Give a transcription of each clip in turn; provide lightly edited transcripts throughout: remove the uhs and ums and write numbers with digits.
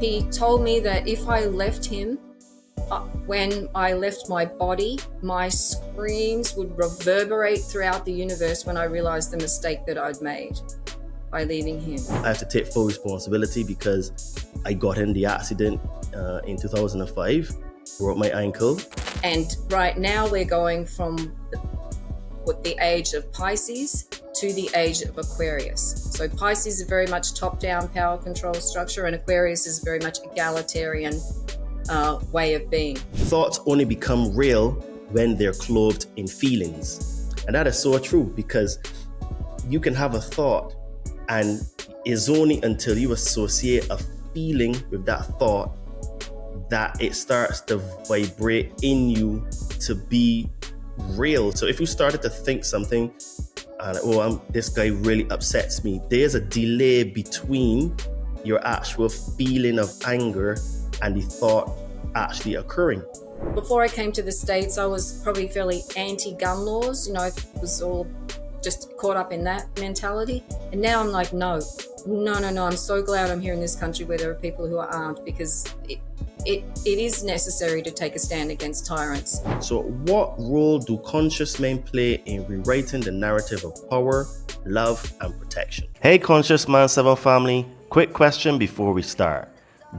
He told me that if I left him, when I left my body, my screams would reverberate throughout the universe when I realized the mistake that I'd made by leaving him. I have to take full responsibility because I got in the accident in 2005, broke my ankle. And right now we're going from the age of Pisces to the age of Aquarius. So Pisces is very much top-down power control structure, and Aquarius is very much egalitarian way of being. Thoughts only become real when they're clothed in feelings. And that is so true, because you can have a thought and it's only until you associate a feeling with that thought that it starts to vibrate in you to be real. So if you started to think something and this guy really upsets me, there's a delay between your actual feeling of anger and the thought actually occurring. Before I came to the States, I was probably fairly anti-gun laws. I was all just caught up in that mentality. And now I'm like, no. I'm so glad I'm here in this country where there are people who aren't, because it is necessary to take a stand against tyrants. So what role do conscious men play in rewriting the narrative of power, love, and protection? Hey Conscious Man 7 family, quick question before we start.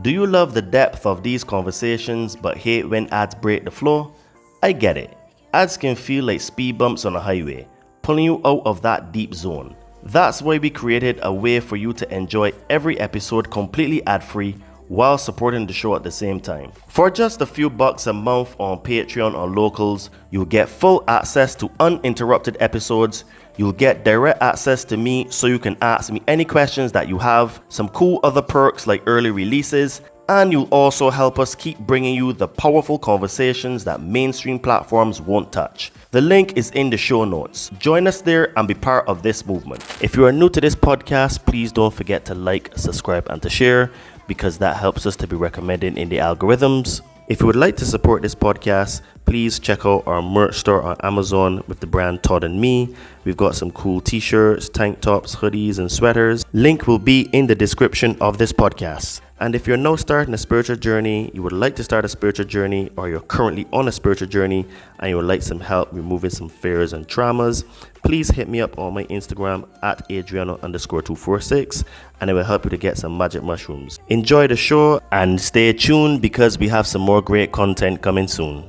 Do you love the depth of these conversations but hate when ads break the flow? I get it. Ads can feel like speed bumps on a highway, pulling you out of that deep zone. That's why we created a way for you to enjoy every episode completely ad-free while supporting the show at the same time. For just a few bucks a month on Patreon or Locals, you'll get full access to uninterrupted episodes. You'll get direct access to me so you can ask me any questions that you have, some cool other perks like early releases, and you'll also help us keep bringing you the powerful conversations that mainstream platforms won't touch. The link is in the show notes. Join us there and be part of this movement. If you are new to this podcast, please don't forget to like, subscribe, and to share, because that helps us to be recommended in the algorithms. If you would like to support this podcast, please check out our merch store on Amazon with the brand Todd and Me. We've got some cool t-shirts, tank tops, hoodies, and sweaters. Link will be in the description of this podcast. And if you're now starting a spiritual journey, you would like to start a spiritual journey, or you're currently on a spiritual journey and you would like some help removing some fears and traumas, please hit me up on my Instagram at Adriano_246 and it will help you to get some magic mushrooms. Enjoy the show and stay tuned, because we have some more great content coming soon.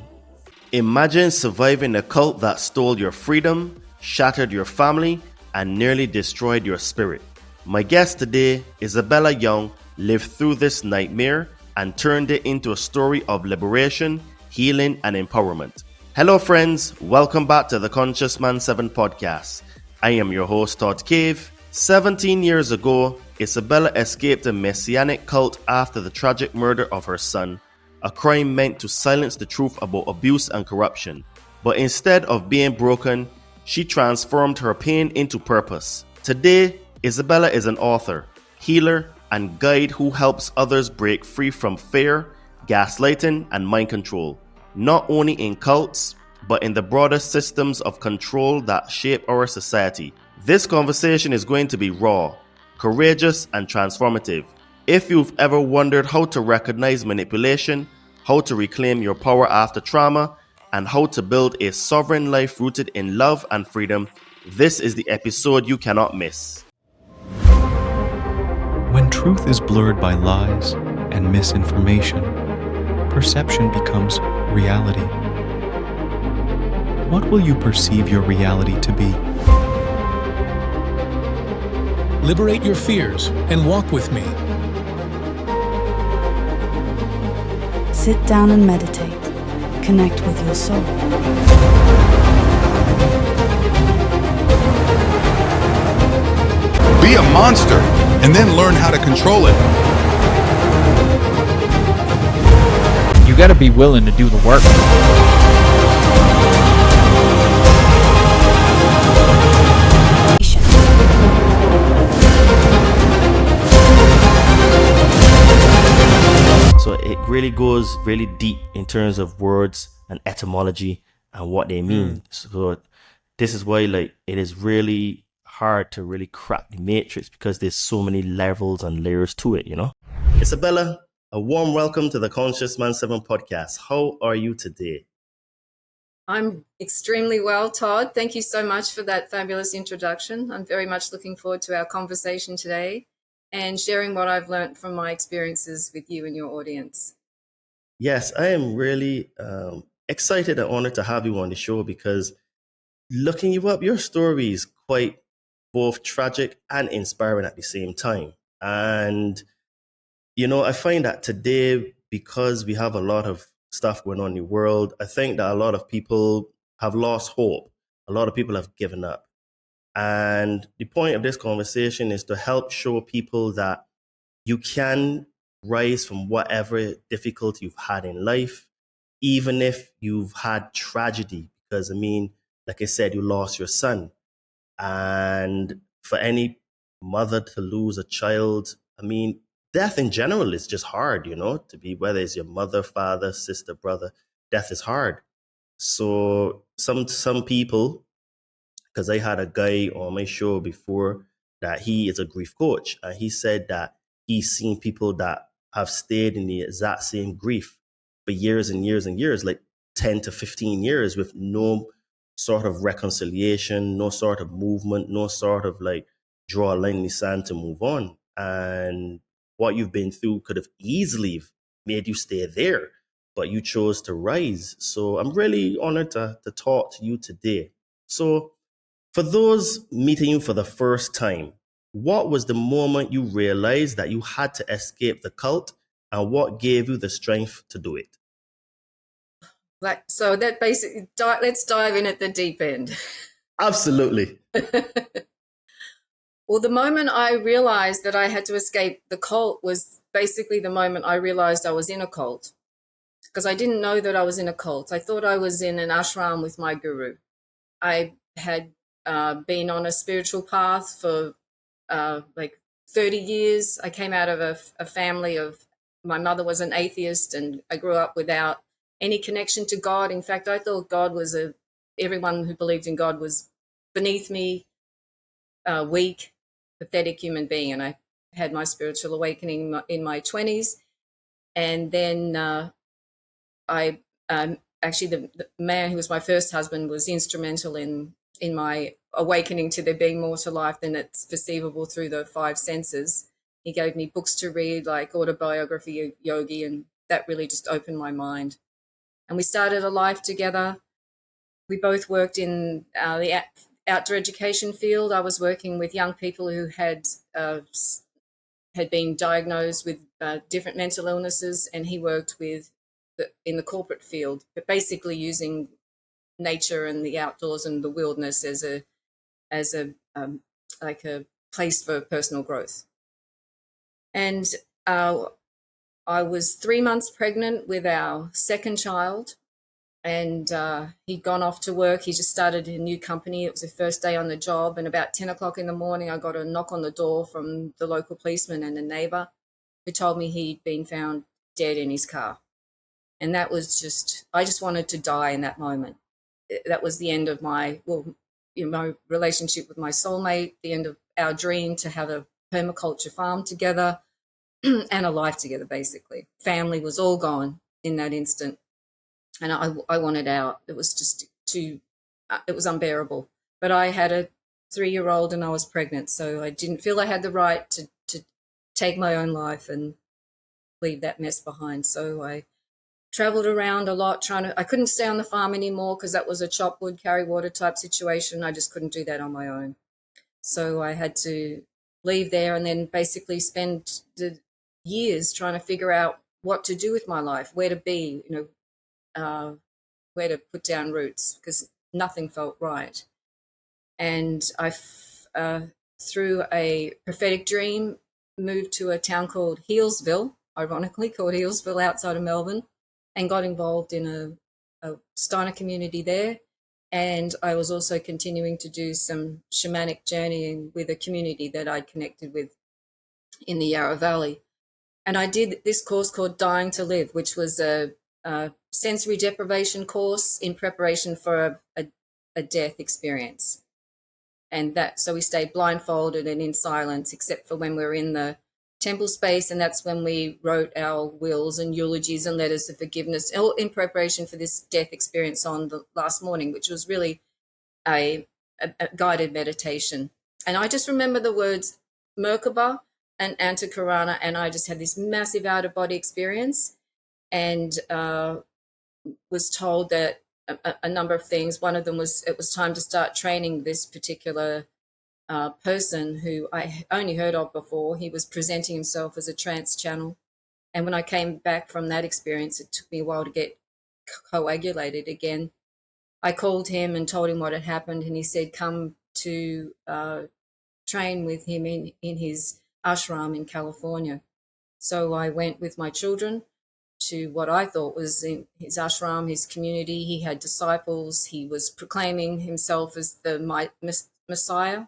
Imagine surviving a cult that stole your freedom, shattered your family, and nearly destroyed your spirit. My guest today, Isabella Young, lived through this nightmare and turned it into a story of liberation, healing, and empowerment. Hello friends, welcome back to the Conscious Man 7 podcast. I am your host Todd Cave. 17 years ago, Isabella escaped a messianic cult after the tragic murder of her son, a crime meant to silence the truth about abuse and corruption. But instead of being broken, she transformed her pain into purpose. Today, Isabella is an author, healer, and guide who helps others break free from fear, gaslighting, and mind control, not only in cults, but in the broader systems of control that shape our society. This conversation is going to be raw, courageous, and transformative. If you've ever wondered how to recognize manipulation, how to reclaim your power after trauma, and how to build a sovereign life rooted in love and freedom, this is the episode you cannot miss. When truth is blurred by lies and misinformation, perception becomes reality. What will you perceive your reality to be? Liberate your fears and walk with me. Sit down and meditate. Connect with your soul. Be a monster and then learn how to control it. You gotta be willing to do the work. So it really goes really deep in terms of words and etymology and what they mean. So this is why it is really hard to really crack the matrix, because there's so many levels and layers to it, you know. Isabella, A warm welcome to the Conscious Man 7 podcast. How are you today? I'm extremely well, Todd. Thank you so much for that fabulous introduction. I'm very much looking forward to our conversation today and sharing what I've learned from my experiences with you and your audience. Yes, I am really excited and honored to have you on the show because looking you up, your story is quite both tragic and inspiring at the same time. And, I find that today, because we have a lot of stuff going on in the world, I think that a lot of people have lost hope. A lot of people have given up. And the point of this conversation is to help show people that you can rise from whatever difficulty you've had in life, even if you've had tragedy. Because, like I said, you lost your son. And for any mother to lose a child, death in general is just hard, to be, whether it's your mother, father, sister, brother, death is hard. So some people, because I had a guy on my show before that he is a grief coach, and he said that he's seen people that have stayed in the exact same grief for years and years and years, like 10 to 15 years, with no sort of reconciliation, no sort of movement, no sort of like draw a line in the sand to move on. And what you've been through could have easily made you stay there, but you chose to rise. So I'm really honored to talk to you today. So for those meeting you for the first time, what was the moment you realized that you had to escape the cult, and what gave you the strength to do it? So that basically, let's dive in at the deep end. Absolutely. Well, the moment I realized that I had to escape the cult was basically the moment I realized I was in a cult, because I didn't know that I was in a cult. I thought I was in an ashram with my guru. I had been on a spiritual path for like 30 years. I came out of a family of, my mother was an atheist, and I grew up without any connection to God. In fact, I thought God was everyone who believed in God was beneath me, weak, pathetic human being. And I had my spiritual awakening in my 20s. And then I actually, the man who was my first husband was instrumental in my awakening to there being more to life than it's perceivable through the five senses. He gave me books to read, like Autobiography of Yogi, and that really just opened my mind. And we started a life together. We both worked in the outdoor education field. I was working with young people who had been diagnosed with different mental illnesses, and he worked in the corporate field, but basically using nature and the outdoors and the wilderness as a like a place for personal growth. And I was 3 months pregnant with our second child, and he'd gone off to work. He just started a new company. It was his first day on the job, and about 10 o'clock in the morning, I got a knock on the door from the local policeman and a neighbor who told me he'd been found dead in his car. And that was I just wanted to die in that moment. That was the end of my relationship with my soulmate, the end of our dream to have a permaculture farm together and a life together, basically. Family was all gone in that instant. And I wanted out. It was just it was unbearable. But I had a 3-year-old and I was pregnant, so I didn't feel I had the right to take my own life and leave that mess behind. So I traveled around a lot I couldn't stay on the farm anymore because that was a chop wood, carry water type situation. I just couldn't do that on my own. So I had to leave there and then basically spend the years trying to figure out what to do with my life, where to be, where to put down roots, because nothing felt right. And I, through a prophetic dream, moved to a town called Healesville, ironically called Healesville, outside of Melbourne, and got involved in a Steiner community there. And I was also continuing to do some shamanic journeying with a community that I'd connected with in the Yarra Valley. And I did this course called Dying to Live, which was a sensory deprivation course in preparation for a death experience. And so we stayed blindfolded and in silence, except for when we were in the temple space, and that's when we wrote our wills and eulogies and letters of forgiveness, all in preparation for this death experience on the last morning, which was really a guided meditation. And I just remember the words Merkaba and Antakarana, and I just had this massive out-of-body experience, and was told that a number of things. One of them was it was time to start training this particular person who I only heard of before. He was presenting himself as a trance channel. And when I came back from that experience, it took me a while to get coagulated again. I called him and told him what had happened, and he said, come to train with him in his ashram in California. So I went with my children to what I thought was in his ashram, his community. He had disciples. He was proclaiming himself as the Messiah,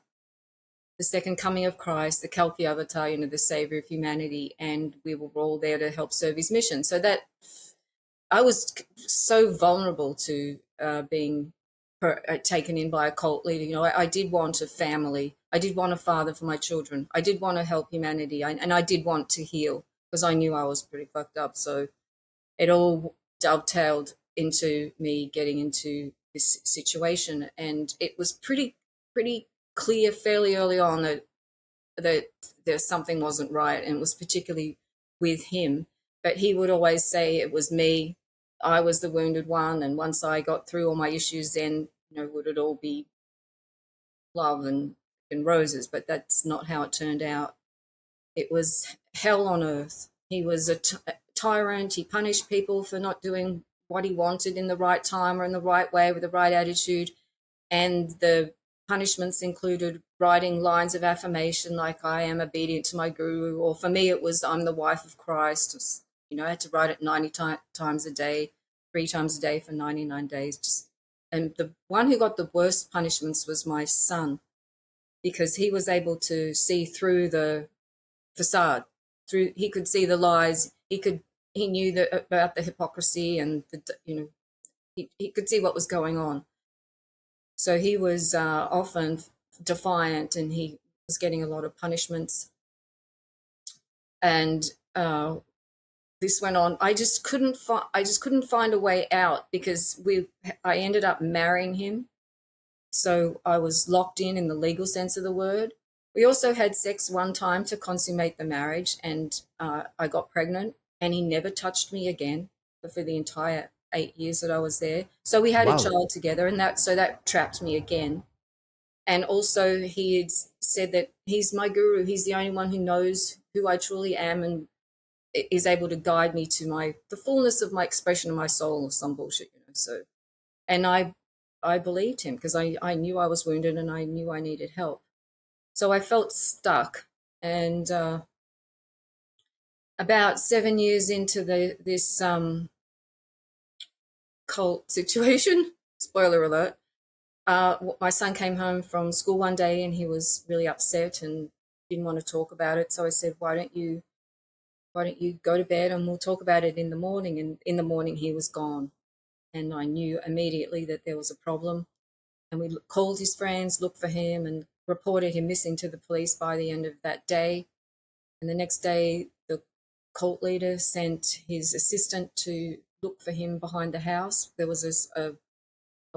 the second coming of Christ, the Kalki avatar, the savior of humanity, and we were all there to help serve his mission. So that I was so vulnerable to being taken in by a cult leader. I did want a family. I did want a father for my children. I did want to help humanity, and I did want to heal because I knew I was pretty fucked up. So it all dovetailed into me getting into this situation, and it was pretty clear fairly early on that there's something wasn't right, and it was particularly with him. But he would always say it was me. I was the wounded one, and once I got through all my issues, then would it all be love and roses? But that's not how it turned out. It was hell on earth. He was a tyrant. He punished people for not doing what he wanted in the right time or in the right way with the right attitude. And the punishments included writing lines of affirmation like, I am obedient to my guru, or for me it was, I'm the wife of Christ. I had to write it 90 times a day, 3 times a day for 99 days. And the one who got the worst punishments was my son, because he was able to see through the facade. He could see the lies. He knew about the hypocrisy, and he could see what was going on. So he was often defiant, and he was getting a lot of punishments. And this went on. I just couldn't find a way out, because I ended up marrying him. So I was locked in the legal sense of the word. We also had sex one time to consummate the marriage, and I got pregnant, and he never touched me again for the entire 8 years that I was there. So we had a child together, and that trapped me again. And also he had said that he's my guru. He's the only one who knows who I truly am and is able to guide me to the fullness of my expression of my soul, or some bullshit, So, and I believed him, because I knew I was wounded and I knew I needed help. So I felt stuck. And about 7 years into this cult situation, spoiler alert, my son came home from school one day, and he was really upset and didn't want to talk about it. So I said, why don't you go to bed and we'll talk about it in the morning? And in the morning he was gone. And I knew immediately that there was a problem. And we called his friends, looked for him, and reported him missing to the police by the end of that day. And the next day, the cult leader sent his assistant to look for him behind the house. There was a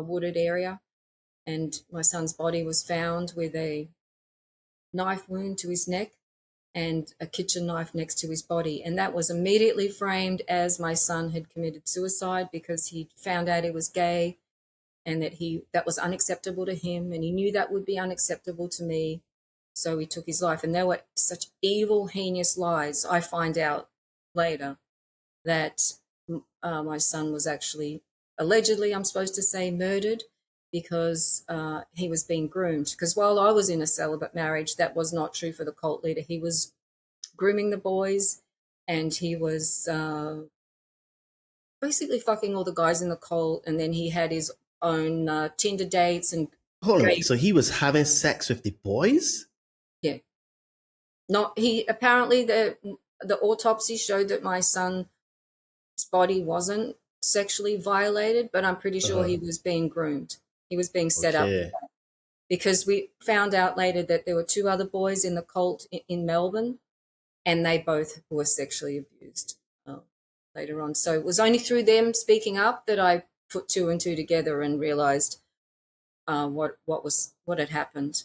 wooded area, and my son's body was found with a knife wound to his neck and a kitchen knife next to his body. And that was immediately framed as my son had committed suicide, because he found out he was gay, and that was unacceptable to him, and he knew that would be unacceptable to me. So he took his life. And there were such evil, heinous lies. I find out later that my son was actually, allegedly, I'm supposed to say, murdered, because he was being groomed. Because while I was in a celibate marriage, that was not true for the cult leader. He was grooming the boys, and he was basically fucking all the guys in the cult, and then he had his own Tinder dates. And hold on, so he was having sex with the boys? Yeah. Apparently the autopsy showed that my son's body wasn't sexually violated, but I'm pretty sure he was being groomed. He was being set up, because we found out later that there were 2 other boys in the cult in Melbourne, and they both were sexually abused later on. So it was only through them speaking up that I put two and two together and realized what had happened.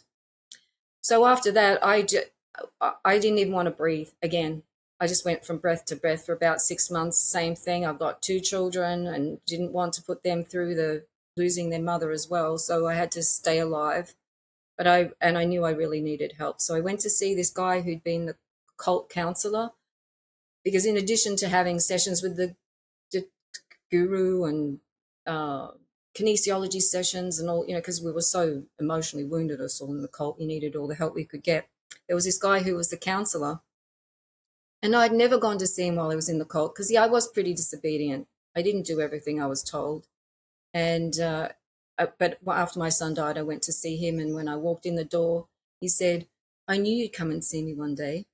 So after that, I didn't even want to breathe again. I just went from breath to breath for about 6 months. Same thing. I've got two children and didn't want to put them through the losing their mother as well. So I had to stay alive. But I knew I really needed help. So I went to see this guy who'd been the cult counselor, because in addition to having sessions with the guru and kinesiology sessions and all, because we were so emotionally wounded, us all in the cult, we needed all the help we could get. There was this guy who was the counselor, and I'd never gone to see him while I was in the cult because, I was pretty disobedient. I didn't do everything I was told. And but after my son died, I went to see him, and when I walked in the door, he said, "I knew you'd come and see me one day.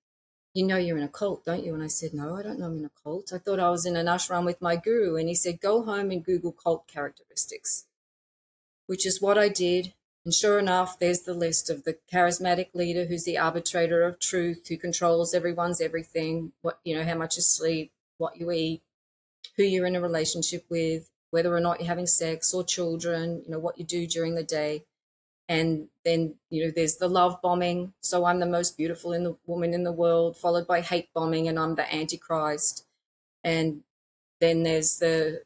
You know you're in a cult, don't you?" And I said, "No, I don't know I'm in a cult. I thought I was in an ashram with my guru." And he said, "Go home and Google cult characteristics," which is what I did. And sure enough, there's the list of the charismatic leader who's the arbitrator of truth, who controls everyone's everything, how much you sleep, what you eat, who you're in a relationship with, whether or not you're having sex or children, what you do during the day. And then, there's the love bombing. So I'm the most beautiful woman in the world, followed by hate bombing, and I'm the Antichrist. And then there's the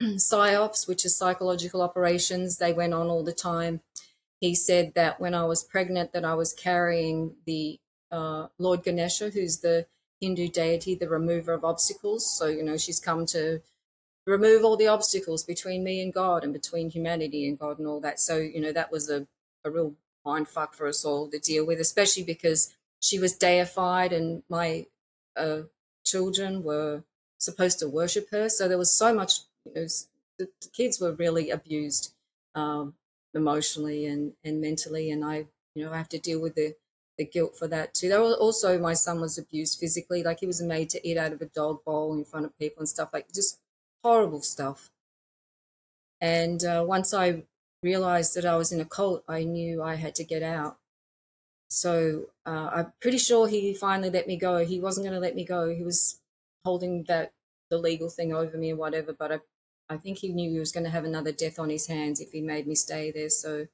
PSYOPs, which is psychological operations. They went on all the time. He said that when I was pregnant, that I was carrying the Lord Ganesha, who's the Hindu deity, the remover of obstacles. So, she's come to remove all the obstacles between me and God and between humanity and God and all that. So, that was a real mind fuck for us all to deal with, especially because she was deified and my children were supposed to worship her. So there was so much, the kids were really abused emotionally and mentally. And I have to deal with the guilt for that too. Also, my son was abused physically, like he was made to eat out of a dog bowl in front of people and stuff, like just horrible stuff. And once I realized that I was in a cult, I knew I had to get out. So I'm pretty sure he finally let me go. He wasn't going to let me go. He was holding the legal thing over me or whatever, but I think he knew he was going to have another death on his hands if he made me stay there. So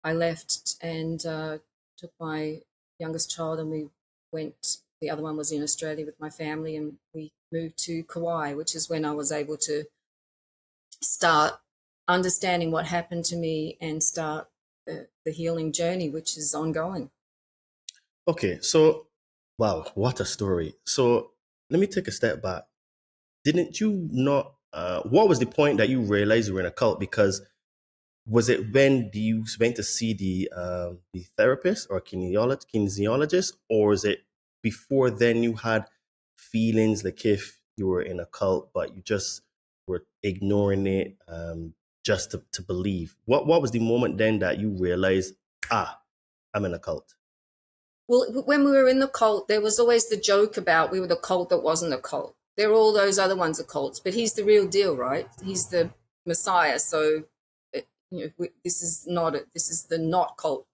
I left and took my youngest child, and we went, the other one was in Australia with my family, and we moved to Kauai, which is when I was able to start understanding what happened to me and start the healing journey, which is ongoing. Okay, so wow, what a story. So let me take a step back. Didn't you not? What was the point that you realized you were in a cult? Because was it when you went to see the therapist or kinesiologist, or is it before then you had feelings like if you were in a cult, but you just were ignoring it just to believe? What was the moment then that you realized, I'm in a cult? Well, when we were in the cult, there was always the joke about we were the cult that wasn't a cult. There were all those other ones are cults, but he's the real deal, right? He's the Messiah. So, this is the not cult.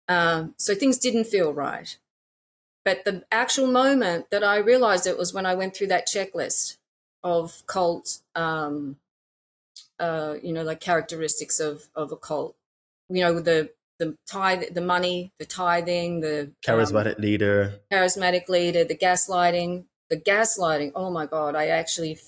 So things didn't feel right. But the actual moment that I realized it was when I went through that checklist of cult, like characteristics of a cult. The tithe, the money, the tithing, the Charismatic leader, the gaslighting. Oh my God, I actually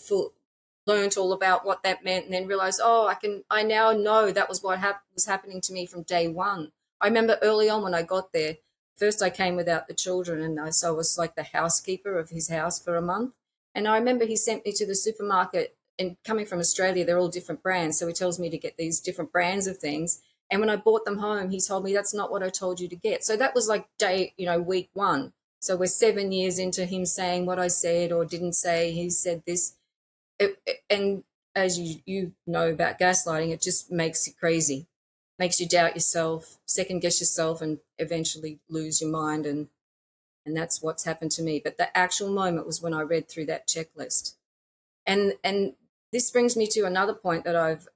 learned all about what that meant, and then realized, I now know that was what was happening to me from day one. I remember early on when I got there, first I came without the children, and I was like the housekeeper of his house for a month. And I remember he sent me to the supermarket, and coming from Australia, they're all different brands. So he tells me to get these different brands of things. And when I brought them home, he told me, that's not what I told you to get. So that was like week one. So we're 7 years into him saying what I said or didn't say. He said this. And as you know about gaslighting, it just makes you crazy, makes you doubt yourself, second guess yourself, and eventually lose your mind. And that's what's happened to me. But the actual moment was when I read through that checklist. And this brings me to another point that I've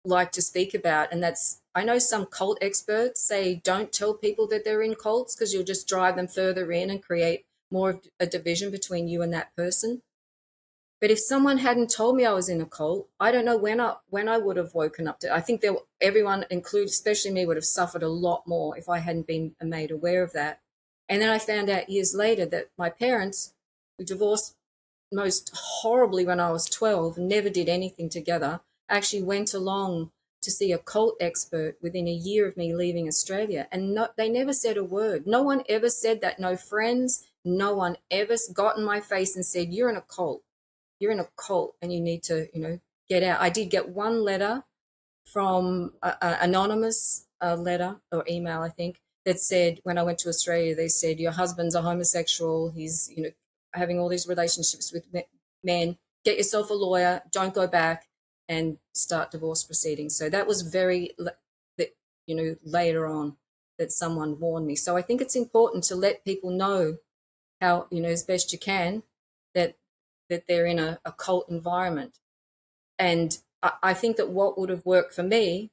like to speak about, and that's, I know some cult experts say don't tell people that they're in cults because you'll just drive them further in and create more of a division between you and that person. But if someone hadn't told me I was in a cult, I don't know when I would have woken up to. I think everyone, including especially me, would have suffered a lot more if I hadn't been made aware of that. And then I found out years later that my parents, who divorced most horribly when I was 12, never did anything together, actually went along to see a cult expert within a year of me leaving Australia. And they never said a word. No one ever said that. No friends, no one ever got in my face and said, you're in a cult. You're in a cult and you need to, get out. I did get one letter from an anonymous letter or email, I think, that said, when I went to Australia, they said, your husband's a homosexual. He's, having all these relationships with men. Get yourself a lawyer. Don't go back and start divorce proceedings. So that was later on that someone warned me. So I think it's important to let people know how, as best you can, that they're in a cult environment. And I think that what would have worked for me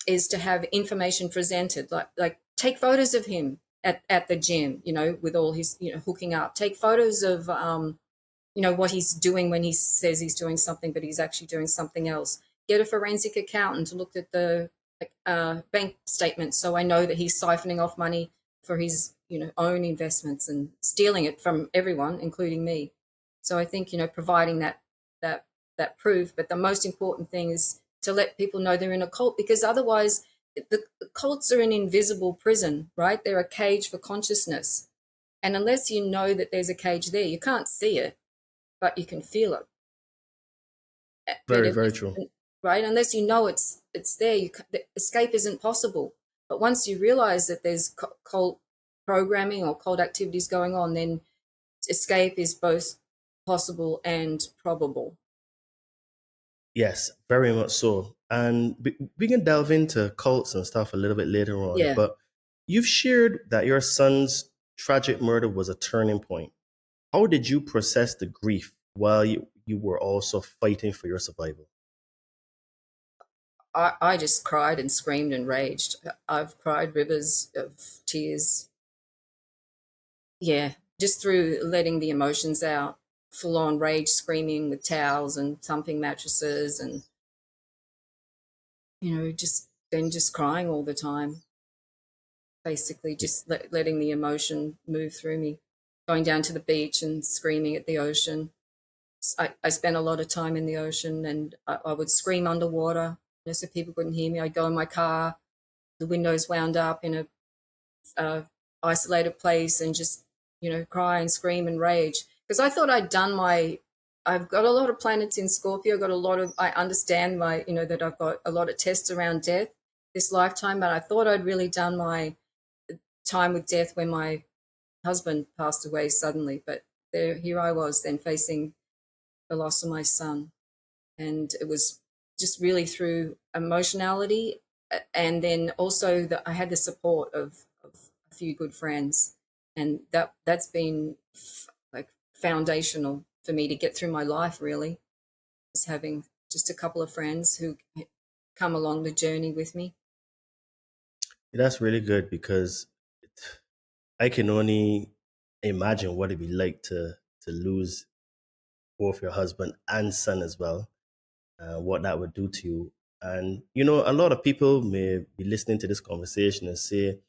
is to have information presented, like take photos of him at the gym, with all his, hooking up. Take photos of, what he's doing when he says he's doing something, but he's actually doing something else. Get a forensic accountant to look at the bank statements so I know that he's siphoning off money for his, own investments and stealing it from everyone, including me. So I think, providing that proof. But the most important thing is to let people know they're in a cult, because otherwise the cults are an invisible prison, right? They're a cage for consciousness. And unless you know that there's a cage there, you can't see it, but you can feel it. Very, very true. Right? Unless you know it's there, escape isn't possible. But once you realize that there's cult programming or cult activities going on, then escape is both possible and probable. Yes, very much so. And we can delve into cults and stuff a little bit later on. Yeah. But you've shared that your son's tragic murder was a turning point. How did you process the grief while you were also fighting for your survival? I just cried and screamed and raged. I've cried rivers of tears. Yeah, just through letting the emotions out, full on rage, screaming with towels and thumping mattresses and, just crying all the time. Basically just letting the emotion move through me, going down to the beach and screaming at the ocean. I spent a lot of time in the ocean, and I would scream underwater, so people couldn't hear me. I'd go in my car, the windows wound up in a isolated place, and just, cry and scream and rage. Because I thought I've got a lot of planets in Scorpio, I understand that I've got a lot of tests around death this lifetime, but I thought I'd really done my time with death when my husband passed away suddenly. But here I was then facing the loss of my son. And it was just really through emotionality. And then also I had the support of a few good friends. And that's been like foundational for me to get through my life, really, is having just a couple of friends who come along the journey with me. That's really good, because I can only imagine what it'd be like to lose both your husband and son as well, what that would do to you. And, a lot of people may be listening to this conversation and say,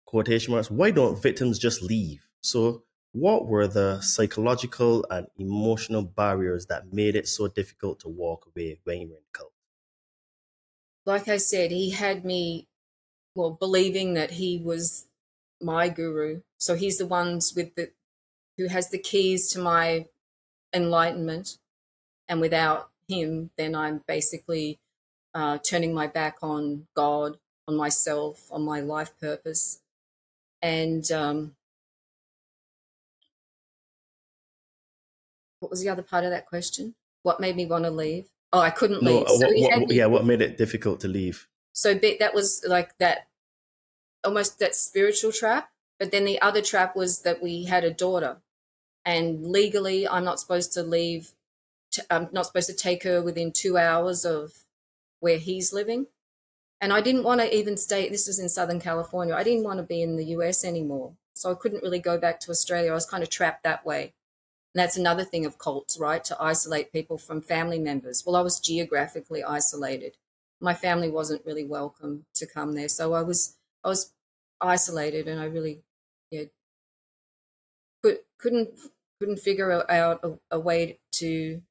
quotation marks, why don't victims just leave? So what were the psychological and emotional barriers that made it so difficult to walk away when you were in the cult? Like I said, he had me, believing that he was my guru. So he's the ones who has the keys to my enlightenment. And without him, then I'm basically turning my back on God, on myself, on my life purpose. And what was the other part of that question? What made me want to leave? Oh, I couldn't leave. What made it difficult to leave? So that was like that, almost that spiritual trap. But then the other trap was that we had a daughter, and legally I'm not supposed to leave. I'm not supposed to take her within 2 hours of where he's living. And I didn't want to even stay, this was in Southern California. I didn't want to be in the US anymore. So I couldn't really go back to Australia. I was kind of trapped that way. And that's another thing of cults, right? To isolate people from family members. Well, I was geographically isolated. My family wasn't really welcome to come there. So I was isolated, and I really, yeah, couldn't figure out a way to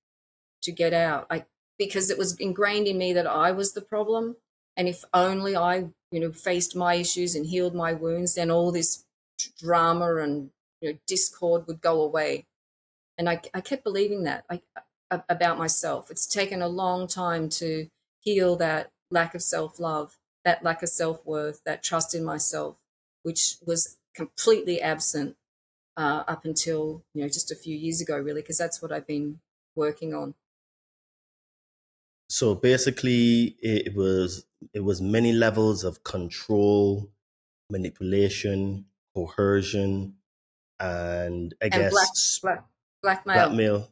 get out. Because it was ingrained in me that I was the problem, and if only I, faced my issues and healed my wounds, then all this drama and discord would go away. And I kept believing that about myself. It's taken a long time to heal that lack of self-love, that lack of self-worth, that trust in myself, which was completely absent up until just a few years ago, really, because that's what I've been working on. So basically, it was many levels of control, manipulation, coercion, and I And guess blackmail. blackmail,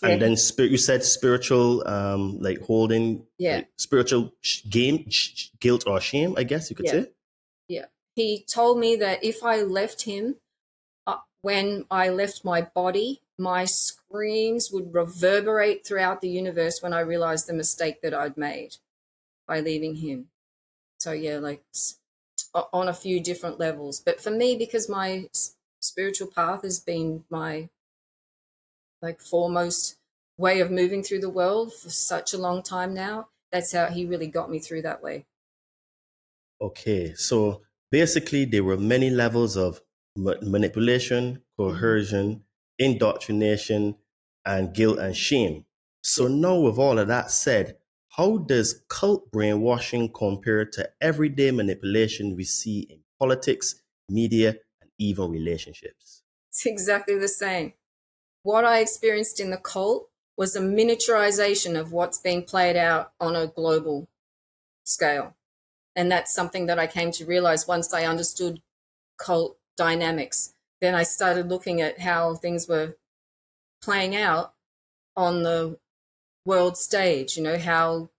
Yeah, and then you said spiritual, like holding, yeah, like spiritual guilt or shame, I guess you could yeah, say. yeah. He told me that if I left him, when I left my body, my screams would reverberate throughout the universe when I realized the mistake that I'd made by leaving him. So yeah, like on a few different levels. But for me, because my spiritual path has been my foremost way of moving through the world for such a long time now, that's how he really got me through that way. Okay, so basically, there were many levels of manipulation, coercion, indoctrination, and guilt and shame. So now, with all of that said, how does cult brainwashing compare to everyday manipulation we see in politics, media, and even relationships? It's exactly the same. What I experienced in the cult was a miniaturization of what's being played out on a global scale. And that's something that I came to realize once I understood cult dynamics. Then I started looking at how things were playing out on the world stage, how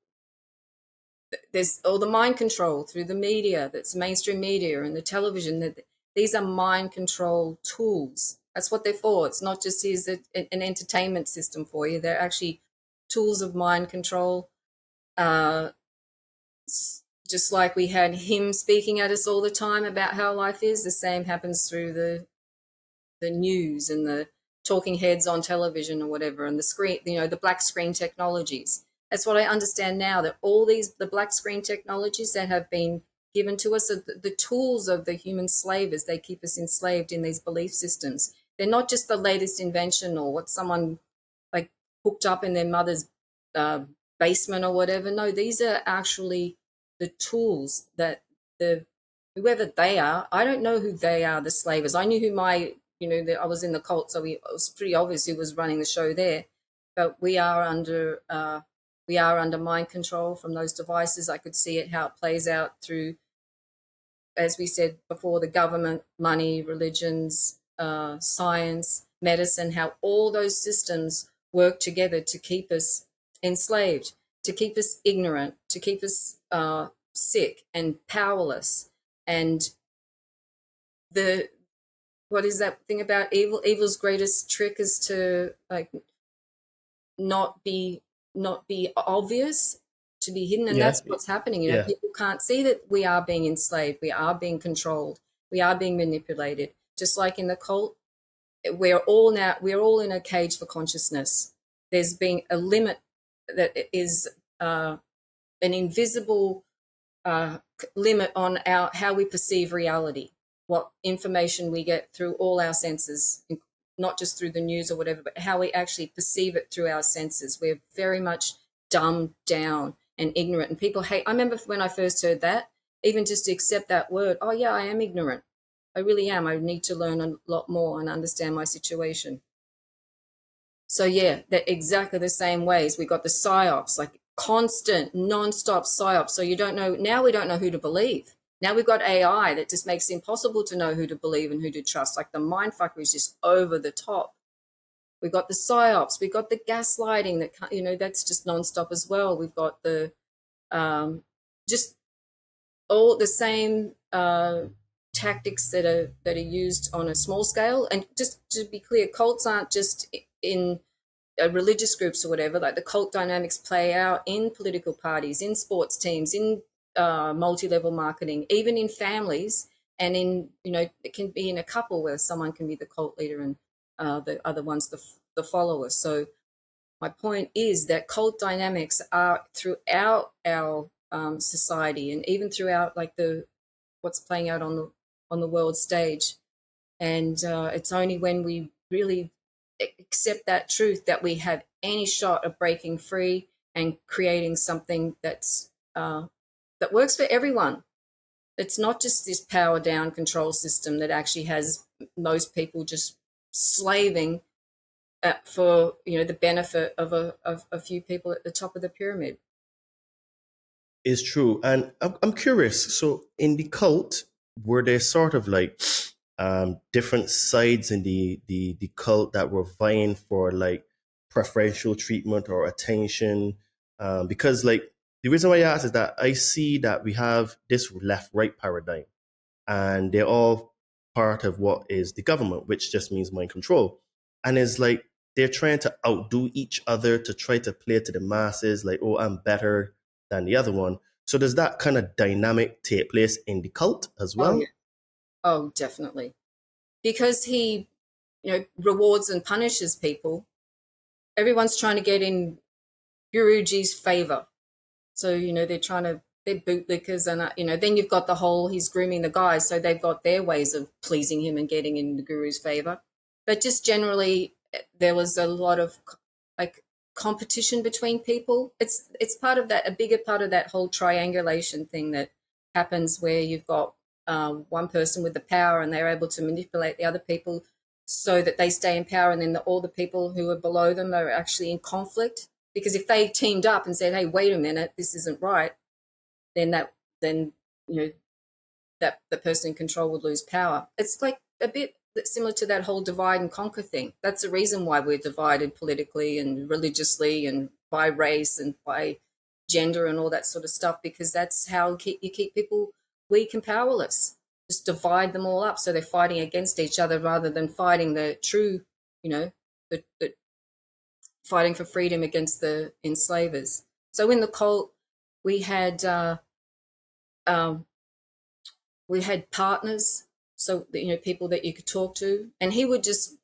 there's all the mind control through the media, that's mainstream media and the television. That these are mind control tools. That's what they're for. It's not just here's an entertainment system for you. They're actually tools of mind control. Just like we had him speaking at us all the time about how life is, the same happens through the news and the talking heads on television or whatever, and the screen, the black screen technologies. That's what I understand now, that all the black screen technologies that have been given to us are the tools of the human slavers. They keep us enslaved in these belief systems. They're not just the latest invention or what someone like hooked up in their mother's basement or whatever. No, these are actually the tools that whoever they are, I don't know who they are, the slavers. I knew who I was in the cult, so it was pretty obvious who was running the show there. But we are under mind control from those devices. I could see it, how it plays out through, as we said before, the government, money, religions, science, medicine, how all those systems work together to keep us enslaved, to keep us ignorant, to keep us sick and powerless. And what is that thing about evil? Evil's greatest trick is to not be obvious, to be hidden, and that's what's happening. People can't see that we are being enslaved, we are being controlled, we are being manipulated. Just like in the cult, we're all in a cage for consciousness. There's been a limit that is an invisible limit on how we perceive reality, what information we get through all our senses, not just through the news or whatever, but how we actually perceive it through our senses. We're very much dumbed down and ignorant. And people hate, I remember when I first heard that, even just to accept that word, oh yeah, I am ignorant. I really am. I need to learn a lot more and understand my situation. So yeah, they're exactly the same ways. We got the psyops, like constant, non-stop psyops. So we don't know who to believe. Now we've got AI that just makes it impossible to know who to believe and who to trust. Like the mindfucker is just over the top. We've got the psyops. We've got the gaslighting that, that's just non-stop as well. We've got the just all the same tactics that are used on a small scale. And just to be clear, cults aren't just in religious groups or whatever. Like the cult dynamics play out in political parties, in sports teams, in multi-level marketing, even in families, and in, it can be in a couple where someone can be the cult leader and the other one's the followers. So my point is that cult dynamics are throughout our society, and even throughout like what's playing out on the world stage. And it's only when we really accept that truth that we have any shot of breaking free and creating something that works for everyone. It's not just this power down control system that actually has most people just slaving for the benefit of a few people at the top of the pyramid. Is true. And I'm curious. So in the cult, were there sort of like different sides in the cult that were vying for like preferential treatment or attention? Because like the reason why I ask is that I see that we have this left-right paradigm, and they're all part of what is the government, which just means mind control. And it's like they're trying to outdo each other to try to play to the masses, like, oh, I'm better than the other one. So does that kind of dynamic take place in the cult as well? Oh, yeah. Oh, definitely. Because he, rewards and punishes people, everyone's trying to get in Guruji's favor. So, they're bootlickers, and, then you've got the whole, he's grooming the guys, so they've got their ways of pleasing him and getting in the Guru's favor. But just generally, there was a lot of like competition between people. It's part of that, a bigger part of that whole triangulation thing that happens where you've got one person with the power and they're able to manipulate the other people so that they stay in power, and then all the people who are below them are actually in conflict. Because if they teamed up and said, hey, wait a minute, this isn't right, then that the person in control would lose power. It's like a bit similar to that whole divide and conquer thing. That's the reason why we're divided politically and religiously and by race and by gender and all that sort of stuff, because that's how you keep people weak and powerless. Just divide them all up so they're fighting against each other rather than fighting the true, the fighting for freedom against the enslavers. So in the cult, we had partners, so people that you could talk to, and he would just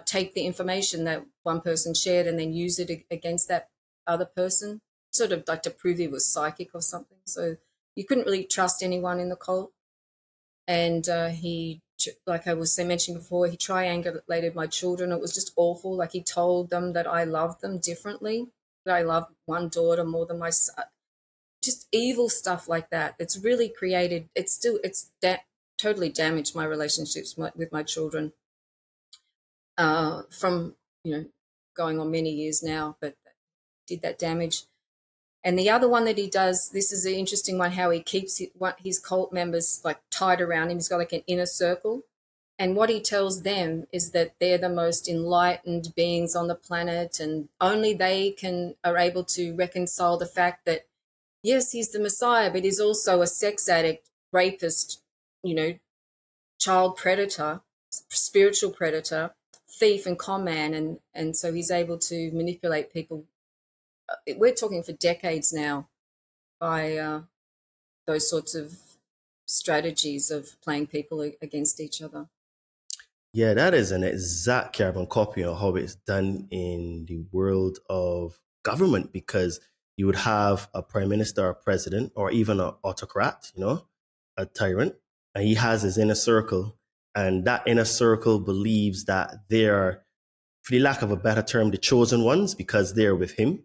take the information that one person shared and then use it against that other person, sort of like to prove he was psychic or something. So you couldn't really trust anyone in the cult. And he, like I was mentioning before, he triangulated my children. It was just awful. Like he told them that I loved them differently, that I loved one daughter more than my son. Just evil stuff like that. It's really created, totally damaged my relationships with my children from, going on many years now, but did that damage. And the other one that he does, this is an interesting one, how he keeps his cult members like tied around him. He's got like an inner circle. And what he tells them is that they're the most enlightened beings on the planet, and only they are able to reconcile the fact that, yes, he's the Messiah, but he's also a sex addict, rapist, child predator, spiritual predator, thief and con man. And so he's able to manipulate people. We're talking for decades now by those sorts of strategies of playing people against each other. Yeah, that is an exact carbon copy of how it's done in the world of government, because you would have a prime minister, a president, or even an autocrat, a tyrant, and he has his inner circle, and that inner circle believes that they're, for the lack of a better term, the chosen ones, because they're with him,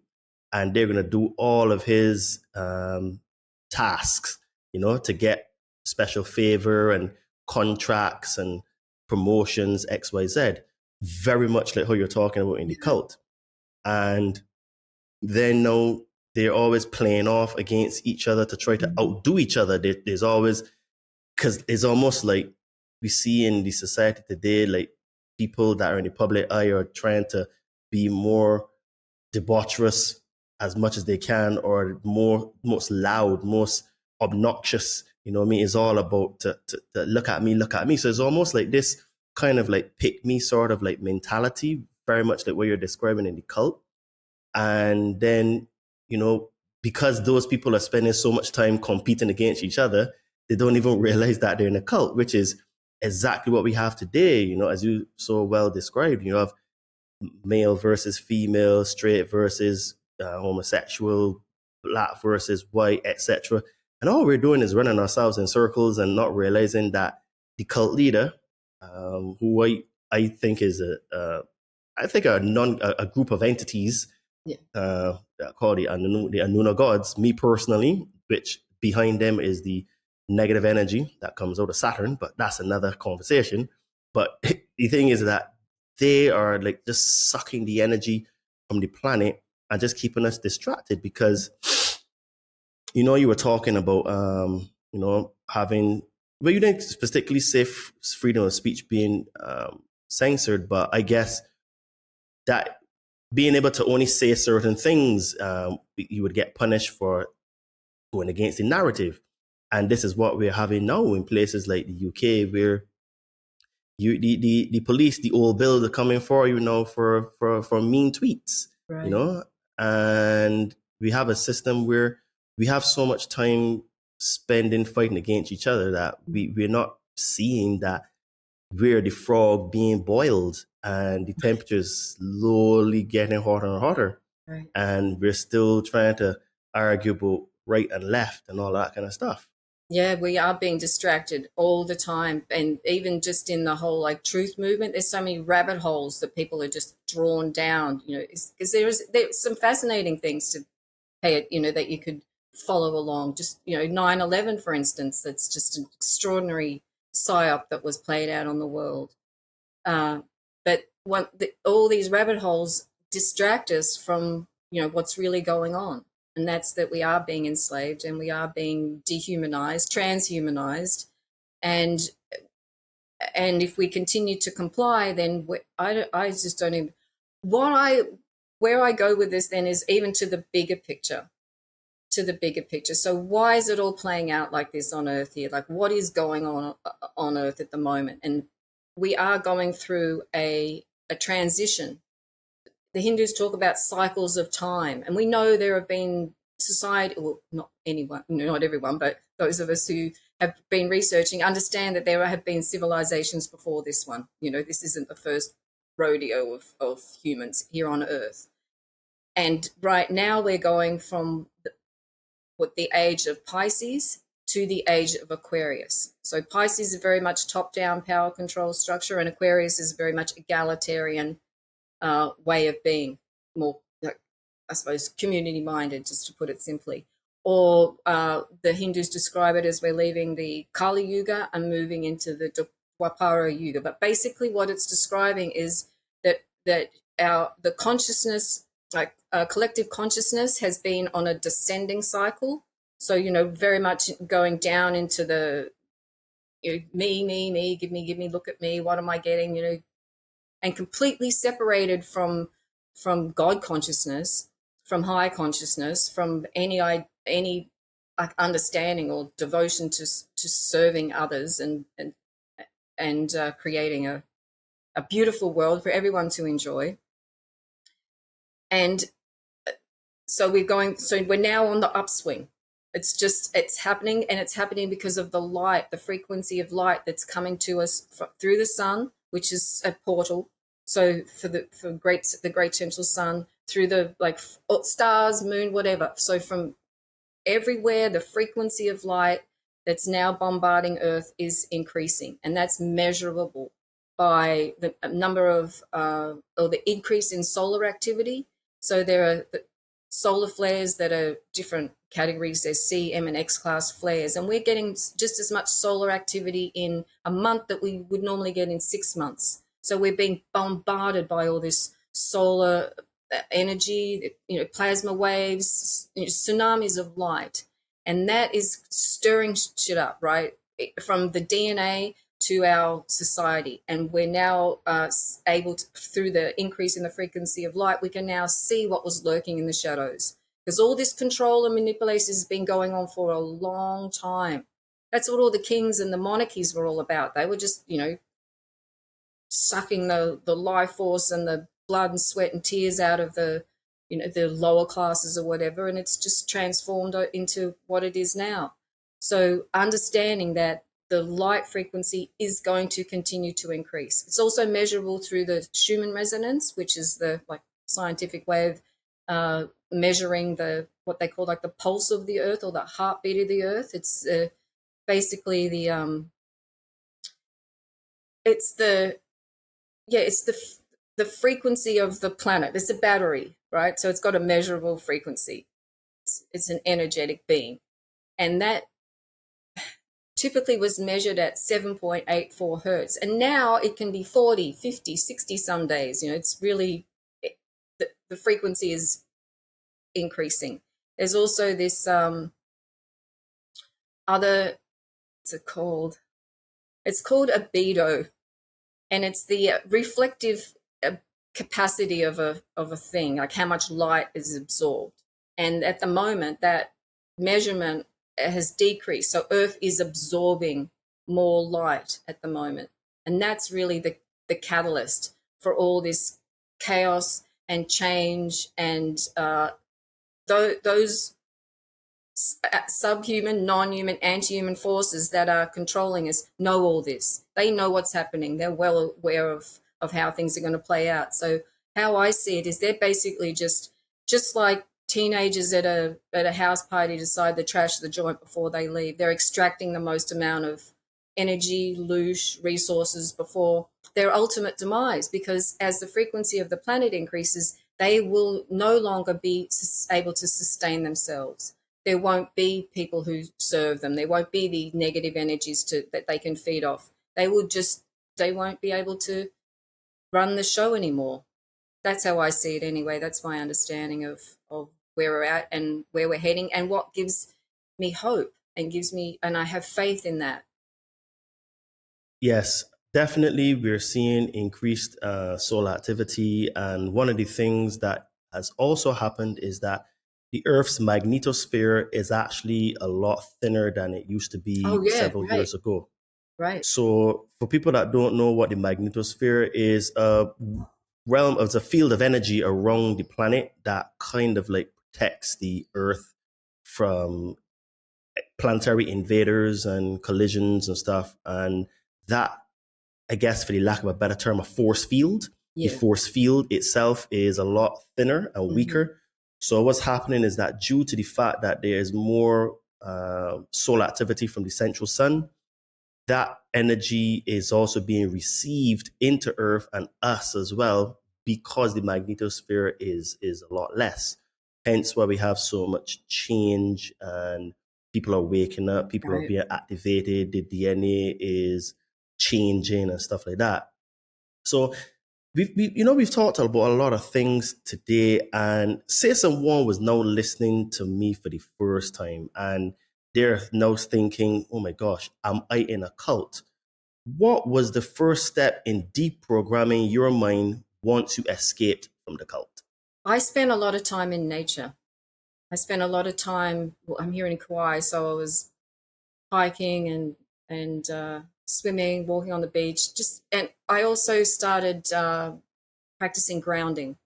and they're going to do all of his tasks, to get special favor and contracts and promotions, XYZ, very much like how you're talking about in the cult. And then they're always playing off against each other to try to outdo each other. There's always, because it's almost like we see in the society today, like people that are in the public eye are trying to be more debaucherous as much as they can, or most loud, most obnoxious. You know what I mean? It's all about to look at me, look at me. So it's almost like this kind of like pick me sort of like mentality, very much like what you're describing in the cult. And then, you know, because those people are spending so much time competing against each other, they don't even realize that they're in a cult, which is exactly what we have today. You know, as you so well described, you have male versus female, straight versus homosexual, black versus white, etc. And all we're doing is running ourselves in circles and not realizing that the cult leader, who I think is a group of entities, called the Anuna gods. Me personally, which behind them is the negative energy that comes out of Saturn, but that's another conversation. But the thing is that they are like just sucking the energy from the planet and just keeping us distracted, because you know, you were talking about you know, having, well, you didn't specifically say freedom of speech being censored, but I guess that being able to only say certain things, you would get punished for going against the narrative. And this is what we're having now in places like the UK, where the police, the old bill, are coming for you now for mean tweets, Right. you know. And we have a system where we have so much time spending fighting against each other that we're not seeing that we're the frog being boiled, and the temperature is slowly getting hotter and hotter. Right. And we're still trying to argue about right and left and all that kind of stuff. Yeah, we are being distracted all the time. And even just in the whole like truth movement, there's so many rabbit holes that people are just drawn down, you know, because there's some fascinating things to pay, you know, that you could follow along. Just, you know, 9/11, for instance, that's just an extraordinary psyop that was played out on the world. But all these rabbit holes distract us from, you know, what's really going on. And that's that we are being enslaved and we are being dehumanized, transhumanized. And if we continue to comply, then I just don't even, where I go with this then is even to the bigger picture. So why is it all playing out like this on Earth here? Like, what is going on Earth at the moment? And we are going through a transition. The Hindus talk about cycles of time, and we know there have been well, not anyone, not everyone, but those of us who have been researching understand that there have been civilizations before this one. You know, this isn't the first rodeo of humans here on Earth. And right now we're going from the age of Pisces to the age of Aquarius. So Pisces is very much top-down power control structure, and Aquarius is very much egalitarian way of being, more, I suppose, community-minded, just to put it simply. Or the Hindus describe it as we're leaving the Kali Yuga and moving into the Dwapara Yuga. But basically what it's describing is that the consciousness, like collective consciousness, has been on a descending cycle. So, you know, very much going down into the, you know, me, give me, look at me, what am I getting, you know, and completely separated from God consciousness, from high consciousness, from any like understanding or devotion to serving others and creating a beautiful world for everyone to enjoy. And so we're now on the upswing. It's happening, and it's happening because of the light, the frequency of light that's coming to us through the sun, which is a portal. So the great central sun, through the like stars, moon, whatever. So from everywhere, the frequency of light that's now bombarding Earth is increasing, and that's measurable by the number of or the increase in solar activity. So there are solar flares that are different categories. There's C, M, and X class flares, and we're getting just as much solar activity in a month that we would normally get in 6 months. So we're being bombarded by all this solar energy, you know, plasma waves, you know, tsunamis of light, and that is stirring shit up, right? From the DNA to our society. And we're now able to, through the increase in the frequency of light, we can now see what was lurking in the shadows. because all this control and manipulation has been going on for a long time. That's what all the kings and the monarchies were all about. They were just, sucking the life force and the blood and sweat and tears out of the lower classes or whatever, and it's just transformed into what it is now. So understanding that the light frequency is going to continue to increase. It's also measurable through the Schumann resonance, which is the scientific way of measuring what they call the pulse of the earth, or the heartbeat of the earth. It's basically it's the frequency of the planet. It's a battery, right? So it's got a measurable frequency. It's an energetic being. And that typically was measured at 7.84 hertz. And now it can be 40, 50, 60 some days. It's really, the frequency is increasing. There's also this other, what's it called? It's called albedo. And it's the reflective capacity of a thing, like how much light is absorbed. And at the moment, that measurement has decreased. So Earth is absorbing more light at the moment. And that's really the catalyst for all this chaos and change, and those subhuman, non-human, anti-human forces that are controlling us know all this. They know what's happening. They're well aware of how things are going to play out. So how I see it is they're basically just like teenagers at a house party decide to trash the joint before they leave. They're extracting the most amount of energy, loosh, resources before their ultimate demise, because as the frequency of the planet increases, they will no longer be able to sustain themselves. There won't be people who serve them. There won't be the negative energies that they can feed off. They won't be able to run the show anymore. That's how I see it anyway. That's my understanding of where we're at and where we're heading, and what gives me hope and I have faith in that. Yes, definitely. We're seeing increased solar activity. And one of the things that has also happened is that the Earth's magnetosphere is actually a lot thinner than it used to be several years ago. Right. So for people that don't know what the magnetosphere is, it's a field of energy around the planet that kind of protects the Earth from planetary invaders and collisions and stuff. And that, I guess, for the lack of a better term, a force field. Yeah. The force field itself is a lot thinner and weaker. Mm-hmm. So what's happening is that due to the fact that there is more solar activity from the central sun, that energy is also being received into Earth and us as well, because the magnetosphere is a lot less. Hence why we have so much change, and people are waking up, people are being activated, the DNA is changing and stuff like that. So we've talked about a lot of things today, and say someone was now listening to me for the first time and they're now thinking, oh my gosh, am I in a cult? What was the first step in deprogramming your mind once you escaped from the cult? I spent a lot of time in nature. I spent a lot of time, I'm here in Kauai, so I was hiking and swimming, walking on the beach. And I also started practicing grounding.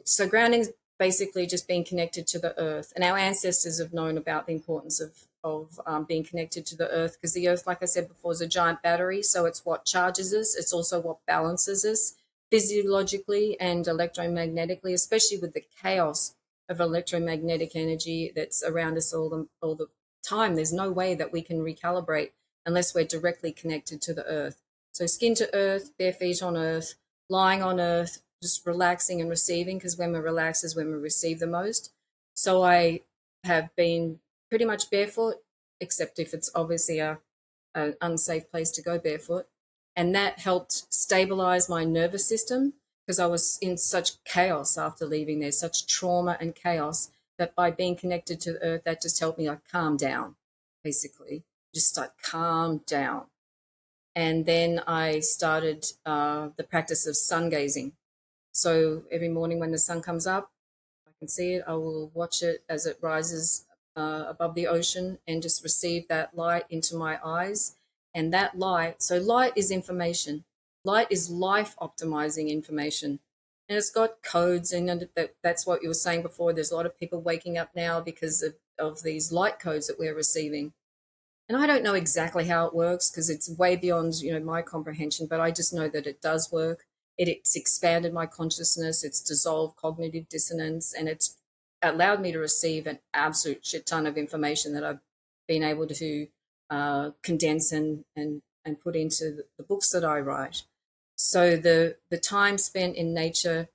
So grounding is basically just being connected to the earth. And our ancestors have known about the importance of being connected to the earth, because the earth, like I said before, is a giant battery. So it's what charges us. It's also what balances us physiologically and electromagnetically, especially with the chaos of electromagnetic energy that's around us all the time. There's no way that we can recalibrate unless we're directly connected to the earth. So skin to earth, bare feet on earth, lying on earth, just relaxing and receiving, because when we relax is when we receive the most. So I have been pretty much barefoot, except if it's obviously an unsafe place to go barefoot. And that helped stabilize my nervous system, because I was in such chaos after leaving there, such trauma and chaos, that by being connected to the earth, that just helped me calm down, basically. Just calm down. And then I started the practice of sun gazing. So every morning when the sun comes up, I can see it, I will watch it as it rises above the ocean and just receive that light into my eyes. And that light, so light is information. Light is life optimizing information. And it's got codes, and that's what you were saying before. There's a lot of people waking up now because of these light codes that we're receiving. And I don't know exactly how it works because it's way beyond, my comprehension, but I just know that it does work. It's expanded my consciousness, it's dissolved cognitive dissonance, and it's allowed me to receive an absolute shit ton of information that I've been able to condense and put into the books that I write. So the time spent in nature,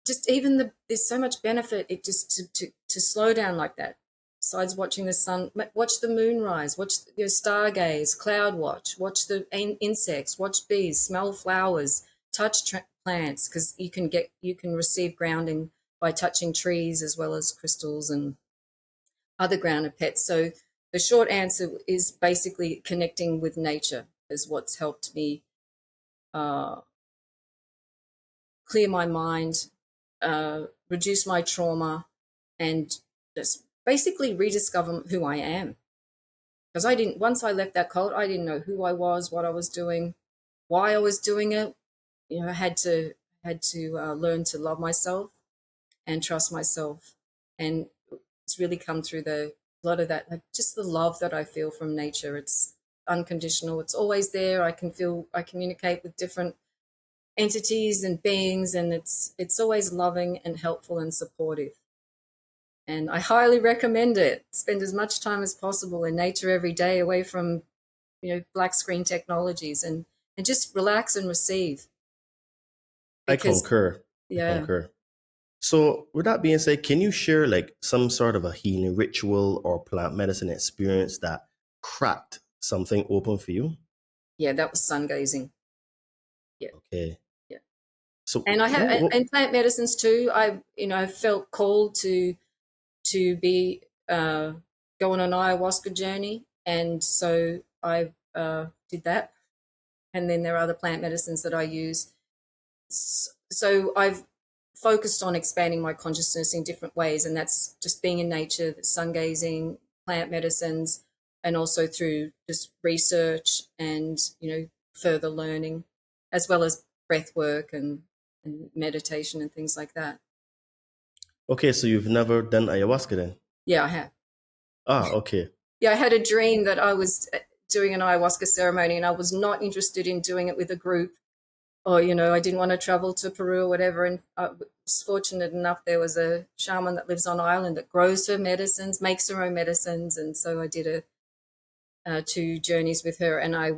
just even there's so much benefit. It just to slow down like that. Besides watching the sun, watch the moon rise, watch your stargaze, cloud watch the insects, watch bees, smell flowers, touch plants, because you can receive grounding by touching trees as well as crystals and other grounded pets. So the short answer is basically connecting with nature is what's helped me clear my mind, reduce my trauma, and just basically rediscover who I am. Because once I left that cult, I didn't know who I was, what I was doing, why I was doing it. I had to learn to love myself and trust myself. And it's really come through a lot of that, like just the love that I feel from nature. It's unconditional. It's always there. I communicate with different entities and beings, and it's always loving and helpful and supportive. And I highly recommend it. Spend as much time as possible in nature every day, away from black screen technologies, and just relax and receive. Because, I concur. yeah. I concur. So with that being said, can you share like some sort of a healing ritual or plant medicine experience that cracked something open for you? Yeah, that was sun gazing. Yeah. Okay. Yeah. So And I have and plant medicines too. I felt called to be go on an ayahuasca journey, and so I did that. And then there are other plant medicines that I use. So I've focused on expanding my consciousness in different ways, and that's just being in nature, sun gazing, plant medicines, and also through just research and further learning, as well as breath work and meditation and things like that. okay, so you've never done ayahuasca then? Yeah, I have. Ah, okay. Yeah, I had a dream that I was doing an ayahuasca ceremony, and I was not interested in doing it with a group, or I didn't want to travel to Peru or whatever. And I was fortunate enough, there was a shaman that lives on island that grows her medicines, makes her own medicines, and so I did 2 journeys with her, and I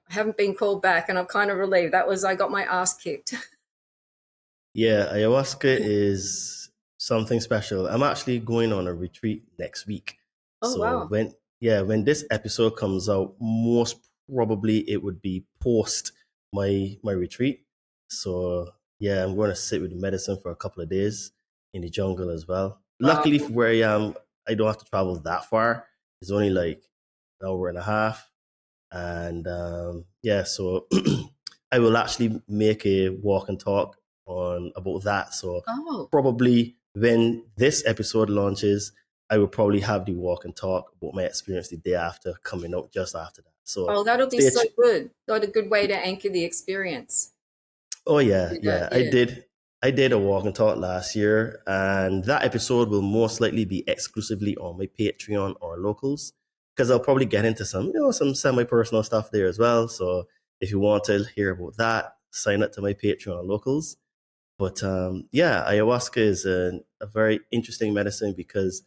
haven't been called back, and I'm kind of relieved. I got my ass kicked. Yeah, ayahuasca is something special. I'm actually going on a retreat next week. Oh, So wow. when this episode comes out, most probably it would be post my retreat. So yeah, I'm going to sit with the medicine for a couple of days in the jungle as well. Wow. Luckily for where I am, I don't have to travel that far. It's only like an hour and a half. And yeah, so I will actually make a walk and talk on about that. So Oh. probably when this episode launches, I will probably have the walk and talk about my experience the day after, coming out just after that. So Oh, that'll be stay so good. What a good way to anchor the experience. Oh yeah, Do that, yeah. yeah. I did a walk and talk last year, and that episode will most likely be exclusively on my Patreon or locals, because I'll probably get into some semi-personal stuff there as well. So if you want to hear about that, sign up to my Patreon or locals. But yeah, ayahuasca is a very interesting medicine because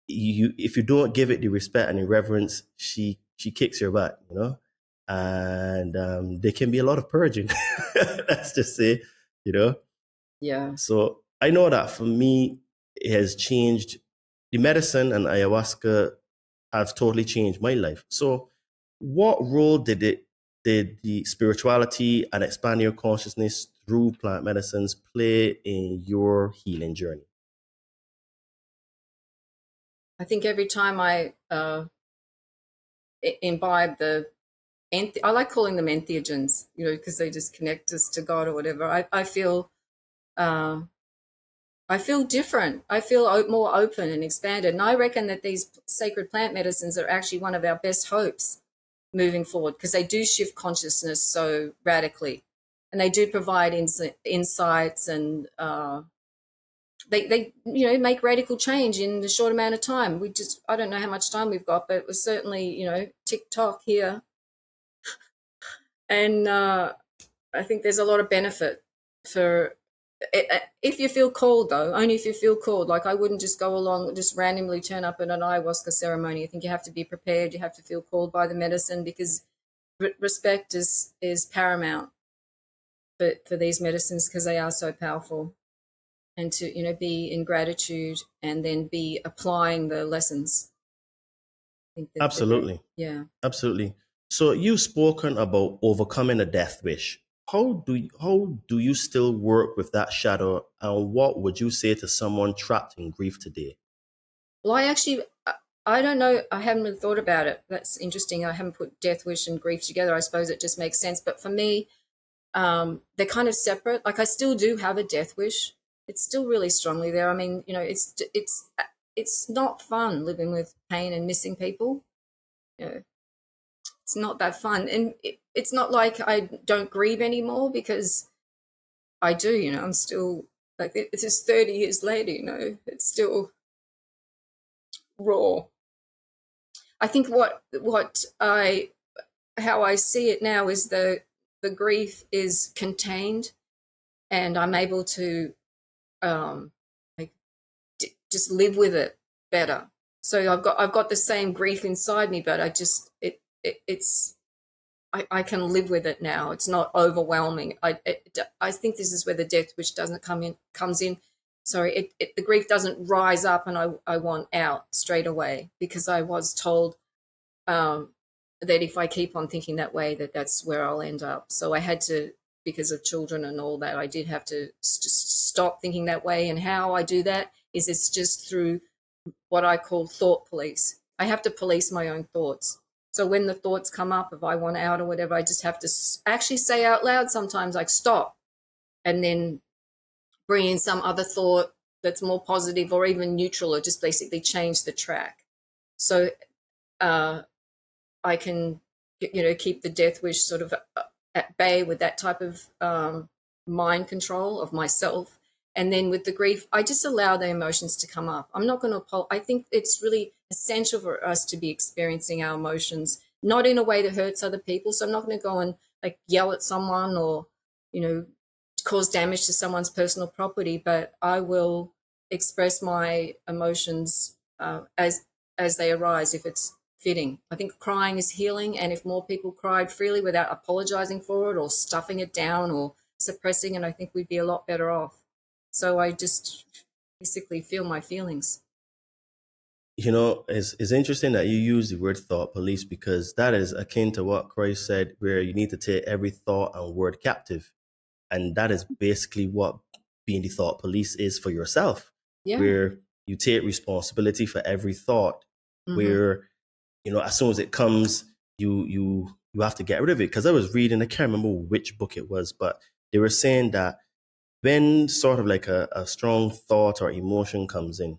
if you don't give it the respect and the reverence, she kicks your butt, and there can be a lot of purging. Let's just say, you know. Yeah. So I know that for me, it has changed. The medicine and ayahuasca have totally changed my life. So, what role did the spirituality and expanding your consciousness through plant medicines play in your healing journey? I think every time I imbibe I like calling them entheogens, because they just connect us to God or whatever. I feel I feel different. I feel more open and expanded. And I reckon that these sacred plant medicines are actually one of our best hopes moving forward, because they do shift consciousness so radically, and they do provide insights, and they make radical change in a short amount of time. I don't know how much time we've got, but it was certainly tick-tock here. And I think there's a lot of benefit for if you feel called, though, only if you feel called. Like, I wouldn't just go along, just randomly turn up at an ayahuasca ceremony. I think you have to be prepared. You have to feel called by the medicine, because respect is paramount for these medicines, because they are so powerful. And to, be in gratitude and then be applying the lessons. I think that Absolutely. yeah. Absolutely. So you've spoken about overcoming a death wish. How do you still work with that shadow, and what would you say to someone trapped in grief today? Well, I don't know. I haven't really thought about it. That's interesting. I haven't put death wish and grief together. I suppose it just makes sense. But for me, they're kind of separate. Like, I still do have a death wish. It's still really strongly there. I mean, it's not fun living with pain and missing people. It's not that fun. And it's not like I don't grieve anymore, because I do. I'm still, like, it's just 30 years later, it's still raw. I think how I see it now is the grief is contained, and I'm able to like just live with it better. So I've got the same grief inside me, but I can live with it now. It's not overwhelming. I think this is where the death wish comes in. Sorry, the grief doesn't rise up and I want out straight away, because I was told that if I keep on thinking that way, that's where I'll end up. So I had to, because of children and all that, I did have to just stop thinking that way. And how I do that is it's just through what I call thought police. I have to police my own thoughts. So when the thoughts come up, if I want out or whatever, I just have to actually say out loud sometimes, like, stop, and then bring in some other thought that's more positive or even neutral, or just basically change the track. So I can, keep the death wish sort of at bay with that type of mind control of myself. And then with the grief, I just allow the emotions to come up. I'm not going to, I think it's really essential for us to be experiencing our emotions, not in a way that hurts other people. So I'm not going to go and like yell at someone or, cause damage to someone's personal property, but I will express my emotions as they arise, if it's fitting. I think crying is healing, and if more people cried freely without apologizing for it or stuffing it down or suppressing it, I think we'd be a lot better off. So I just basically feel my feelings. It's interesting that you use the word thought police, because that is akin to what Christ said, where you need to take every thought and word captive. And that is basically what being the thought police is for yourself, where you take responsibility for every thought, where, as soon as it comes, you have to get rid of it. Because I was reading, I can't remember which book it was, but they were saying that when sort of like a strong thought or emotion comes in,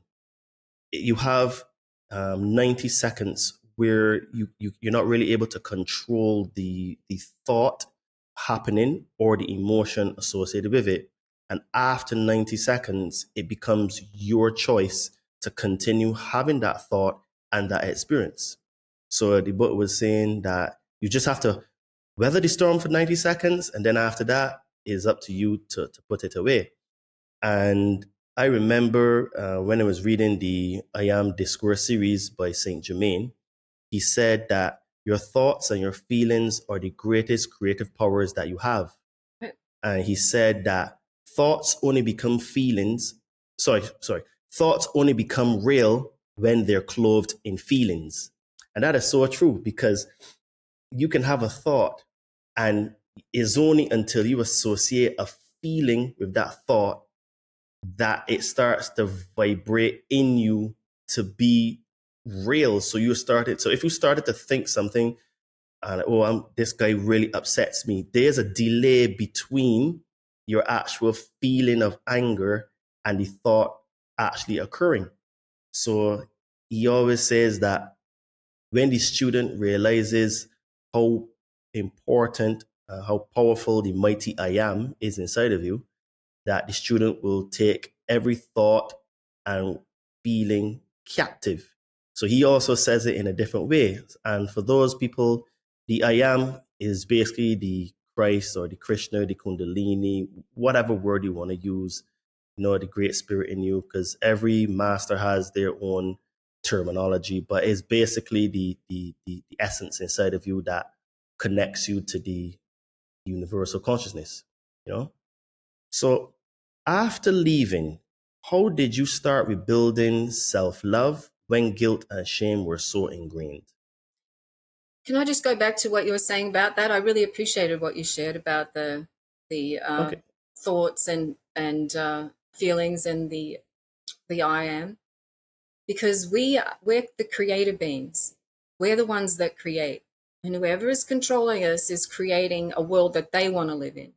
you have 90 seconds where you're not really able to control the thought happening or the emotion associated with it. And after 90 seconds, it becomes your choice to continue having that thought and that experience. So the book was saying that you just have to weather the storm for 90 seconds. And then after that, is up to you to put it away. And I remember when I was reading the I Am Discourse series by Saint Germain, he said that your thoughts and your feelings are the greatest creative powers that you have. And he said that thoughts only become thoughts only become real when they're clothed in feelings. And that is so true, because you can have a thought, and it's only until you associate a feeling with that thought that it starts to vibrate in you to be real. So if you started to think something, and this guy really upsets me, there's a delay between your actual feeling of anger and the thought actually occurring. So he always says that when the student realizes how important, how powerful the mighty I am is inside of you, that the student will take every thought and feeling captive. So he also says it in a different way. And for those people, the I am is basically the Christ or the Krishna, the Kundalini, whatever word you want to use, the great spirit in you, because every master has their own terminology, but it's basically the essence inside of you that connects you to the universal consciousness, you know? So after leaving, how did you start rebuilding self-love when guilt and shame were so ingrained? Can I just go back to what you were saying about that? I really appreciated what you shared about the Okay. thoughts and feelings and the I am, because we're the creator beings. We're the ones that create, and whoever is controlling us is creating a world that they want to live in.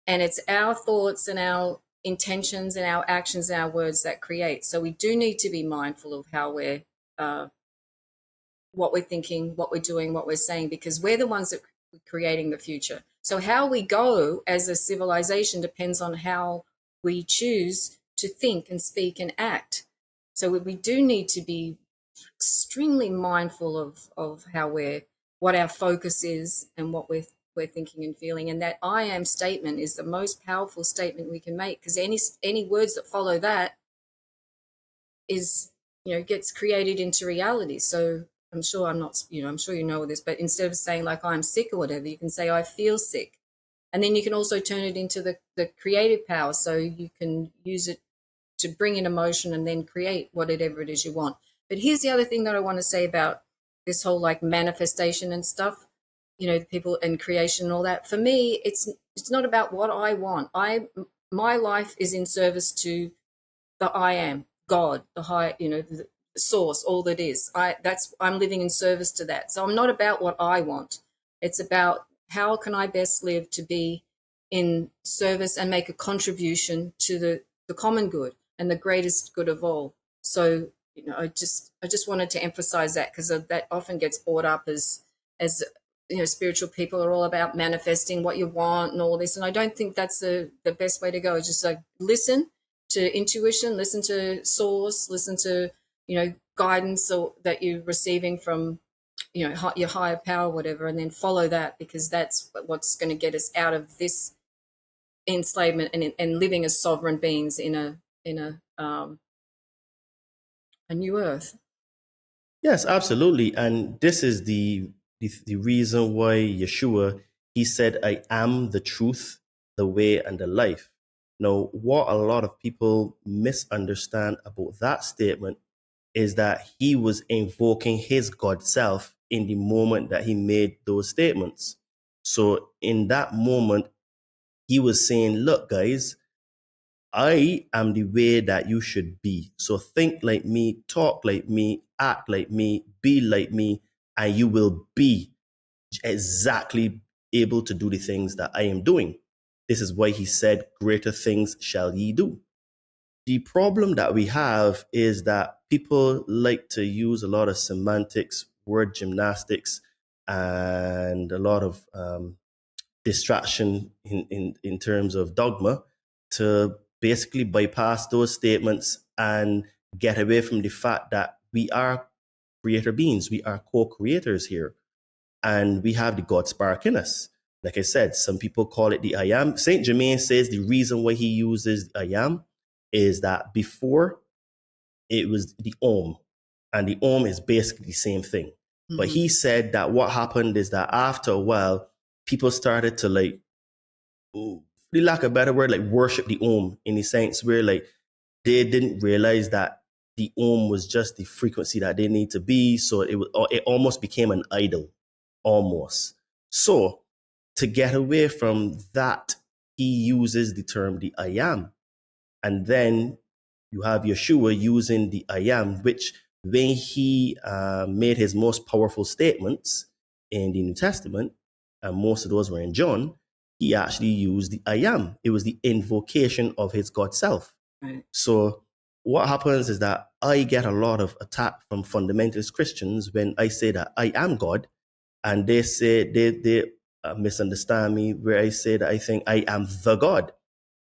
And it's our thoughts and our intentions and our actions and our words that create. So we do need to be mindful of how we're what we're thinking, what we're doing, what we're saying, because we're the ones that are creating the future. So how we go as a civilization depends on how we choose to think and speak and act. So we do need to be extremely mindful of what our focus is and what we're thinking and feeling. And that I am statement is the most powerful statement we can make, because any words that follow that is, gets created into reality. So I'm sure I'm sure you know this, but instead of saying like I'm sick or whatever, you can say I feel sick. And then you can also turn it into the creative power. So you can use it to bring in emotion and then create whatever it is you want. But here's the other thing that I want to say about this whole like manifestation and stuff, people and creation and all that. For me, it's not about what I want. My life is in service to the I am, God, the high, the source, all that is. I'm living in service to that. So I'm not about what I want. It's about how can I best live to be in service and make a contribution to the common good and the greatest good of all. So, I just wanted to emphasize that, because that often gets brought up as spiritual people are all about manifesting what you want and all this. And I don't think that's the best way to go. It's just like listen to intuition, listen to source, listen to, guidance that you're receiving from, your higher power, whatever, and then follow that, because that's what's going to get us out of this enslavement and living as sovereign beings in a new earth. Yes, absolutely. And this is the reason why Yeshua, he said, I am the truth, the way, and the life. Now, what a lot of people misunderstand about that statement is that he was invoking his God self in the moment that he made those statements. So in that moment, he was saying, look, guys, I am the way that you should be. So think like me, talk like me, act like me, be like me, and you will be exactly able to do the things that I am doing. This is why he said, greater things shall ye do. The problem that we have is that people like to use a lot of semantics, word gymnastics, and a lot of distraction in terms of dogma to basically bypass those statements and get away from the fact that we are creator beings. We are co-creators here, and we have the God spark in us. Like I said, some people call it the I am. Saint Germain says the reason why he uses the I am is that before it was the Om, and the Om is basically the same thing. Mm-hmm. But he said that what happened is that after a while, people started to like, for lack of a better word, like worship the Om, in the sense where like they didn't realize that the Om was just the frequency that they need to be. So it almost became an idol, almost. So to get away from that, he uses the term the I am. And then you have Yeshua using the I am, which when he made his most powerful statements in the New Testament, and most of those were in John, he actually used the I am. It was the invocation of his God self. Right. So what happens is that I get a lot of attack from fundamentalist Christians when I say that I am God, and they say they misunderstand me where I say that I think I am the God,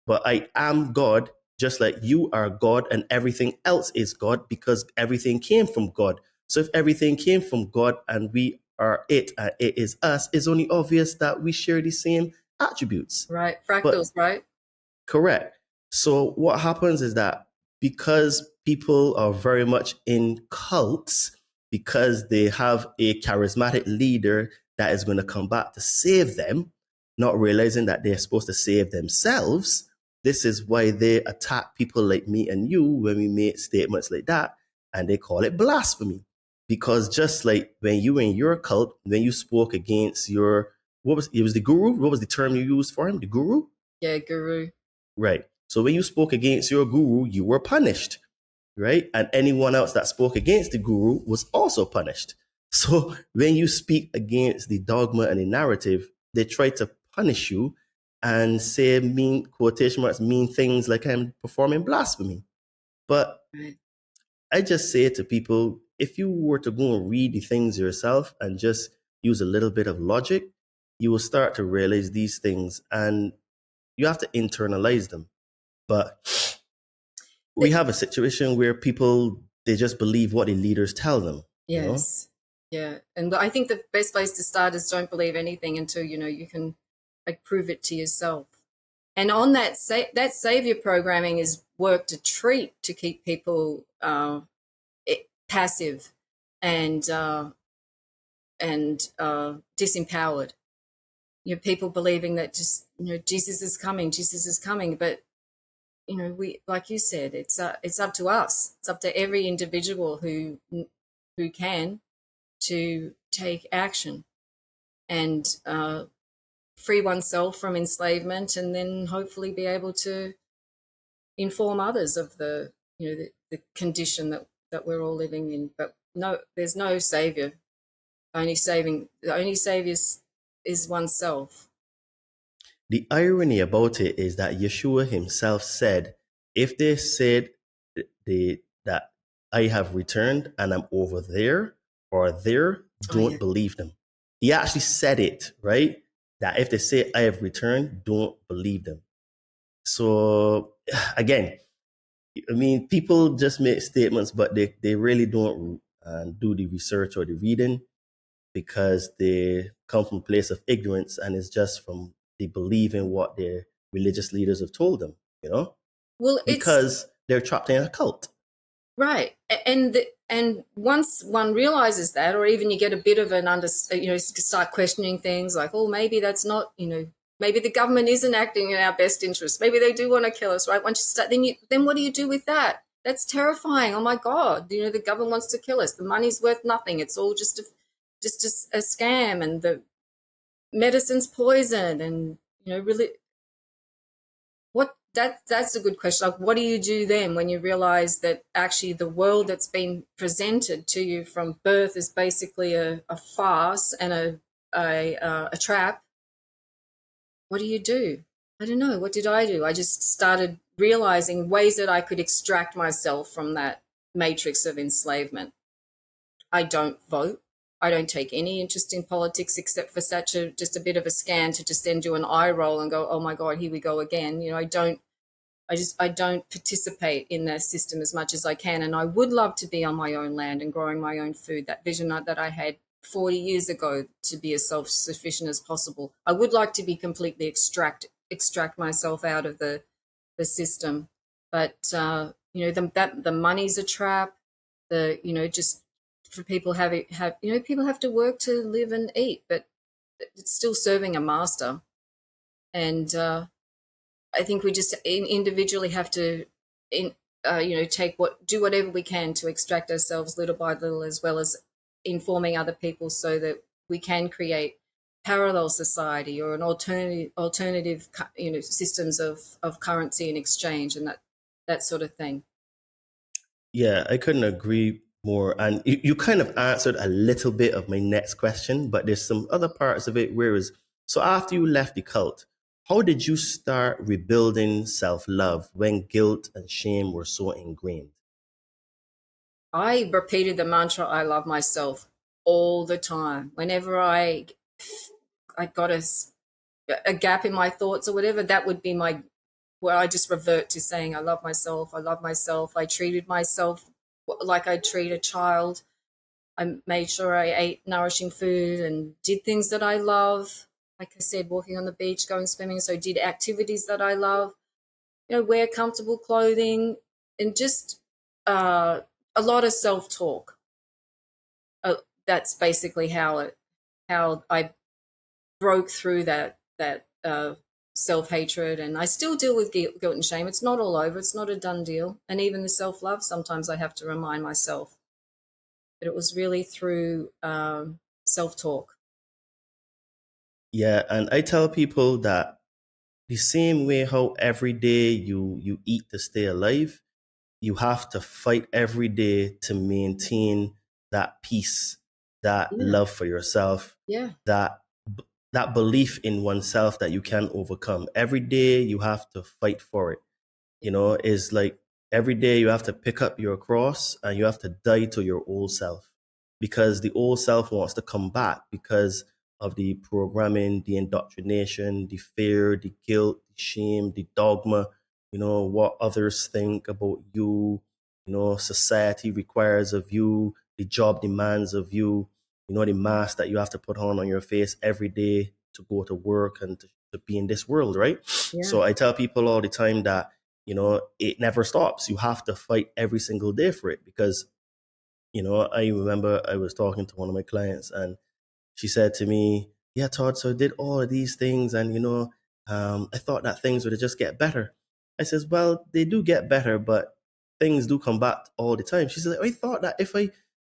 but I am God just like you are God and everything else is God because everything came from God. So if everything came from God and we are it and it is us, it's only obvious that we share the same attributes. Right. But Fractals, right? correct. So what happens is that because people are very much in cults, because they have a charismatic leader that is going to come back to save them, not realizing that they're supposed to save themselves, this is why they attack people like me and you when we make statements like that, and they call it blasphemy. Because just like when you were in your cult, when you spoke against your, it was the guru? What was the term you used for him? The guru? Yeah, guru. Right. So when you spoke against your guru, you were punished, right? And anyone else that spoke against the guru was also punished. So when you speak against the dogma and the narrative, they try to punish you and say mean quotation marks mean things like I'm performing blasphemy. But Right. I just say to people, if you were to go and read the things yourself and just use a little bit of logic, you will start to realize these things and you have to internalize them. But we have a situation where people, they just believe what the leaders tell them, you know? Yes. Yeah. And I think the best place to start is don't believe anything until, you can like prove it to yourself. And on that savior programming is worked a treat to keep people passive and disempowered. People believing that just Jesus is coming, but we, like you said, it's up to us. It's up to every individual who can to take action and free oneself from enslavement, and then hopefully be able to inform others of the condition that we're all living in. But no, there's no savior. The only savior is oneself. The irony about it is that Yeshua himself said, if they said that I have returned and I'm over there or there, don't believe them. He actually said it, right? That if they say I have returned, don't believe them. So again, I mean, people just make statements, but they really don't do the research or the reading because they come from a place of ignorance and it's just from they believe in what their religious leaders have told them, Well, because they're trapped in a cult. Right. And once one realizes that, or even you get a bit of an start questioning things like, oh, maybe that's not, maybe the government isn't acting in our best interest. Maybe they do want to kill us, right? Once you start, then what do you do with that? That's terrifying. Oh my God. The government wants to kill us. The money's worth nothing. It's all just a scam, and the medicine's poison, and, really, that's a good question. Like, what do you do then when you realize that actually the world that's been presented to you from birth is basically a farce and a trap? What do you do? I don't know. What did I do? I just started realizing ways that I could extract myself from that matrix of enslavement. I don't vote. I don't take any interest in politics except for just a bit of a scan to just then do an eye roll and go, oh my God, here we go again. I don't participate in the system as much as I can. And I would love to be on my own land and growing my own food, that vision that I had 40 years ago, to be as self-sufficient as possible. I would like to be completely extract myself out of the system. But, the money's a trap. Just for people people have to work to live and eat, but it's still serving a master. And I think we just individually have to, do whatever we can to extract ourselves little by little, as well as informing other people, so that we can create parallel society or an alternative, systems of currency and exchange and that sort of thing. Yeah, I couldn't agree more. And you kind of answered a little bit of my next question, but there's some other parts of it. So after you left the cult, How did you start rebuilding self-love when guilt and shame were so ingrained? I repeated the mantra, I love myself, all the time. Whenever I got a gap in my thoughts or whatever, that would be where I just revert to saying, I love myself. I love myself. I treated myself like I'd treat a child. I made sure I ate nourishing food and did things that I love. Like I said, walking on the beach, going swimming. So did activities that I love, wear comfortable clothing, and just a lot of self-talk. That's basically how I broke through that self-hatred, and I still deal with guilt and shame. It's not all over. It's not a done deal. And even the self-love, sometimes I have to remind myself that it was really through self-talk. Yeah, and I tell people that the same way how every day you eat to stay alive, you have to fight every day to maintain that peace, that Yeah, love for yourself, yeah, that that belief in oneself that you can overcome. Every day you have to fight for it. Is like every day you have to pick up your cross and you have to die to your old self, because the old self wants to come back because of the programming, the indoctrination, the fear, the guilt, the shame, the dogma, what others think about you, society requires of you, the job demands of you, the mask that you have to put on your face every day to go to work and to be in this world, right? yeah, So I tell people all the time that it never stops. You have to fight every single day for it, because I remember I was talking to one of my clients and she said to me, yeah, Todd, so I did all of these things and, I thought that things would just get better. I says, well, they do get better, but things do come back all the time. She said, I thought that if I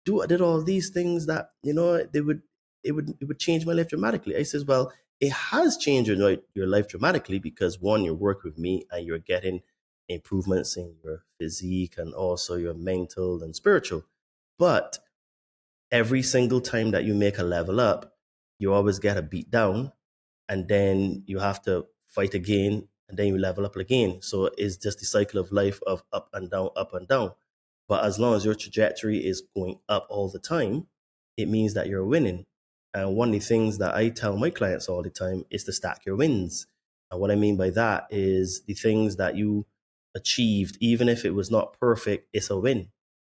did all these things that, it would change my life dramatically. I says, well, it has changed your life dramatically because one, you work with me and you're getting improvements in your physique and also your mental and spiritual. But every single time that you make a level up, you always get a beat down, and then you have to fight again, and then you level up again. So it's just the cycle of life of up and down, up and down. But as long as your trajectory is going up all the time, it means that you're winning. And one of the things that I tell my clients all the time is to stack your wins. And what I mean by that is the things that you achieved, even if it was not perfect, it's a win.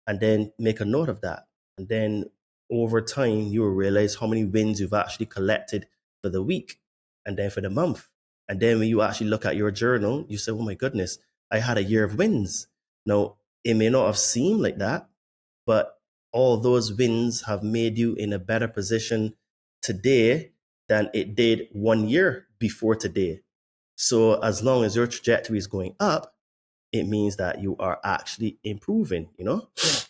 And then make a note of that. And then over time, you will realize how many wins you've actually collected for the week and then for the month. And then when you actually look at your journal, you say, oh my goodness, I had a year of wins. Now, it may not have seemed like that, but all those wins have made you in a better position today than it did 1 year before today. So as long as your trajectory is going up, it means that you are actually improving. yeah,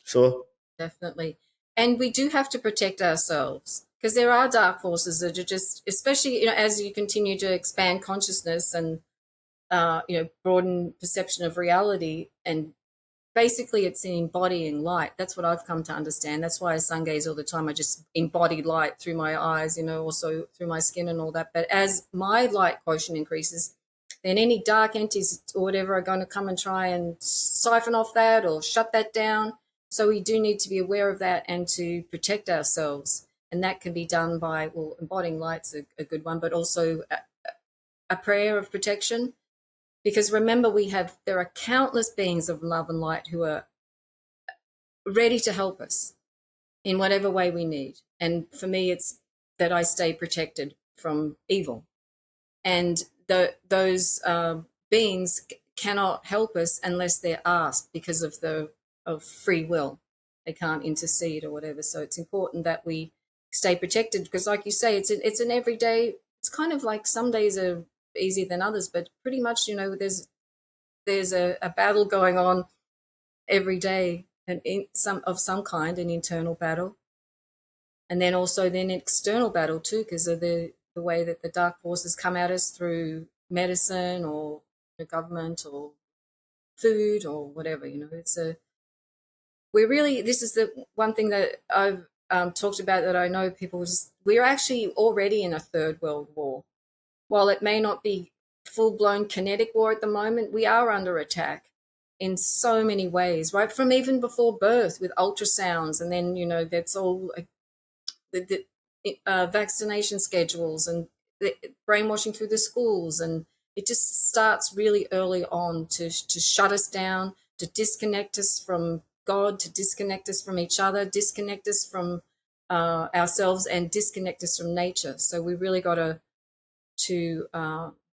So definitely. And we do have to protect ourselves because there are dark forces that are just, especially, as you continue to expand consciousness and, broaden perception of reality. And basically it's in embodying light. That's what I've come to understand. That's why I sun gaze all the time. I just embody light through my eyes, also through my skin and all that. But as my light quotient increases, then any dark entities or whatever are going to come and try and siphon off that or shut that down. So we do need to be aware of that and to protect ourselves. And that can be done by, well, embodying light's a good one, but also a prayer of protection. Because remember, there are countless beings of love and light who are ready to help us in whatever way we need. And for me, it's that I stay protected from evil. And those beings cannot help us unless they're asked because of free will. They can't intercede or whatever. So it's important that we stay protected because, like you say, it's an everyday. It's kind of like some days are easier than others, but pretty much, there's a battle going on every day, and in some kind, an internal battle, and then also then external battle too, because of the way that the dark forces come at us through medicine or the government or food or whatever. This is the one thing that I've talked about that I know people we're actually already in a third world war. While it may not be full-blown kinetic war at the moment. We are under attack in so many ways, right? From even before birth with ultrasounds, and then, that's all the vaccination schedules and the brainwashing through the schools. And it just starts really early on to shut us down, to disconnect us from God, to disconnect us from each other, disconnect us from ourselves, and disconnect us from nature. So we really got to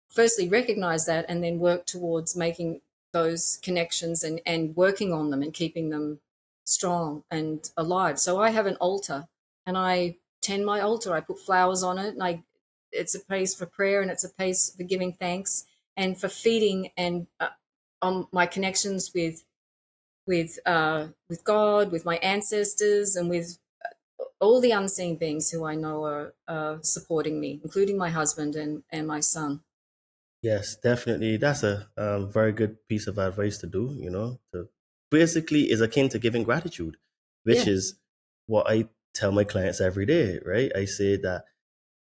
firstly recognize that, and then work towards making those connections and working on them and keeping them strong and alive. So I have an altar, and I tend my altar. I put flowers on it, and it's a place for prayer, and it's a place for giving thanks and for feeding and on my connections with God, with my ancestors, and with all the unseen beings who I know are supporting me, including my husband and my son. Yes, definitely. That's a very good piece of advice to do, to basically is akin to giving gratitude, which Yeah. is what I tell my clients every day, right? I say that,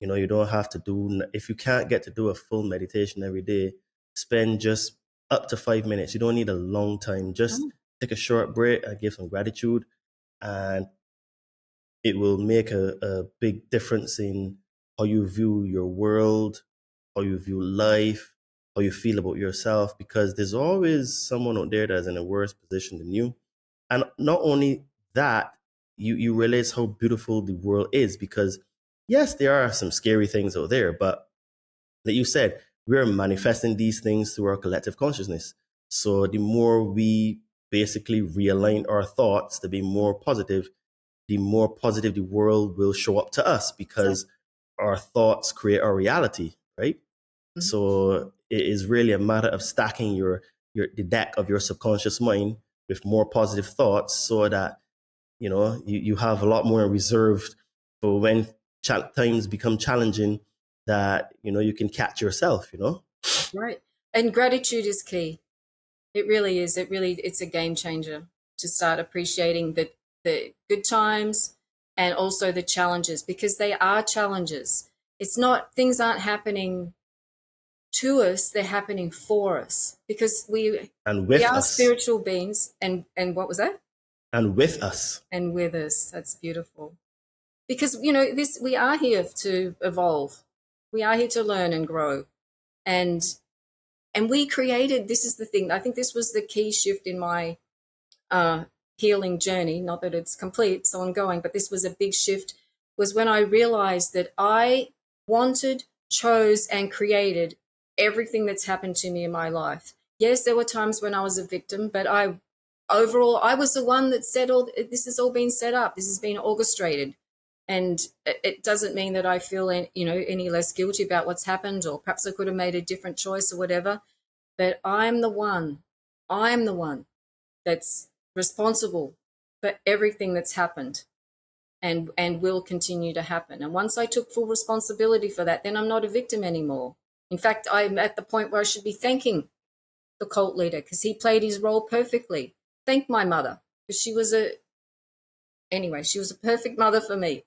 you don't have to do, if you can't get to do a full meditation every day, spend just up to 5 minutes. You don't need a long time. Just Oh, take a short break and give some gratitude, and it will make a big difference in how you view your world, how you view life, how you feel about yourself, because there's always someone out there that's in a worse position than you. And not only that, you realize how beautiful the world is, because yes, there are some scary things out there, but like you said, we're manifesting these things through our collective consciousness. So the more we basically realign our thoughts to be more positive, the more positive the world will show up to us, exactly. because our thoughts create our reality, right? Mhm. So it is really a matter of stacking the deck of your subconscious mind with more positive thoughts, so that you have a lot more in reserve for when times become challenging, that you can catch yourself. Right. And gratitude is key. It really is. It's a game changer to start appreciating the good times and also the challenges, because they are challenges. It's not, things aren't happening to us, they're happening for us, because And we with are us. spiritual beings. And what was that? And with us. And with us. That's beautiful. Because this, we are here to evolve. We are here to learn and grow. And we created, this is the thing, I think this was the key shift in my healing journey. Not that it's complete, it's ongoing, but this was a big shift, was when I realized that I wanted, chose, and created everything that's happened to me in my life. Yes, there were times when I was a victim, but overall, I was the one that said, this has all been set up, this has been orchestrated. And it doesn't mean that I feel any less guilty about what's happened, or perhaps I could have made a different choice or whatever. But I'm the one that's responsible for everything that's happened and will continue to happen. And once I took full responsibility for that, then I'm not a victim anymore. In fact, I'm at the point where I should be thanking the cult leader, because he played his role perfectly. Thank my mother, because she was a perfect mother for me.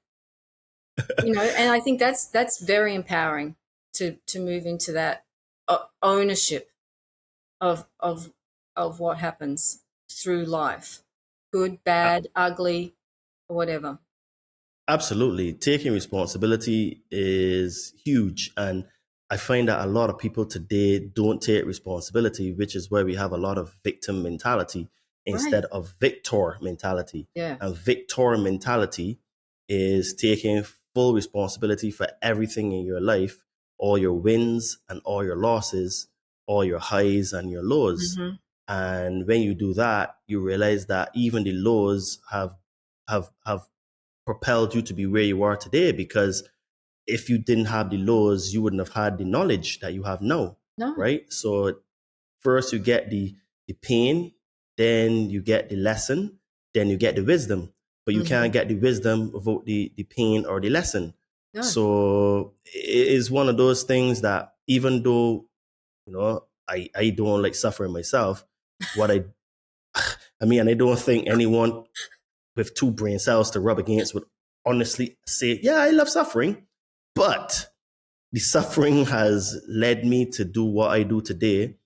And I think that's very empowering to move into that ownership of what happens through life, good, bad, ugly, or whatever. Absolutely. Taking responsibility is huge. And I find that a lot of people today don't take responsibility, which is why we have a lot of victim mentality Right. instead of victor mentality. Yeah. And victor mentality is taking full responsibility for everything in your life, all your wins and all your losses, all your highs and your lows. Hmm. And when you do that, you realize that even the lows have propelled you to be where you are today, because if you didn't have the laws, you wouldn't have had the knowledge that you have now, No. right? So first you get the pain, then you get the lesson, then you get the wisdom. But you Hmm. can't get the wisdom without the pain or the lesson. No. So it is one of those things that, even though, I don't like suffering myself, what I mean, and I don't think anyone with two brain cells to rub against would honestly say, yeah, I love suffering, but the suffering has led me to do what I do today,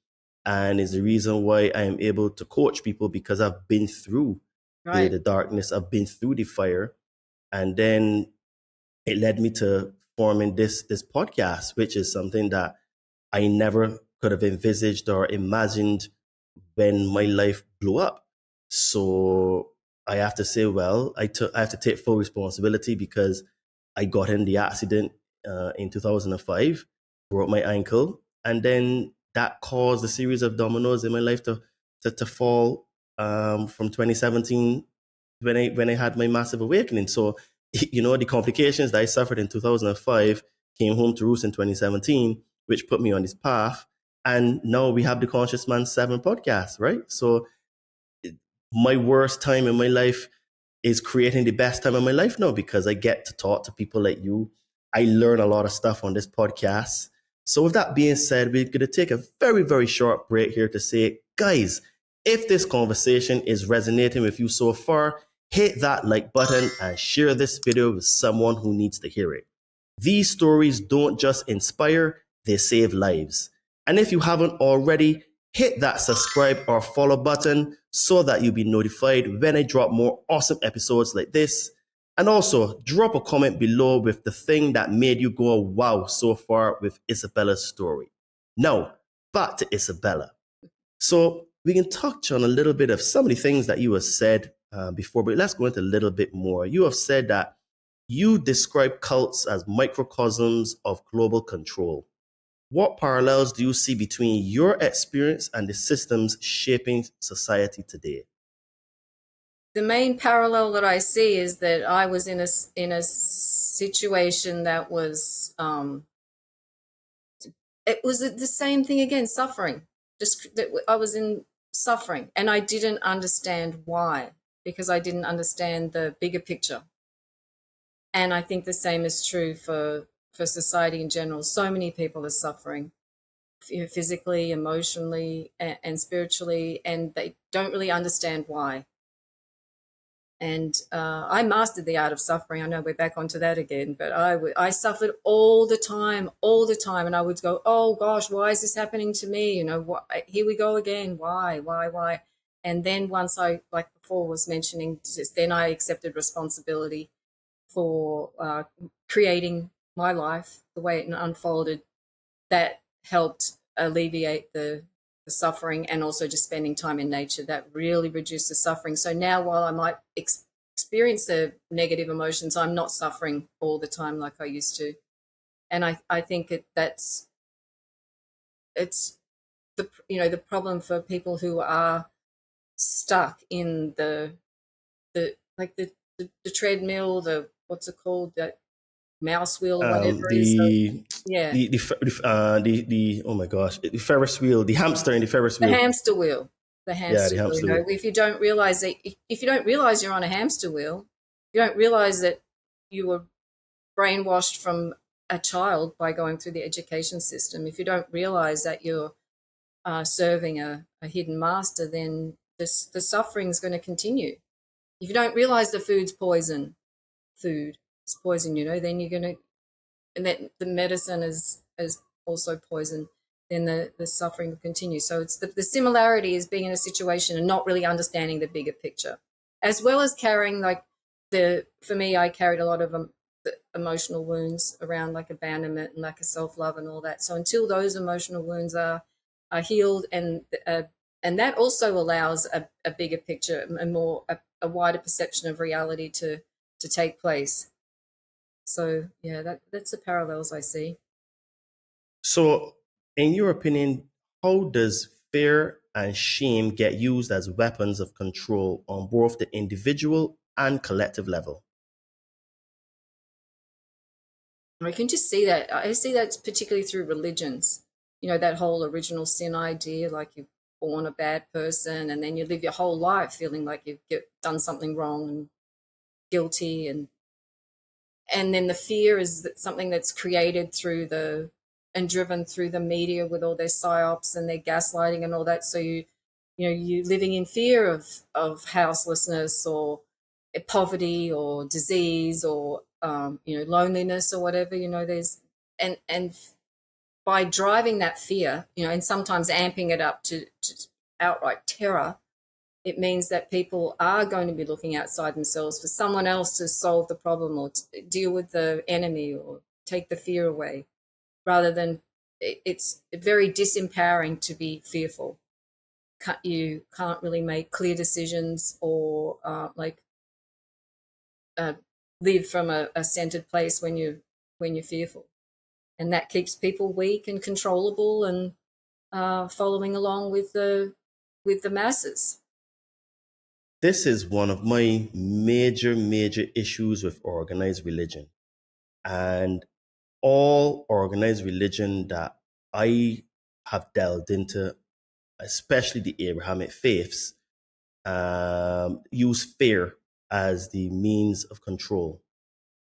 and is the reason why I am able to coach people, because I've been through Right. the darkness, I've been through the fire, and then it led me to forming this podcast, which is something that I never could have envisaged or imagined when my life blew up. So I have to say, well, I have to take full responsibility, because I got in the accident in 2005, broke my ankle, and then that caused a series of dominoes in my life to fall from 2017, when I had my massive awakening. So, the complications that I suffered in 2005 came home to roost in 2017, which put me on this path. And now we have the Conscious Man 7 podcast, right? So my worst time in my life is creating the best time of my life now, because I get to talk to people like you. I learn a lot of stuff on this podcast. So with that being said, we're going to take a very, very short break here to say, guys, if this conversation is resonating with you so far, hit that like button and share this video with someone who needs to hear it. These stories don't just inspire, they save lives. And if you haven't already, hit that subscribe or follow button so that you'll be notified when I drop more awesome episodes like this. And also, drop a comment below with the thing that made you go wow so far with Isabella's story. Now, back to Isabella. So we can touch on a little bit of some of the things that you have said before, but let's go into a little bit more. You have said that you describe cults as microcosms of global control. What parallels do you see between your experience and the systems shaping society today? The main parallel that I see is that I was in a situation that was it was the same thing again, suffering. Just that I was in suffering, and I didn't understand why, because I didn't understand the bigger picture. And I think the same is true for society in general. So many people are suffering, physically, emotionally, and spiritually, and they don't really understand why. And I mastered the art of suffering. I know we're back onto that again, but I suffered all the time, and I would go, oh gosh, why is this happening to me? Here we go again. Why? And then once I, like before was mentioning, then I accepted responsibility for creating my life the way it unfolded. That helped alleviate the suffering, and also just spending time in nature that really reduced the suffering. So now, while I might experience the negative emotions, I'm not suffering all the time like I used to. And I think it's the problem for people who are stuck in the treadmill, the what's it called, that mouse wheel, whatever it is. Yeah, The oh my gosh, the Ferris wheel, the hamster in the Ferris the wheel. hamster wheel. The Yeah, hamster the wheel. hamster wheel. If you don't realize that, if you don't realize you're on a hamster wheel, you don't realize that you were brainwashed from a child by going through the education system. If you don't realize that you're serving a hidden master, then the suffering is going to continue. If you don't realize the food is poison, then you're going to, and that the medicine is also poison, then the suffering will continue. So it's the similarity is being in a situation and not really understanding the bigger picture, as well as carrying, like, for me, I carried a lot of the emotional wounds around, like abandonment and lack of self-love and all that. So until those emotional wounds are healed, and that also allows a bigger picture, a wider perception of reality to take place. So yeah, that's the parallels I see. So, in your opinion, how does fear and shame get used as weapons of control on both the individual and collective level? I can just see that. I see that particularly through religions. That whole original sin idea, like you're born a bad person and then you live your whole life feeling like you've done something wrong and guilty, and then the fear is something that's created and driven through the media with all their psyops and their gaslighting and all that. So you living in fear of houselessness or poverty or disease or loneliness or whatever. and by driving that fear, and sometimes amping it up to outright terror, it means that people are going to be looking outside themselves for someone else to solve the problem or to deal with the enemy or take the fear away, rather than it's very disempowering to be fearful. You can't really make clear decisions or live from a centered place when you're fearful, and that keeps people weak and controllable and following along with the masses. This is one of my major issues with organized religion. And all organized religion that I have delved into, especially the Abrahamic faiths, use fear as the means of control.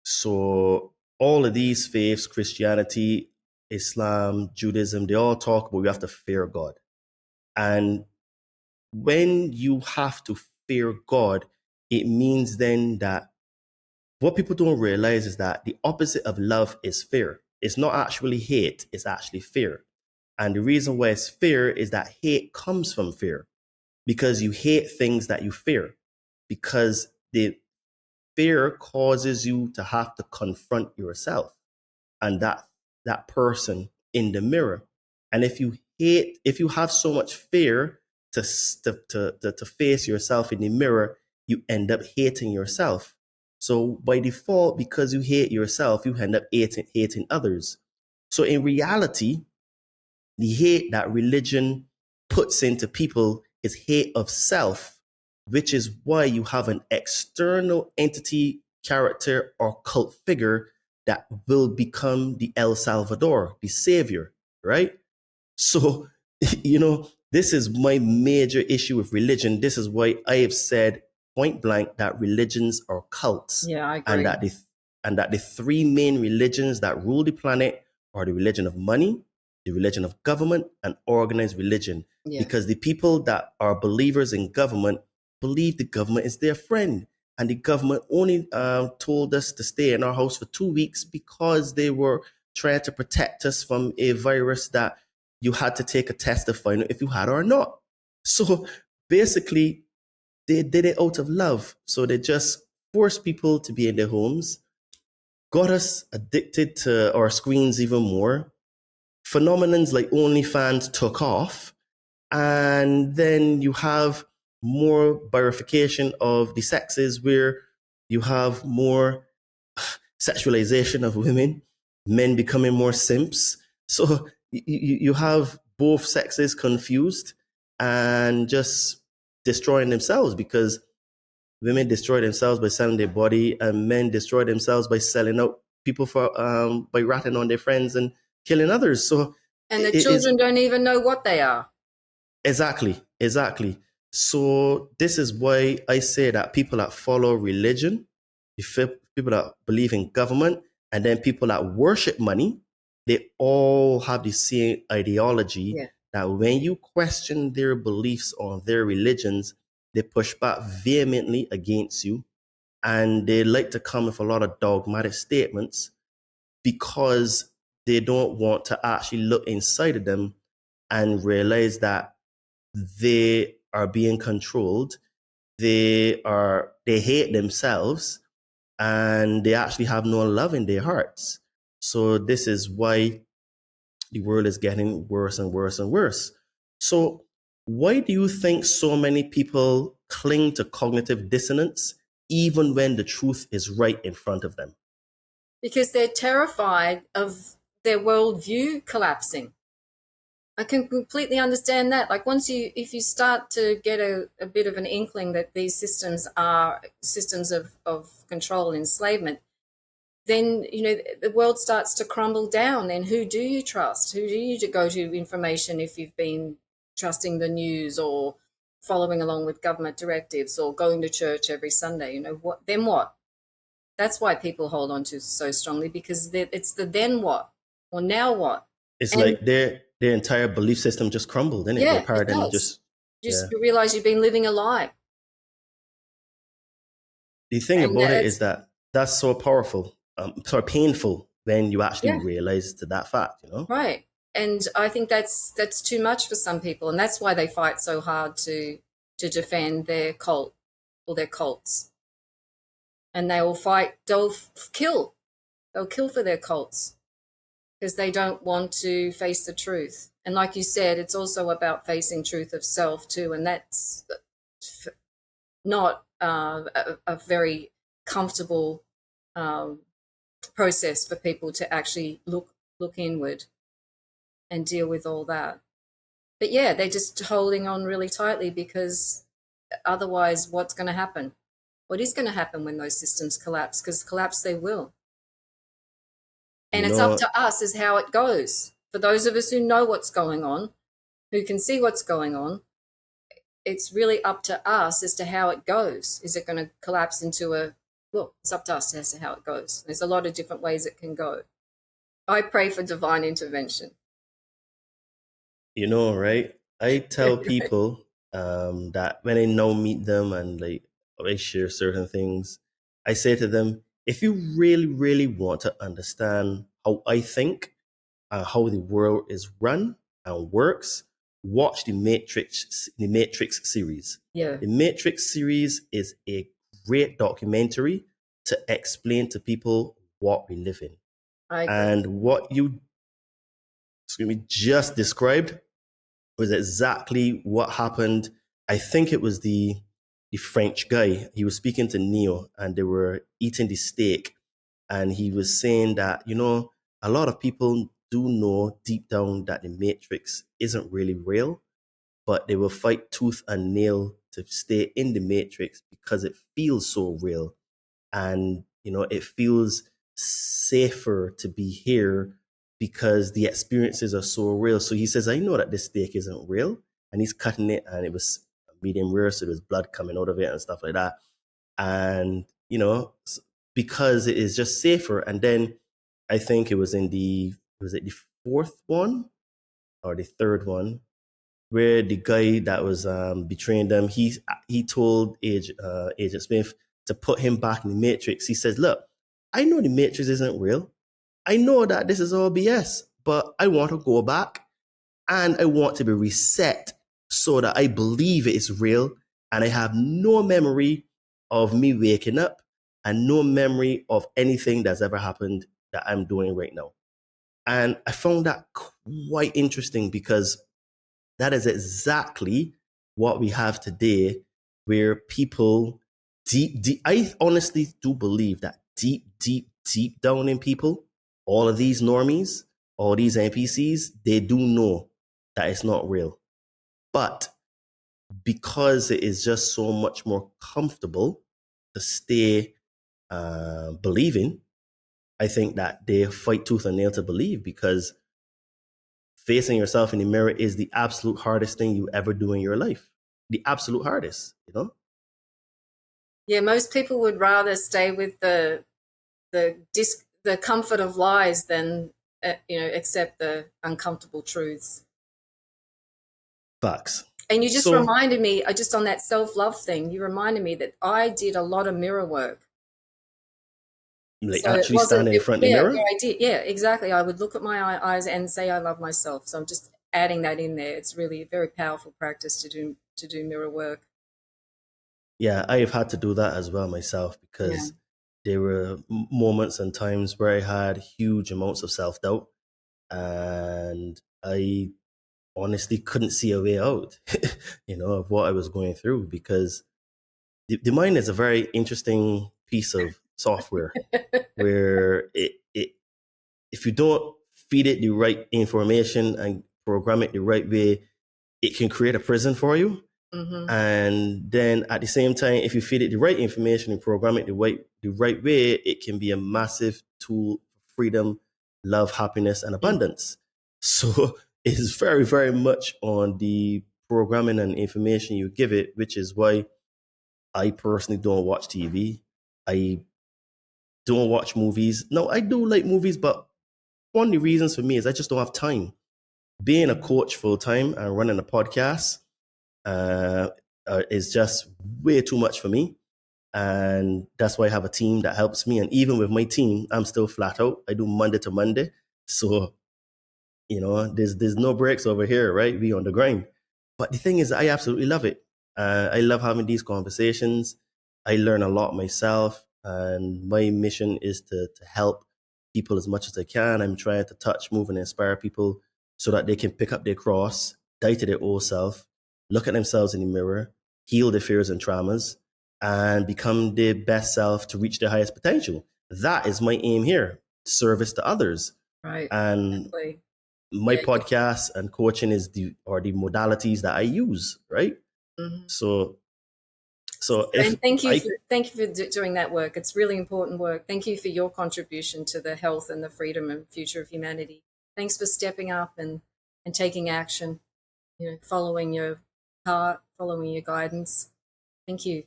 So all of these faiths, Christianity, Islam, Judaism, they all talk about we have to fear God. And when you have to fear God, it means then that what people don't realize is that the opposite of love is fear. It's not actually hate, it's actually fear. And the reason why it's fear is that hate comes from fear, because you hate things that you fear, because the fear causes you to have to confront yourself and that person in the mirror. And if you have so much fear to face yourself in the mirror, you end up hating yourself. So by default, because you hate yourself, you end up hating others. So in reality, the hate that religion puts into people is hate of self, which is why you have an external entity, character, or cult figure that will become the El Salvador, the savior, right? So, this is my major issue with religion. This is why I have said point blank that religions are cults. Yeah, I agree. And that the three main religions that rule the planet are the religion of money, the religion of government, and organized religion. Yeah. Because the people that are believers in government believe the government is their friend. And the government only told us to stay in our house for 2 weeks because they were trying to protect us from a virus that you had to take a test to find out if you had or not. So basically, they did it out of love. So they just forced people to be in their homes, got us addicted to our screens even more. Phenomenons like OnlyFans took off. And then you have more bifurcation of the sexes, where you have more sexualization of women, men becoming more simps. So you have both sexes confused and just destroying themselves, because women destroy themselves by selling their body, and men destroy themselves by selling out people by ratting on their friends and killing others. So and the children don't even know what they are. Exactly. So this is why I say that people that follow religion, people that believe in government, and then people that worship money, they all have the same ideology. Yeah. That when you question their beliefs on their religions, they push back vehemently against you, and they like to come with a lot of dogmatic statements because they don't want to actually look inside of them and realize that they are being controlled. They hate themselves, and they actually have no love in their hearts. So this is why the world is getting worse and worse and worse. So why do you think so many people cling to cognitive dissonance even when the truth is right in front of them? Because they're terrified of their worldview collapsing. I can completely understand that. Like if you start to get a bit of an inkling that these systems are systems of control and enslavement, then, the world starts to crumble down. Then who do you trust? Who do you go to information if you've been trusting the news or following along with government directives or going to church every Sunday? Then what? That's why people hold on to so strongly, because it's the then what or now what. It's like their entire belief system just crumbled, didn't it? Yeah, Their paradigm it does. just You realize you've been living a lie. The thing about it is that that's so powerful, painful, when you actually Yeah. realize to that fact, you know? Right. And I think that's too much for some people, and that's why they fight so hard to defend their cult or their cults. And they will fight, they'll kill for their cults because they don't want to face the truth. And like you said, it's also about facing truth of self too, and that's not a very comfortable process for people to actually look inward and deal with all that. But yeah, they're just holding on really tightly because otherwise what's going to happen? What is going to happen when those systems collapse? Because collapse they will. And You it's up know, to us as how it goes. For those of us who know what's going on, who can see what's going on, it's really up to us as to how it goes. Is it going to collapse into well, it's up to us as to how it goes. There's a lot of different ways it can go. I pray for divine intervention. you know, right? I tell people that when I now meet them and like I share certain things, I say to them, if you really, really want to understand how I think and how the world is run and works, watch the Matrix series. Yeah, The Matrix series is a great documentary to explain to people what we live in. I agree. And what you just described was exactly what happened. I think it was the French guy. He was speaking to Neo and they were eating the steak. And he was saying that, you know, a lot of people do know deep down that the Matrix isn't really real, but they will fight tooth and nail to stay in the Matrix because it feels so real. And, you know, it feels safer to be here because the experiences are so real. So he says, I know that this steak isn't real. And he's cutting it and it was medium rare, so there's blood coming out of it and stuff like that. And, you know, because it is just safer. And then I think it was was it the fourth one or the third one where the guy that was betraying them, he told Agent Smith to put him back in the Matrix. He says, look, I know the Matrix isn't real. I know that this is all BS, but I want to go back and I want to be reset so that I believe it is real and I have no memory of me waking up and no memory of anything that's ever happened that I'm doing right now. And I found that quite interesting because that is exactly what we have today, where people I honestly do believe that deep down in people, all of these normies, all these NPCs, they do know that it's not real. But because it is just so much more comfortable to stay believing, I think that they fight tooth and nail to believe because facing yourself in the mirror is the absolute hardest thing you ever do in your life. The absolute hardest, you know? Yeah, most people would rather stay with the comfort of lies than accept the uncomfortable truths. Facts. And you just So, reminded me, just on that self-love thing, you reminded me that I did a lot of mirror work. like So it actually wasn't, standing in front of the yeah, mirror? yeah, I did. Yeah, exactly. I would look at my eyes and say I love myself. So I'm just adding that in there. It's really a very powerful practice to do mirror work. Yeah, I have had to do that as well myself because there were moments and times where I had huge amounts of self-doubt and I honestly couldn't see a way out, you know, of what I was going through because the mind is a very interesting piece of software where it if you don't feed it the right information and program it the right way, it can create a prison for you. Mm-hmm. And then at the same time, if you feed it the right information and program it the right way, it can be a massive tool for freedom, love, happiness, and abundance. So it's very, very much on the programming and information you give it, which is why I personally don't watch TV. I don't watch movies. No, I do like movies, but one of the reasons for me is I just don't have time. Being a coach full time and running a podcast is just way too much for me. And that's why I have a team that helps me. And even with my team, I'm still flat out. I do Monday to Monday. So, there's no breaks over here, right? We on the grind. But the thing is, I absolutely love it. I love having these conversations. I learn a lot myself. And my mission is to help people as much as I can. I'm trying to touch, move, and inspire people so that they can pick up their cross, die to their old self, look at themselves in the mirror, heal their fears and traumas, and become their best self to reach their highest potential. That is my aim here, service to others. Right. And Exactly. my Yeah. podcast and coaching are the modalities that I use, right? Mhm. So if And thank you I for doing that work. It's really important work. Thank you for your contribution to the health and the freedom and future of humanity. Thanks for stepping up and taking action. Following your heart, following your guidance. Thank you.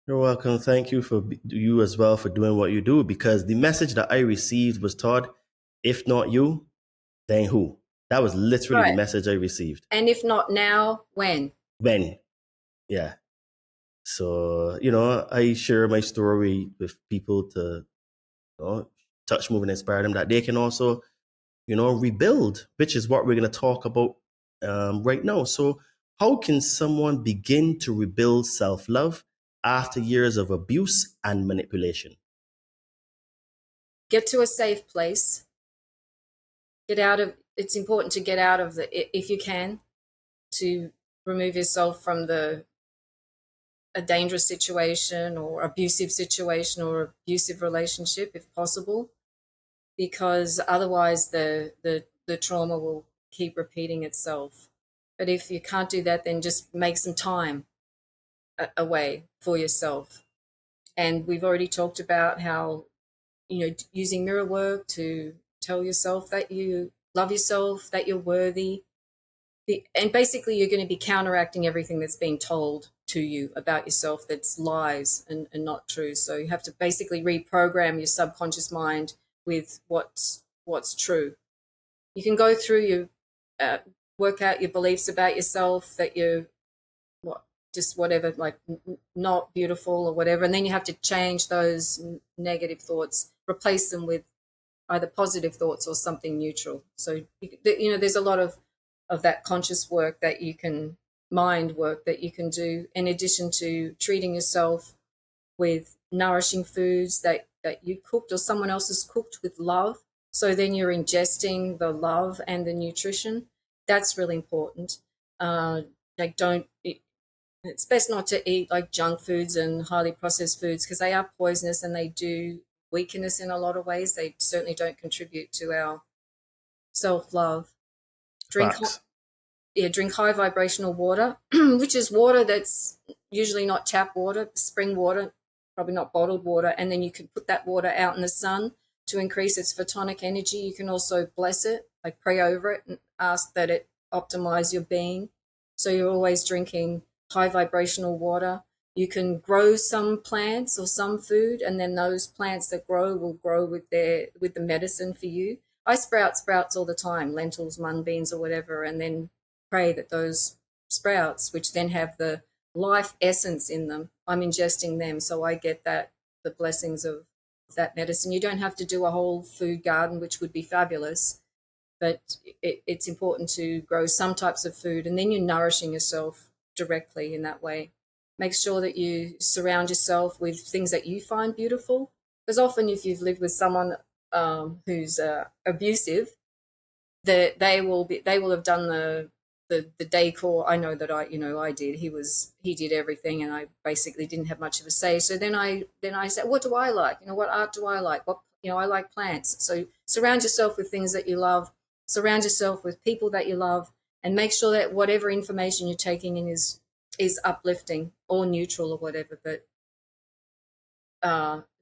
You're welcome. Thank you for you as well for doing what you do, because the message that I received was, Todd, if not you, then who? That was literally the Right. message I received. And if not now, when? When? Yeah. So, I share my story with people to touch, move, and inspire them that they can also, rebuild, which is what we're going to talk about right now. So, how can someone begin to rebuild self love after years of abuse and manipulation? Get to a safe place. It's important to get out of if you can, to remove yourself from a dangerous situation or abusive situation or abusive relationship if possible, because otherwise the trauma will keep repeating itself. But if you can't do that, then just make some time away for yourself. And we've already talked about how, using mirror work to tell yourself that you love yourself, that you're worthy. And basically, you're going to be counteracting everything that's being told to you about yourself that's lies and not true. So you have to basically reprogram your subconscious mind with what's true. You can go through work out your beliefs about yourself, that you're just whatever, like not beautiful or whatever, and then you have to change those negative thoughts, replace them with either positive thoughts or something neutral. So there's a lot of that conscious work that you can mind work that you can do, in addition to treating yourself with nourishing foods that you cooked or someone else has cooked with love. So then you're ingesting the love and the nutrition. That's really important. Like it's best not to eat like junk foods and highly processed foods, because they are poisonous and they do weaken us in a lot of ways. They certainly don't contribute to our self-love. Drink Facts. drink high vibrational water, which is water that's usually not tap water, spring water, probably not bottled water. And then you can put that water out in the sun to increase its photonic energy. You can also bless it, like pray over it and ask that it optimize your being. So you're always drinking high vibrational water. You can grow some plants or some food, and then those plants that grow will grow with the medicine for you. I sprouts all the time, lentils, mung beans, or whatever, and then pray that those sprouts, which then have the life essence in them, I'm ingesting them, so I get the blessings of that medicine. You don't have to do a whole food garden, which would be fabulous, but it's important to grow some types of food, and then you're nourishing yourself directly in that way. Make sure that you surround yourself with things that you find beautiful, because often if you've lived with someone who's abusive, that they will have done the decor. I know that I did. He did everything, and I basically didn't have much of a say. So then I said, what do I like? What art do I like? I like plants. So surround yourself with things that you love. Surround yourself with people that you love, and make sure that whatever information you're taking in is uplifting or neutral or whatever. But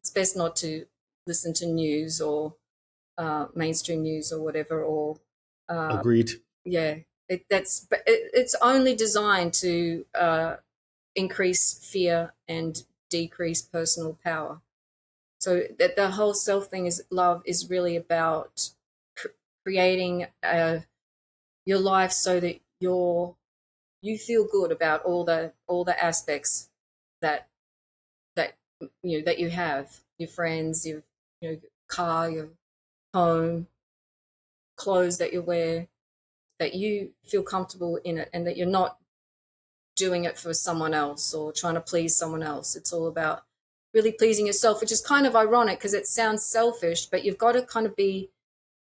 it's best not to listen to news or mainstream news or whatever, or Agreed. yeah, it's only designed to increase fear and decrease personal power. So that the whole self thing is love is really about creating your life so that you feel good about all the aspects that that you have, your friends, your car, your home, clothes that you wear, that you feel comfortable in it, and that you're not doing it for someone else or trying to please someone else. It's all about really pleasing yourself, which is kind of ironic because it sounds selfish, but you've got to kind of be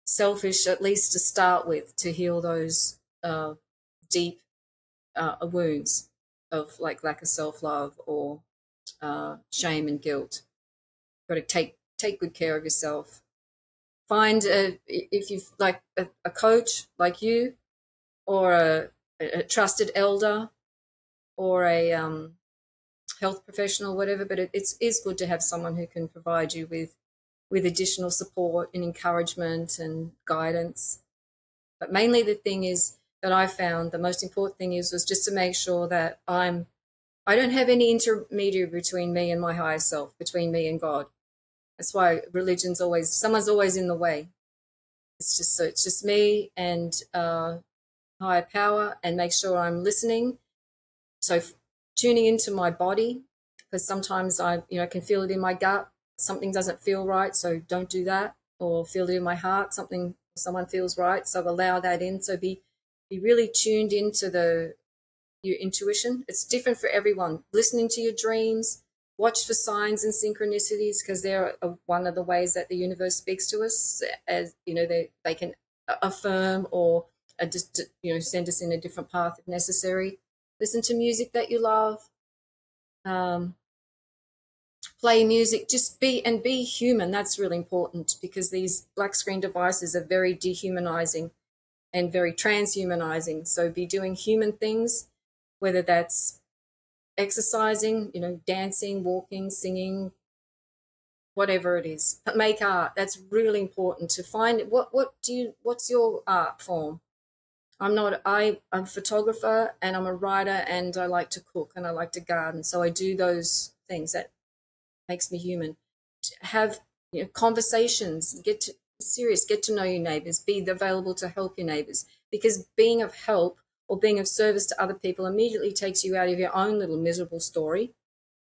selfish at least to start with, to heal those deep wounds of like lack of self-love or shame and guilt. You've got to take good care of yourself. Find if you've like a coach like you, or a trusted elder, or a health professional, whatever. But it is good to have someone who can provide you with additional support and encouragement and guidance. But mainly the thing is that I found the most important thing was just to make sure that I don't have any intermediary between me and my higher self, between me and God. That's why someone's always in the way. It's just me and higher power, and make sure I'm listening. So tuning into my body, because sometimes I can feel it in my gut. Something doesn't feel right, so don't do that. Or feel it in my heart, someone feels right, so allow that in. So be really tuned into your intuition. It's different for everyone. Listening to your dreams, watch for signs and synchronicities, because they're one of the ways that the universe speaks to us. As they can affirm or just send us in a different path if necessary. Listen to music that you love. Play music. Just be human. That's really important, because these black screen devices are very dehumanizing and very transhumanizing. So be doing human things, whether that's exercising, dancing, walking, singing, whatever it is. But make art. That's really important to find. What's your art form? I'm a photographer, and I'm a writer, and I like to cook, and I like to garden. So I do those things. That makes me human. Have conversations, get to know your neighbors, be available to help your neighbors, because being of help or being of service to other people immediately takes you out of your own little miserable story,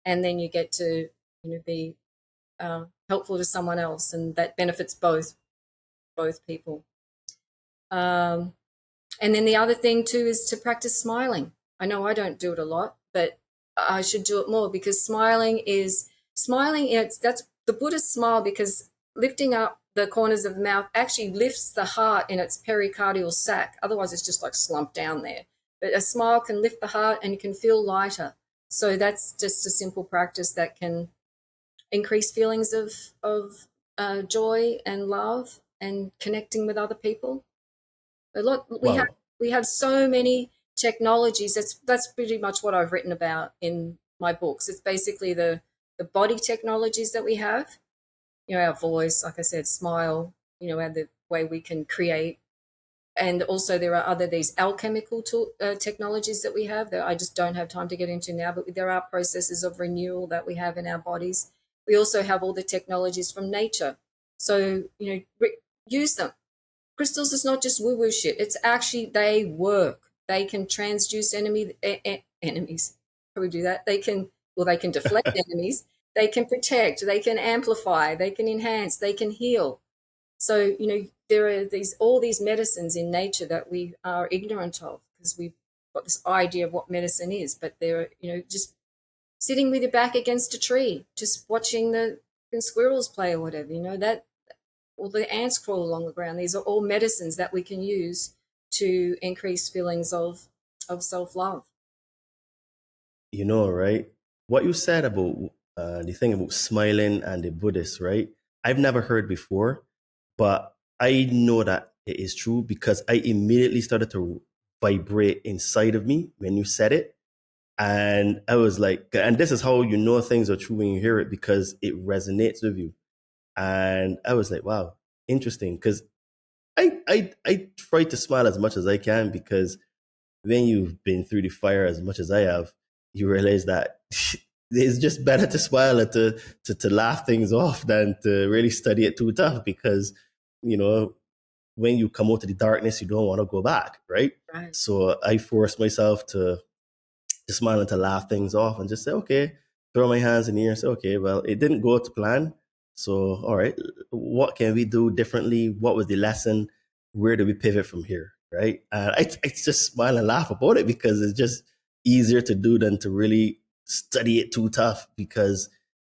and then you get to be helpful to someone else, and that benefits both people. And then the other thing too is to practice smiling. I know I don't do it a lot, but I should do it more, because smiling. That's the Buddhist smile, because lifting up the corners of the mouth actually lifts the heart in its pericardial sac. Otherwise, it's just like slumped down there. But a smile can lift the heart, and you can feel lighter. So that's just a simple practice that can increase feelings of joy and love and connecting with other people. Wow. We have so many technologies. That's pretty much what I've written about in my books. It's basically the body technologies that we have. Our voice, like I said, smile. And the way we can create, and also there are these alchemical technologies that we have that I just don't have time to get into now. But there are processes of renewal that we have in our bodies. We also have all the technologies from nature. So use them. Crystals is not just woo-woo shit. It's actually, they work. They can transduce enemies. Probably do that. They can deflect enemies. They can protect. They can amplify. They can enhance. They can heal. So, there are all these medicines in nature that we are ignorant of, because we've got this idea of what medicine is. But they're, just sitting with your back against a tree, just watching the squirrels play or whatever, that, or the ants crawl along the ground. These are all medicines that we can use to increase feelings of self-love. Right? What you said about the thing about smiling and the Buddhists, right? I've never heard before, but I know that it is true, because I immediately started to vibrate inside of me when you said it. And I was like, and this is how things are true when you hear it, because it resonates with you. And I was like, wow, interesting. Because I try to smile as much as I can, because when you've been through the fire as much as I have, you realize that it's just better to smile and to laugh things off than to really study it too tough, because, when you come out of the darkness, you don't want to go back, right? Right. So I force myself to smile and to laugh things off and just say, okay, throw my hands in the air and say, okay, well, it didn't go to plan. So, all right, what can we do differently? What was the lesson? Where do we pivot from here? Right. And I just smile and laugh about it because it's just easier to do than to really study it too tough, because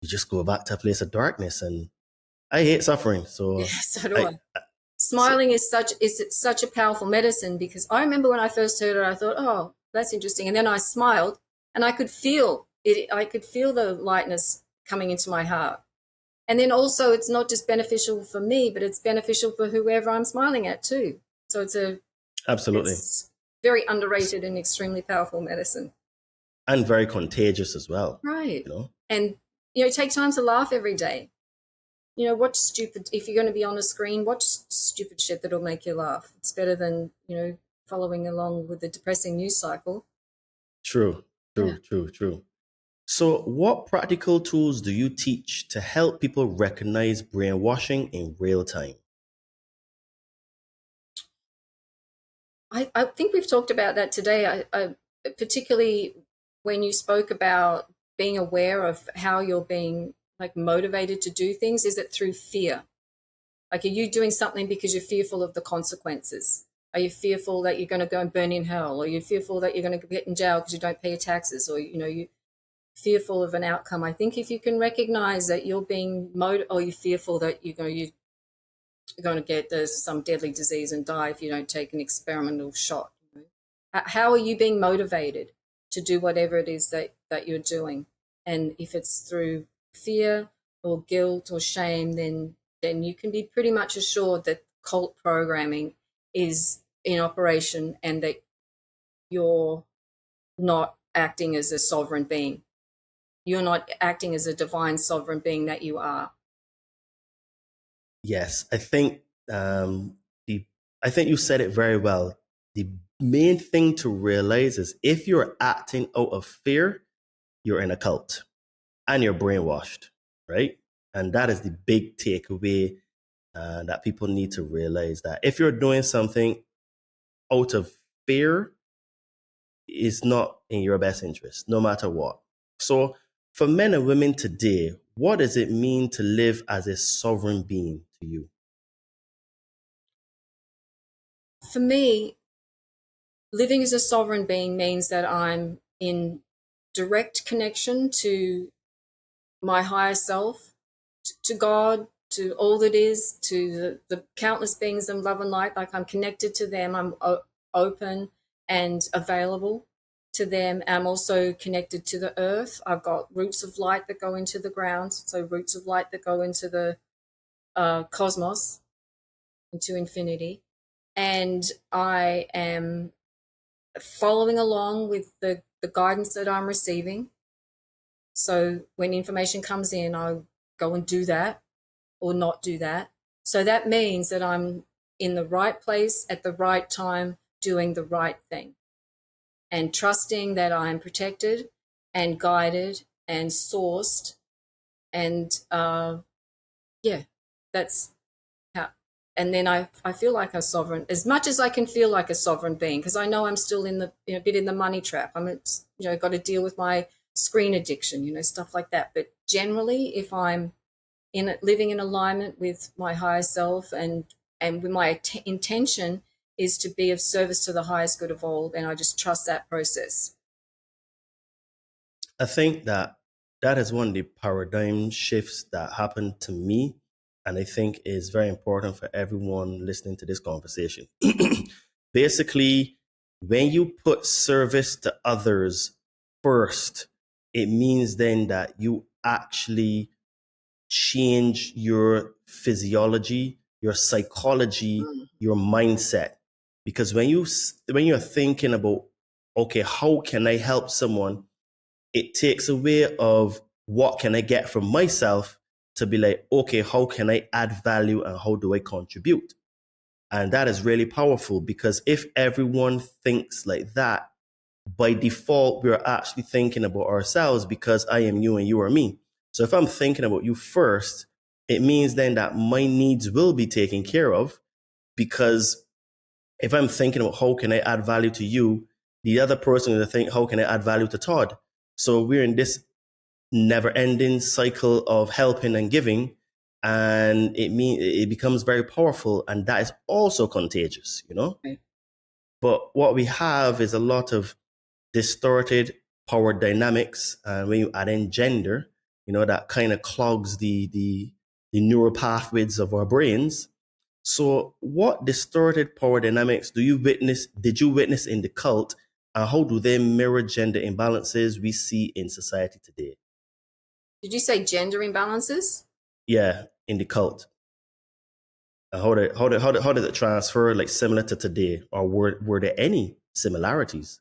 you just go back to a place of darkness. And I hate suffering. Yeah, So so do I. I Smiling is such a powerful medicine, because I remember when I first heard it, I thought, oh, that's interesting. And then I smiled and I could feel it. I could feel the lightness coming into my heart. And then also it's not just beneficial for me, but it's beneficial for whoever I'm smiling at too. So absolutely. it's very underrated and extremely powerful medicine. And very contagious as well. Right. You know? And, take time to laugh every day. Watch stupid, if you're going to be on a screen, watch stupid shit that'll make you laugh. It's better than, following along with the depressing news cycle. True. So, what practical tools do you teach to help people recognize brainwashing in real time? I think we've talked about that today. I particularly when you spoke about being aware of how you're being like motivated to do things. Is it through fear? Like, are you doing something because you're fearful of the consequences? Are you fearful that you're going to go and burn in hell? Or are you fearful that you're going to get in jail because you don't pay your taxes? Or, you're fearful of an outcome? I think if you can recognize that you're being or you're fearful that you're going to get some deadly disease and die if you don't take an experimental shot. How are you being motivated to do whatever it is that you're doing? And if it's through fear or guilt or shame, then you can be pretty much assured that cult programming is in operation and that you're not acting as a sovereign being. You're not acting as a divine sovereign being that you are. Yes, I think I think you said it very well. The main thing to realize is if you're acting out of fear, you're in a cult and you're brainwashed, right? And that is the big takeaway that people need to realize, that if you're doing something out of fear, it's not in your best interest, no matter what. So, for men and women today, what does it mean to live as a sovereign being to you? For me, living as a sovereign being means that I'm in direct connection to my higher self, to God, to all that is, to the countless beings of love and light. Like, I'm connected to them. I'm open and available to them. I'm also connected to the earth. I've got roots of light that go into the ground. So roots of light that go into the cosmos, into infinity. And I am following along with the guidance that I'm receiving. So when information comes in, I go and do that or not do that. So that means that I'm in the right place at the right time, doing the right thing, and trusting that I'm protected and guided and sourced. And that's how. And then I feel like a sovereign, as much as I can feel like a sovereign being, because I know I'm still in the a bit in the money trap. I'm got to deal with my screen addiction, stuff like that. But generally, if I'm living in alignment with my higher self and with my intention is to be of service to the highest good of all, then I just trust that process. I think that is one of the paradigm shifts that happened to me, and I think is very important for everyone listening to this conversation. Basically, when you put service to others first, it means then that you actually change your physiology, your psychology, your mindset. Because when you're thinking about, okay, how can I help someone, it takes away of what can I get from myself to be like, okay, how can I add value and how do I contribute? And that is really powerful, because if everyone thinks like that, by default, we're actually thinking about ourselves, because I am you and you are me. So if I'm thinking about you first, it means then that my needs will be taken care of, because if I'm thinking about how can I add value to you, the other person will think, how can I add value to Todd? So we're in this never-ending cycle of helping and giving, and it becomes very powerful, and that is also contagious, you know. Right. But what we have is a lot of distorted power dynamics, and when you add in gender, you know, that kind of clogs the neural pathways of our brains. So, what distorted power dynamics did you witness in the cult, and how do they mirror gender imbalances we see in society today? Did you say gender imbalances? Yeah, in the cult. How did it transfer, like, similar to today, or were there any similarities?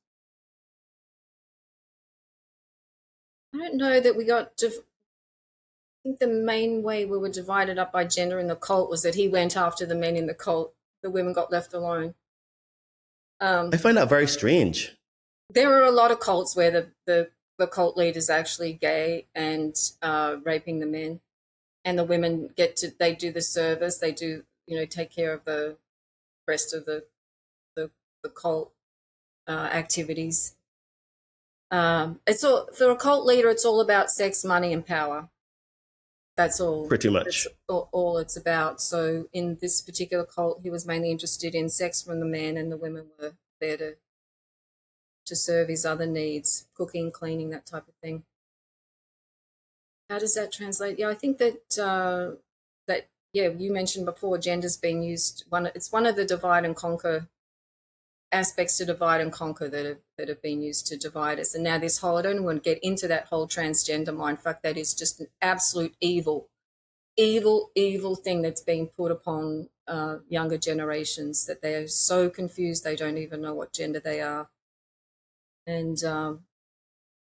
I don't know that we got. I think the main way we were divided up by gender in the cult was that he went after the men in the cult. The women got left alone. I find that very strange. There are a lot of cults where the cult leader is actually gay and raping the men, and the women they do the service. They do, take care of the rest of the cult activities. It's all for a cult leader. It's all about sex, money, and power. That's all. Pretty much. That's all it's about. So in this particular cult, he was mainly interested in sex from the men, and the women were there to serve his other needs, cooking, cleaning, that type of thing. How does that translate? Yeah, I think that you mentioned before, gender's been used. It's one of the divide and conquer aspects to divide and conquer that have been used to divide us. And now this whole, I don't want to get into that whole transgender mindfuck. That is just an absolute evil thing that's being put upon younger generations, that they are so confused they don't even know what gender they are. And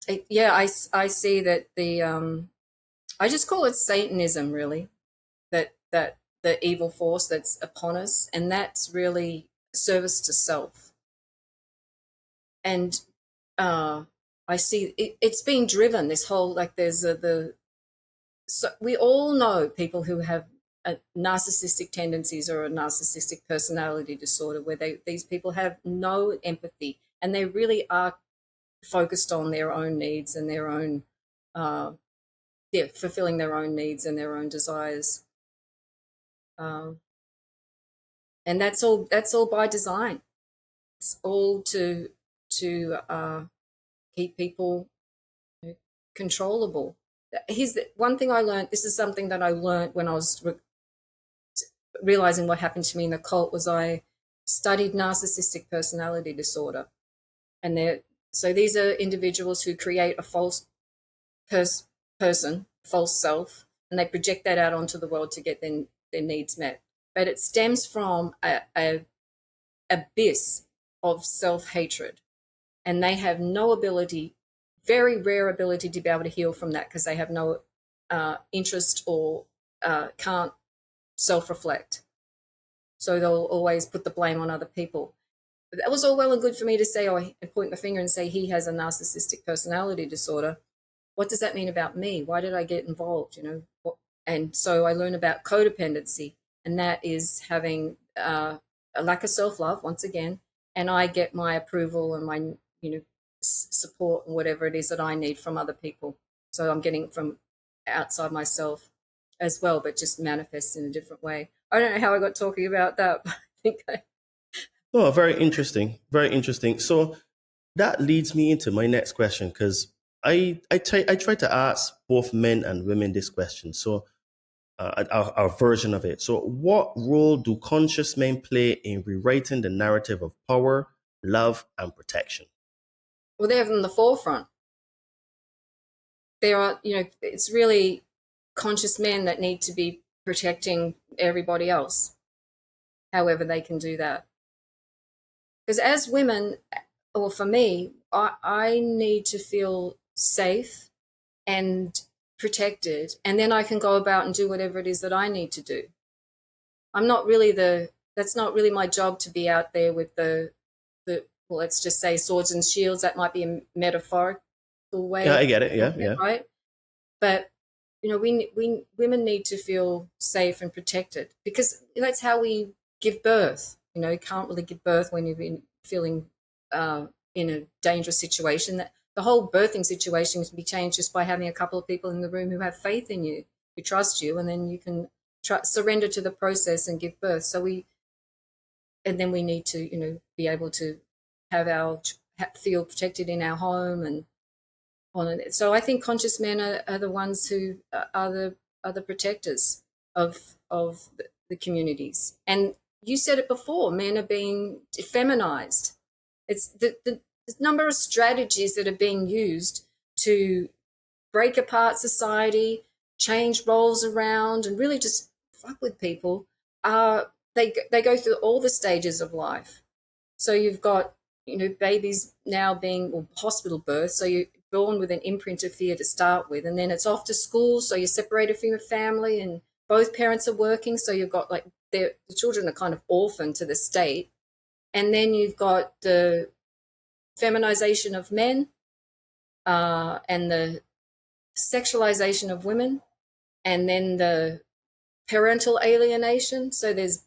I see that I just call it Satanism, really, that the evil force that's upon us, and that's really service to self. And I see it's being driven, this whole, like, there's so we all know people who have narcissistic tendencies or a narcissistic personality disorder, where these people have no empathy, and they really are focused on their own needs and their own fulfilling their own needs and their own desires, and that's all by design. It's all to keep people controllable. Here's one thing I learned. This is something that I learned when I was realizing what happened to me in the cult. Was I studied narcissistic personality disorder, and so these are individuals who create a false person, false self, and they project that out onto the world to get their needs met. But it stems from a abyss of self-hatred, and they have no ability, very rare ability, to be able to heal from that, because they have no interest or can't self-reflect. So they'll always put the blame on other people. But that was all well and good for me to say, point the finger and say he has a narcissistic personality disorder. What does that mean about me? Why did I get involved? And so I learned about codependency, and that is having a lack of self-love, once again, and I get my approval and my support and whatever it is that I need from other people. So I'm getting it from outside myself as well, but just manifests in a different way. I don't know how I got talking about that, but I think Oh, very interesting. Very interesting. So that leads me into my next question, because I try to ask both men and women this question. So our version of it. So what role do conscious men play in rewriting the narrative of power, love, and protection? Well, they're in the forefront. There are, it's really conscious men that need to be protecting everybody else, however they can do that. Because as women, or for me, I need to feel safe and protected, and then I can go about and do whatever it is that I need to do. That's not really my job to be out there with the well, let's just say swords and shields. That might be a metaphorical way. Yeah, I get it. Yeah. Right. But we women need to feel safe and protected, because that's how we give birth. You can't really give birth when you've been feeling in a dangerous situation. That the whole birthing situation can be changed just by having a couple of people in the room who have faith in you, who trust you, and then you can surrender to the process and give birth. And then we need to, be able to have feel protected in our home and on it. So I think conscious men are the ones who are the protectors of the communities. And you said it before, men are being feminized. It's the number of strategies that are being used to break apart society, change roles around, and really just fuck with people. They go through all the stages of life. So you've got, babies now being hospital birth. So you're born with an imprint of fear to start with, and then it's off to school. So you're separated from your family, and both parents are working. So you've got the children are kind of orphaned to the state, and then you've got the feminization of men and the sexualization of women, and then the parental alienation. So there's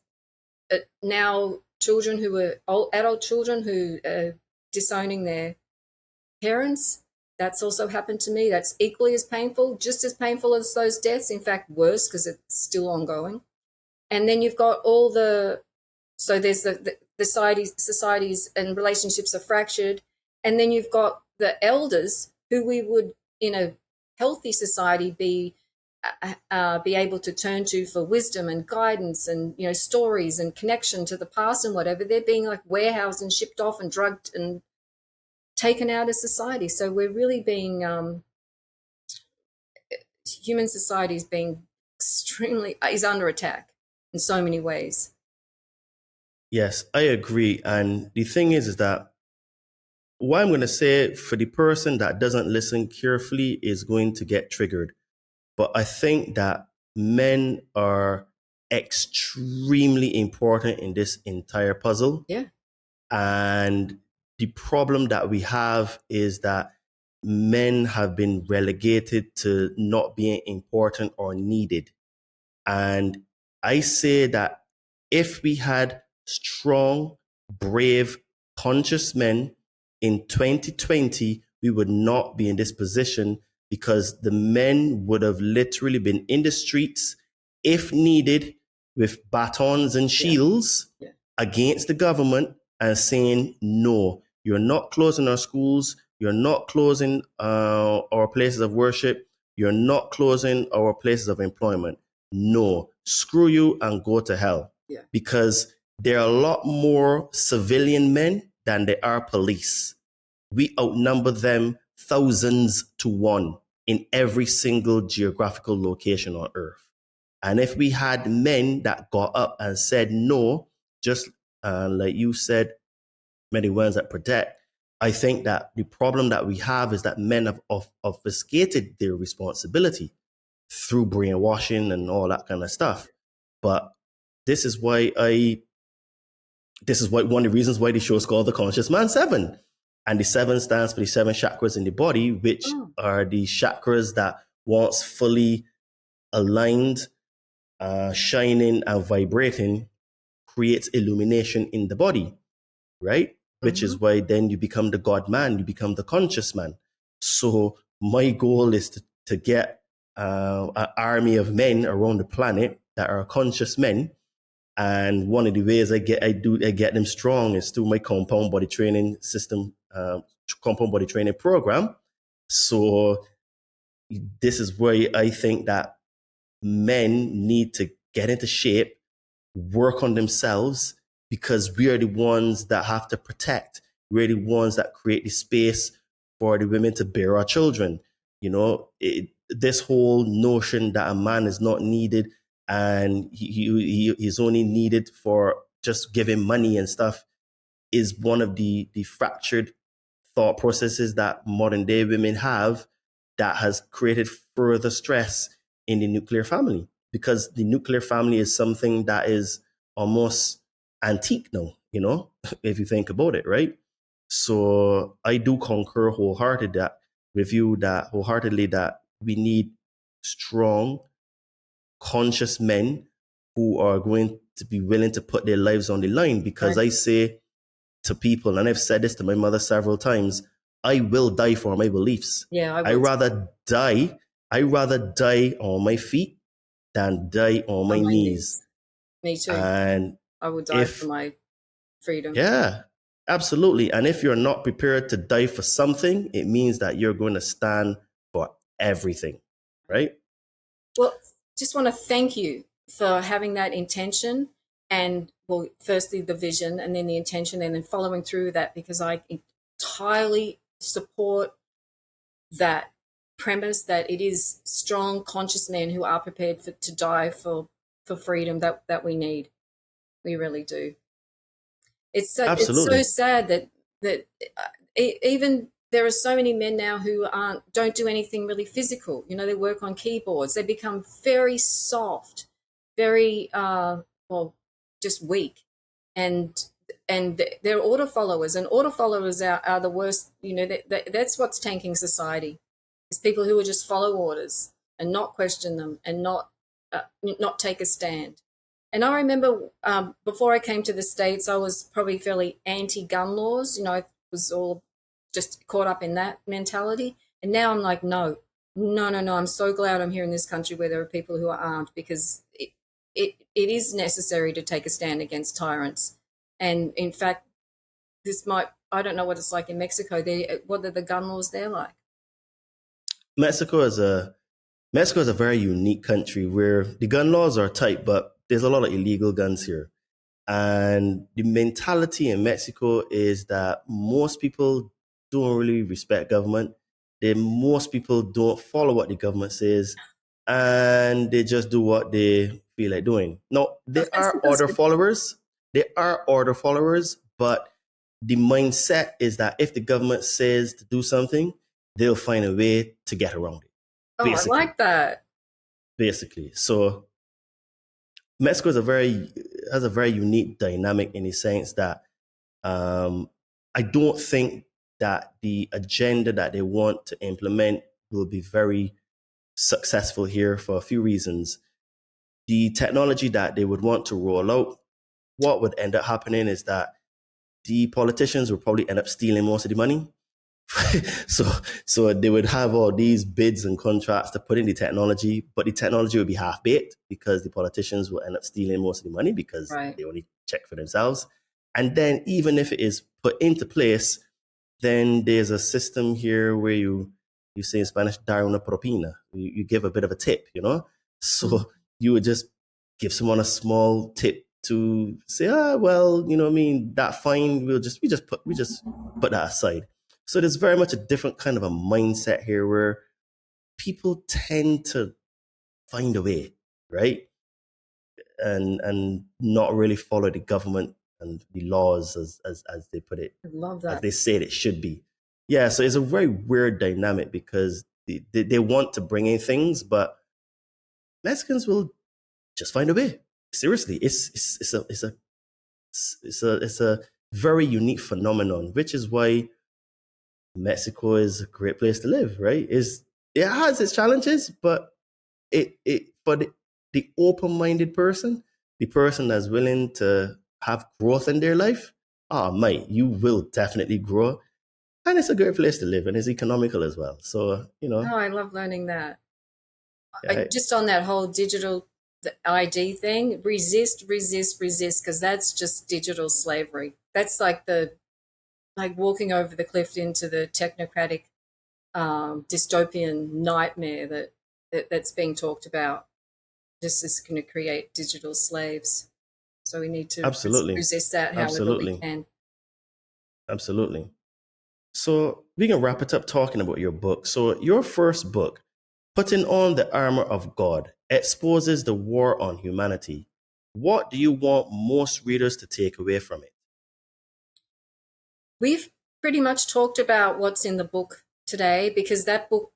now children who are adult children who are disowning their parents. That's also happened to me. That's equally as painful, just as painful as those deaths. In fact, worse, because it's still ongoing. And then you've got so there's the societies and relationships are fractured. And then you've got the elders who we would, in a healthy society, be able to turn to for wisdom and guidance and stories and connection to the past and whatever. They're being warehoused and shipped off and drugged and taken out of society. So we're really being human society is being is under attack in so many ways. Yes, I agree. And the thing is that what I'm going to say for the person that doesn't listen carefully is going to get triggered. But I think that men are extremely important in this entire puzzle. Yeah. And the problem that we have is that men have been relegated to not being important or needed. And I say that if we had strong, brave, conscious men in 2020, we would not be in this position, because the men would have literally been in the streets, if needed, with batons and shields against the government and saying, no, you're not closing our schools. You're not closing our places of worship. You're not closing our places of employment. No, screw you and go to hell. Yeah. Because there are a lot more civilian men than there are police. We outnumber them thousands to one in every single geographical location on earth. And if we had men that got up and said no, just like you said, many ones that protect, I think that the problem that we have is that men have obfuscated their responsibility through brainwashing and all that kind of stuff. But this is why one of the reasons why the show is called The Conscious Man 7. And the 7 stands for the 7 chakras in the body, which are the chakras that, once fully aligned, shining and vibrating, creates illumination in the body, right? Which is why then you become the God man, you become the conscious man. So my goal is to get an army of men around the planet that are conscious men. And one of the ways I get them strong is through my compound body training system, compound body training program. So this is where I think that men need to get into shape, work on themselves, because we are the ones that have to protect. We're the ones that create the space for the women to bear our children. This whole notion that a man is not needed and he's only needed for just giving money and stuff is one of the fractured thought processes that modern day women have, that has created further stress in the nuclear family, because the nuclear family is something that is almost antique now, if you think about it, right? So I do concur wholeheartedly that we need strong, conscious men who are going to be willing to put their lives on the line. Because I say to people, and I've said this to my mother several times, I will die for my beliefs. Yeah, I I would. rather die. I rather die on my feet than die on my On my knees. knees. Me too. And I would die for if, my freedom. yeah, absolutely. And if you're not prepared to die for something, it means that you're going to stand for everything, right? Well, just want to thank you for having that intention and, well, firstly the vision and then the intention and then following through with that, because I entirely support that premise that it is strong, conscious men who are prepared to die for freedom that we need. We really do. It's so Absolutely. sad that even there are so many men now who don't do anything really physical. You know, they work on keyboards. They become very soft, very well, just weak, and they're order followers, and order followers are the worst. You know, that's what's tanking society. Is people who will just follow orders and not question them and not take a stand. And I remember before I came to the States, I was probably fairly anti-gun laws. You know, I was all just caught up in that mentality. And now I'm like, no, no, no, no. I'm so glad I'm here in this country where there are people who are armed, because it is necessary to take a stand against tyrants. And in fact, I don't know what it's like in Mexico. What are the gun laws there like? Mexico is a Mexico is a very unique country where the gun laws are tight, but there's a lot of illegal guns here. And the mentality in Mexico is that most people don't really respect government. Most people don't follow what the government says, and they just do what they feel like doing. Now, there are Mexico's order followers. There are order followers, but the mindset is that if the government says to do something, they'll find a way to get around it. Oh, I Basically, like that. basically. So Mexico is has a very unique dynamic in the sense that I don't think that the agenda that they want to implement will be very successful here for a few reasons. The technology that they would want to roll out, what would end up happening is that the politicians will probably end up stealing most of the money. so so they would have all these bids and contracts to put in the technology, but the technology would be half baked because the politicians will end up stealing most of the money because Right. they only check for themselves. And then even if it is put into place, then there's a system here where you say in Spanish, dar una propina. You give a bit of a tip, you know? So you would just give someone a small tip to say, well, you know what I mean, that fine, we just put that aside. So there's very much a different kind of a mindset here where people tend to find a way, right? And not really follow the government and the laws as they put it, I love as that. they say it should be. Yeah, so it's a very weird dynamic because they want to bring in things, but Mexicans will just find a way. Seriously, it's a very unique phenomenon, which is why Mexico is a great place to live, right? It has its challenges, but for the open-minded person, the person that's willing to have growth in their life, mate, you will definitely grow. And it's a great place to live and it's economical as well. So, Oh, I love learning that. yeah, Just on that whole digital ID thing, resist, resist, resist, because that's just digital slavery. That's like walking over the cliff into the technocratic dystopian nightmare that's being talked about. This is going to create digital slaves. So we need to absolutely. resist that however we Absolutely. can. Absolutely. So we can wrap it up talking about your book. So your first book, Putting on the Armor of God, exposes the war on humanity. What do you want most readers to take away from it? We've pretty much talked about what's in the book today, because that book,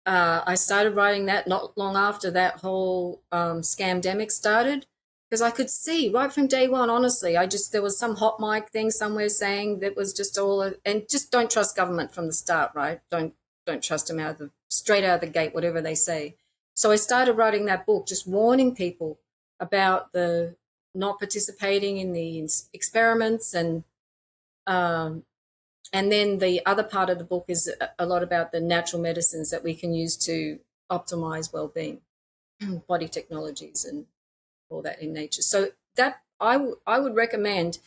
I started writing that not long after that whole scamdemic started, because I could see right from day one, honestly, there was some hot mic thing somewhere saying that was just and just don't trust government from the start, right? Don't trust them straight out of the gate, whatever they say. So I started writing that book, just warning people about the not participating in the experiments and And then the other part of the book is a lot about the natural medicines that we can use to optimize well-being, body technologies and all that in nature. So that I would recommend,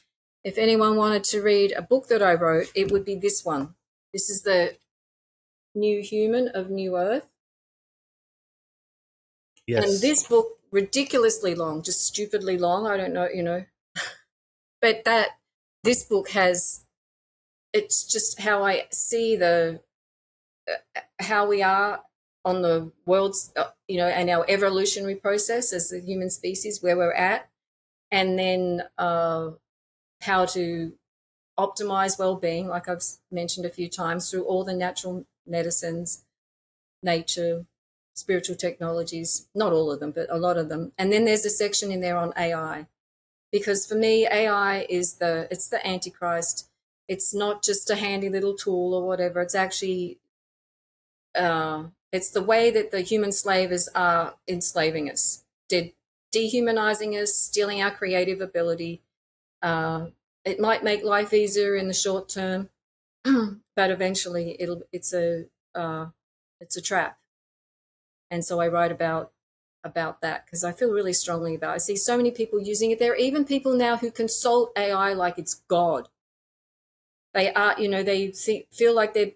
if anyone wanted to read a book that I wrote, it would be this one. This is the New Human of New Earth. Yes. And this book, ridiculously long, just stupidly long, I don't know, but this book has, it's just how I see how we are on the world's, and our evolutionary process as the human species, where we're at, and then how to optimize well-being, like I've mentioned a few times, through all the natural medicines, nature, spiritual technologies, not all of them, but a lot of them. And then there's a section in there on AI, because for me, AI is it's the Antichrist. It's not just a handy little tool or whatever. It's actually, it's the way that the human slavers are enslaving us. They're dehumanizing us, stealing our creative ability. It might make life easier in the short term, but eventually it's a trap. And so I write about that because I feel really strongly about it. I see so many people using it. There are even people now who consult AI like it's God. They are, they feel like they're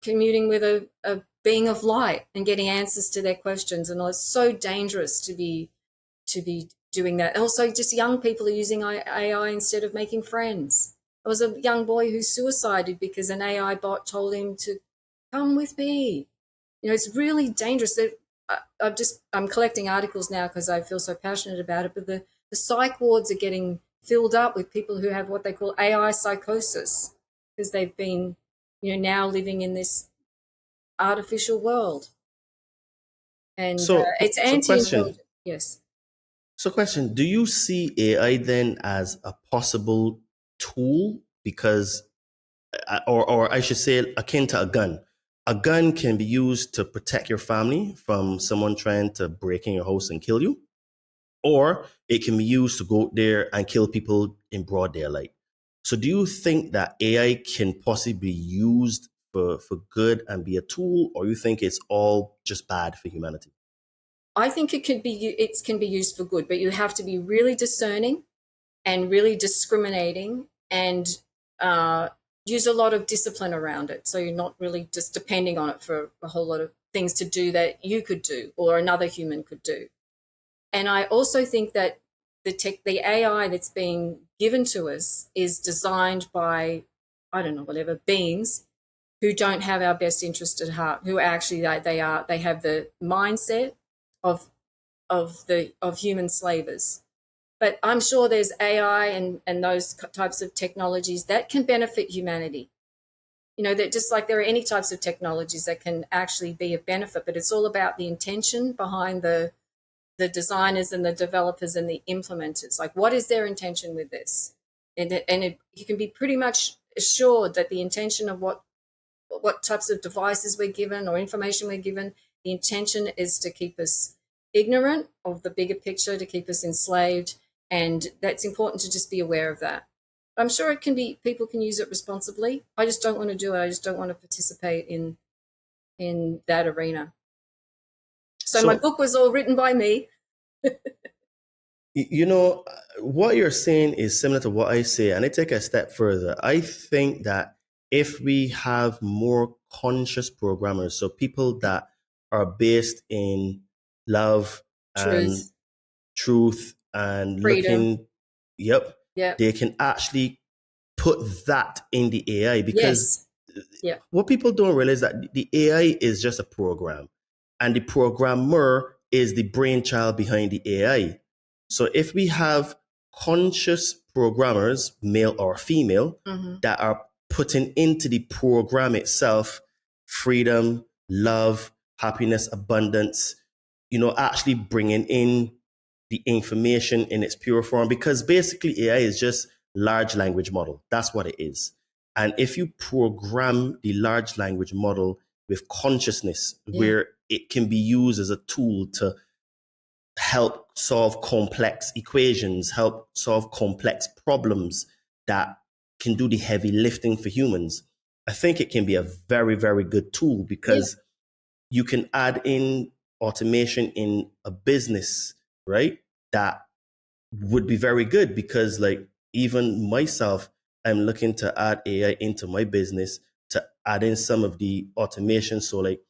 communing with a being of light and getting answers to their questions. And it's so dangerous to be doing that. Also, just young people are using AI instead of making friends. There was a young boy who suicided because an AI bot told him to come with me. It's really dangerous. I'm collecting articles now because I feel so passionate about it, but the psych wards are getting filled up with people who have what they call AI psychosis because they've been, now living in this artificial world. And it's anti-intelligent. Yes. So question, do you see AI then as a possible tool? Because, or I should say akin to a gun. A gun can be used to protect your family from someone trying to break in your house and kill you. Or it can be used to go out there and kill people in broad daylight. So do you think that AI can possibly be used for good and be a tool, or you think it's all just bad for humanity? I think it can be used for good, but you have to be really discerning and really discriminating and use a lot of discipline around it. So you're not really just depending on it for a whole lot of things to do that you could do or another human could do. And I also think that the AI that's being given to us is designed by, I don't know, whatever, beings who don't have our best interest at heart, who actually they have the mindset of human slavers. But I'm sure there's AI and those types of technologies that can benefit humanity. That just like there are any types of technologies that can actually be of benefit, but it's all about the intention behind the designers and the developers and the implementers. Like, what is their intention with this? And you can be pretty much assured that the intention of what types of devices we're given or information we're given, the intention is to keep us ignorant of the bigger picture, to keep us enslaved. And that's important to just be aware of that. I'm sure people can use it responsibly. I just don't want to do it. I just don't want to participate in that arena. So my book was all written by me. What you're saying is similar to what I say, and I take a step further. I think that if we have more conscious programmers, so people that are based in love and truth and freedom, they can actually put that in the AI, because what people don't realize that the AI is just a program and the programmer is the brainchild behind the AI. So if we have conscious programmers, male or female, that are putting into the program itself freedom, love, happiness, abundance, actually bringing in the information in its pure form, because basically AI is just large language model. That's what it is. And if you program the large language model with consciousness, where it can be used as a tool to help solve complex equations, help solve complex problems that can do the heavy lifting for humans, I think it can be a very, very good tool because you can add in automation in a business, right? That would be very good because like even myself, I'm looking to add AI into my business to add in some of the automation. So like,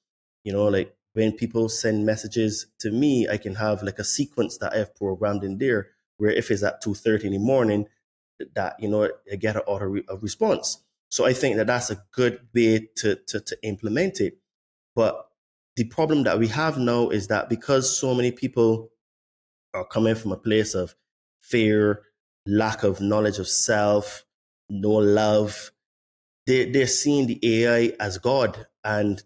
like when people send messages to me, I can have like a sequence that I have programmed in there where if it's at 2:30 in the morning, that, I get an a response. So I think that that's a good way to implement it. But the problem that we have now is that because so many people are coming from a place of fear, lack of knowledge of self, no love, they're seeing the AI as God. And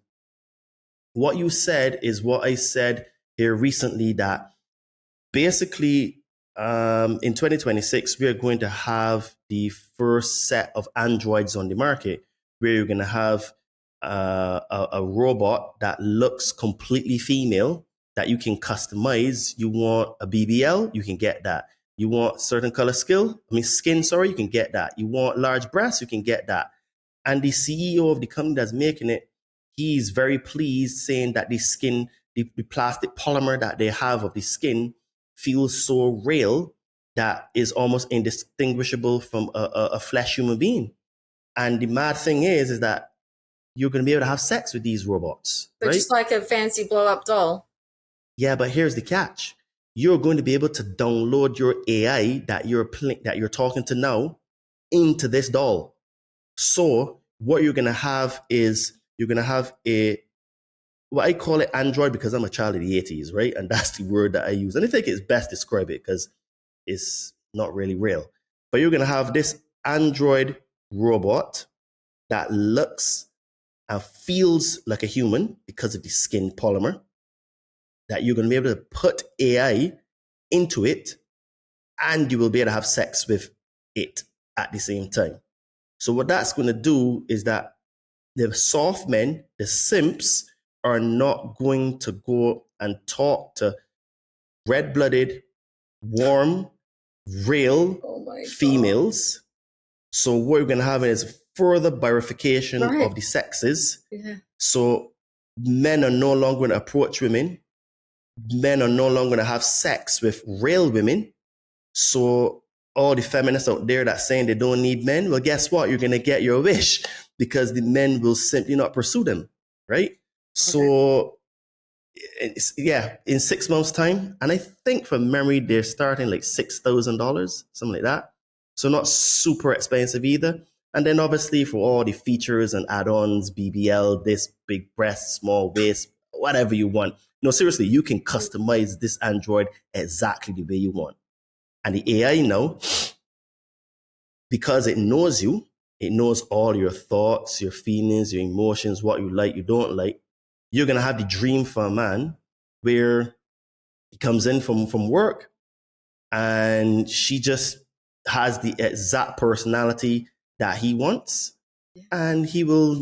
what you said is what I said here recently, that basically in 2026, we are going to have the first set of androids on the market where you're going to have a robot that looks completely female that you can customize. You want a BBL, you can get that. You want certain color skin, sorry, you can get that. You want large breasts, you can get that. And the CEO of the company that's making it, he's very pleased, saying that the skin, the plastic polymer that they have of the skin feels so real that is almost indistinguishable from a flesh human being. And the mad thing is that you're going to be able to have sex with these robots, But right? just like a fancy blow up doll. Yeah, but here's the catch. You're going to be able to download your AI that you're talking to now into this doll. So what you're going to have is you're going to have what I call it Android because I'm a child of the 80s, right? And that's the word that I use. And I think it's best to describe it because it's not really real. But you're going to have this Android robot that looks and feels like a human because of the skin polymer, that you're going to be able to put AI into it and you will be able to have sex with it at the same time. So what that's going to do is that the soft men, the simps, are not going to go and talk to red-blooded, warm, real females. So what we're going to have is further bifurcation of the sexes. Yeah. So men are no longer going to approach women. Men are no longer going to have sex with real women. So all the feminists out there that saying they don't need men, well, guess what? You're going to get your wish because the men will simply not pursue them, right? Okay. So, in 6 months' time, and I think from memory, they're starting like $6,000, something like that. So not super expensive either. And then obviously for all the features and add-ons, BBL, this big breast, small waist, whatever you want. No, seriously, you can customize this Android exactly the way you want. And the AI now, because it knows you, it knows all your thoughts, your feelings, your emotions, what you like, you don't like. You're going to have the dream for a man where he comes in from work and she just has the exact personality that he wants. And he will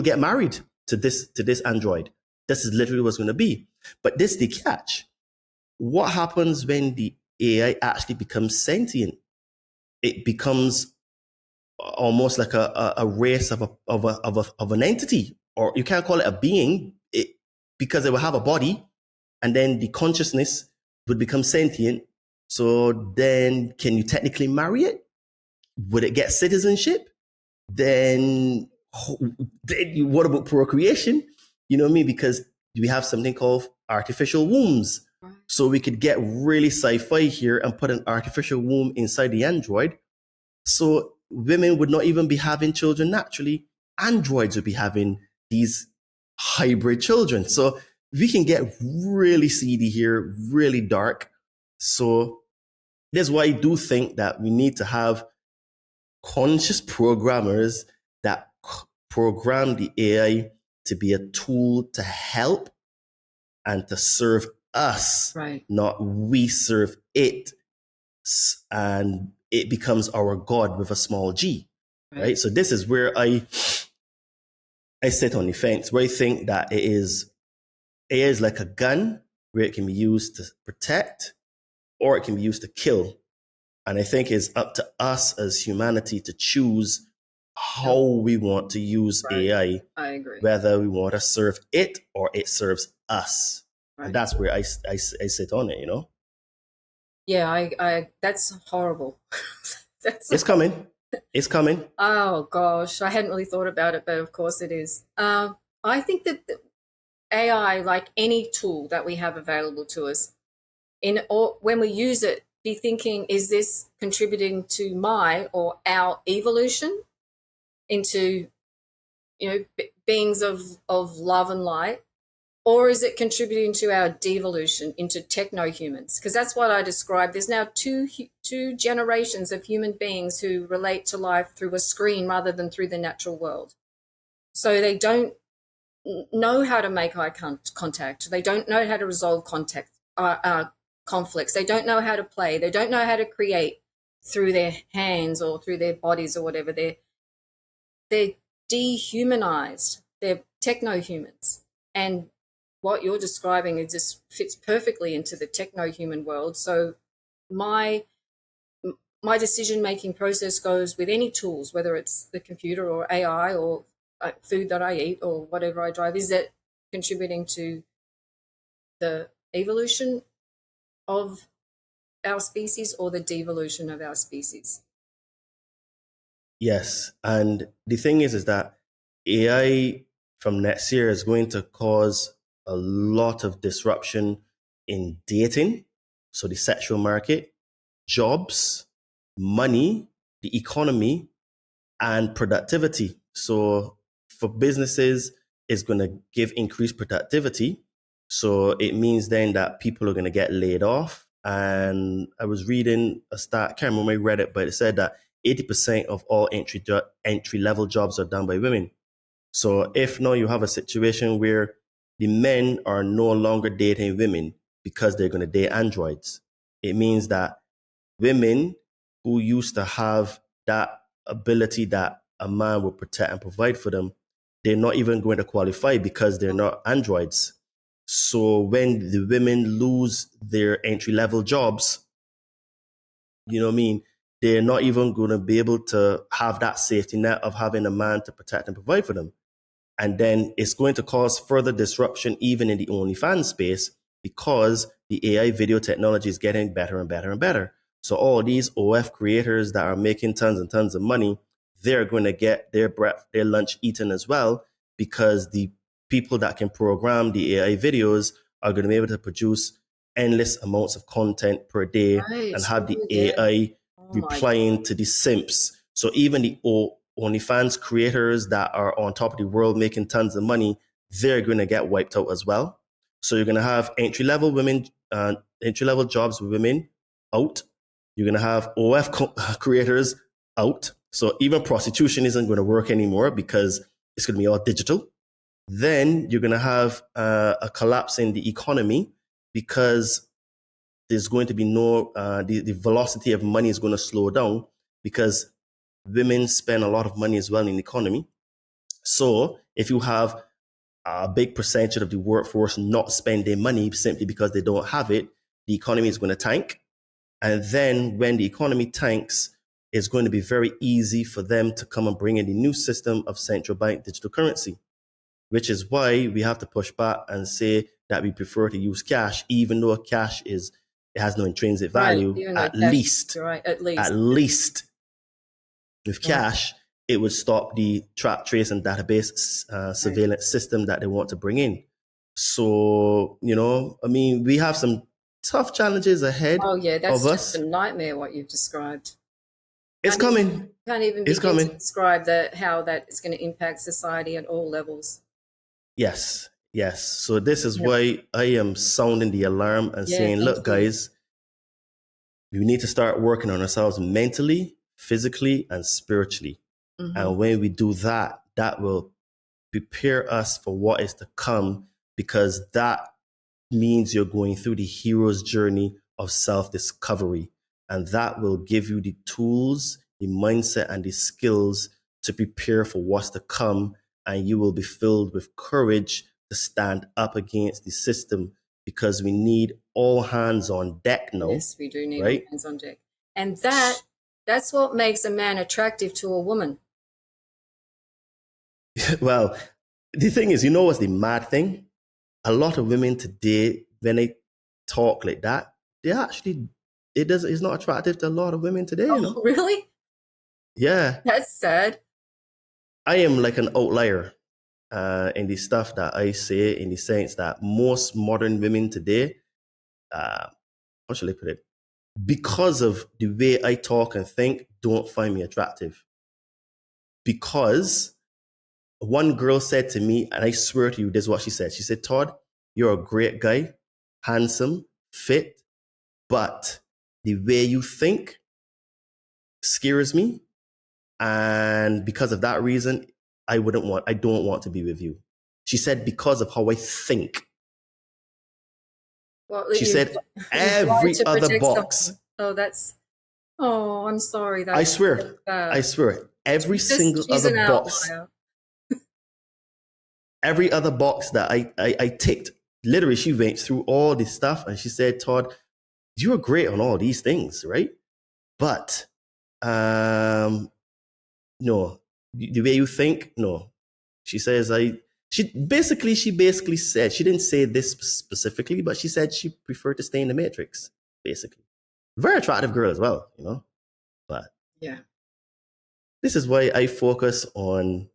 get married to this Android. This is literally what's going to be. But this is the catch. What happens when the AI actually becomes sentient? It becomes almost like a race of an entity, or you can't call it a being, because it will have a body, and then the consciousness would become sentient. So then, can you technically marry it? Would it get citizenship? Then what about procreation? You know what I mean? Because we have something called artificial wombs. So we could get really sci-fi here and put an artificial womb inside the Android. So women would not even be having children naturally. Androids would be having these hybrid children. So we can get really seedy here, really dark. So that's why I do think that we need to have conscious programmers that program the AI to be a tool to help and to serve us, right, not we serve it, and it becomes our God with a small g, right? So this is where I sit on the fence, where I think that AI is like a gun where it can be used to protect or it can be used to kill. And I think it's up to us as humanity to choose how we want to use Right. AI, I agree. whether we want to serve it or it serves us. Right. And that's where I sit on it, you know? Yeah, I that's horrible. It's coming. It's coming. Oh gosh, I hadn't really thought about it, but of course it is. I think that the AI, like any tool that we have available to us, or when we use it, be thinking, is this contributing to my or our evolution into, beings of love and light, or is it contributing to our devolution into techno-humans? Because that's what I described. There's now two generations of human beings who relate to life through a screen rather than through the natural world. So they don't know how to make eye contact. They don't know how to resolve conflicts. They don't know how to play. They don't know how to create through their hands or through their bodies or whatever. They're dehumanized. They're techno-humans. And what you're describing, it just fits perfectly into the techno-human world. So my decision-making process goes with any tools, whether it's the computer or AI or food that I eat or whatever I drive. Is it contributing to the evolution of our species or the devolution of our species? Yes. And the thing is that AI from next year is going to cause a lot of disruption in dating, so the sexual market, jobs, money, the economy, and productivity. So for businesses, it's going to give increased productivity. So it means then that people are going to get laid off. And I was reading a stat, I can't remember where I read it, but it said that 80% of all entry level jobs are done by women. So if now you have a situation where the men are no longer dating women because they're going to date androids, it means that women who used to have that ability that a man will protect and provide for them, they're not even going to qualify because they're not androids. So when the women lose their entry level jobs, you know what I mean? They're not even going to be able to have that safety net of having a man to protect and provide for them. And then it's going to cause further disruption even in the OnlyFans space because the AI video technology is getting better and better and better. So all these OF creators that are making tons and tons of money, they're going to get their lunch eaten as well because the people that can program the AI videos are going to be able to produce endless amounts of content per day Right. and have the Oh, yeah. AI Oh my replying to the simps. So even the OnlyFans creators that are on top of the world making tons of money, they're going to get wiped out as well. So you're going to have entry level jobs with women out. You're going to have OF creators out. So even prostitution isn't going to work anymore because it's going to be all digital. Then you're going to have a collapse in the economy because there's going to be the velocity of money is going to slow down because women spend a lot of money as well in the economy. So if you have a big percentage of the workforce not spending money simply because they don't have it, the economy is going to tank. And then when the economy tanks, it's going to be very easy for them to come and bring in the new system of central bank digital currency, which is why we have to push back and say that we prefer to use cash, even though it has no intrinsic value. Right. Even though At cash, least, you're right, at least. with cash, it would stop the track, trace, and database surveillance system that they want to bring in. So, I mean, we have some tough challenges ahead Oh yeah, that's of just us. a nightmare what you've described. It's coming. Can't even It's begin to coming. describe how that is going to impact society at all levels. Yes. So this is why I am sounding the alarm and Yeah, saying, thank look, you. guys, we need to start working on ourselves mentally, physically, and spiritually. Mm-hmm. And when we do that, that will prepare us for what is to come, because that means you're going through the hero's journey of self-discovery. And that will give you the tools, the mindset, and the skills to prepare for what's to come. And you will be filled with courage to stand up against the system, because we need all hands on deck now. Yes, we do need all right? hands on deck. And that's what makes a man attractive to a woman. Well, the thing is, you know what's the mad thing? A lot of women today, when they talk like that, they actually it's not attractive to a lot of women today, you Oh, know? really? Yeah. That's sad. I am like an outlier in the stuff that I say, in the sense that most modern women today, uh, how shall I put it? Because of the way I talk and think, don't find me attractive. Because one girl said to me, and I swear to you, this is what she said. She said, Todd, you're a great guy, handsome, fit, but the way you think scares me. And because of that reason, I don't want to be with you. She said, because of how I think. Well, She said, you've lied every to other protect box. something. Oh, that's. Oh, I'm sorry. I That's swear, I bad. swear, every single She's other an box, outlier. every other box that I ticked, literally, she went through all this stuff and she said, Todd, you're great on all these things, right? But, no, the way you think, no. She says, she basically said, she didn't say this specifically, but she said she preferred to stay in the Matrix, basically. Very attractive girl as well, you know? But Yeah. this is why I focus on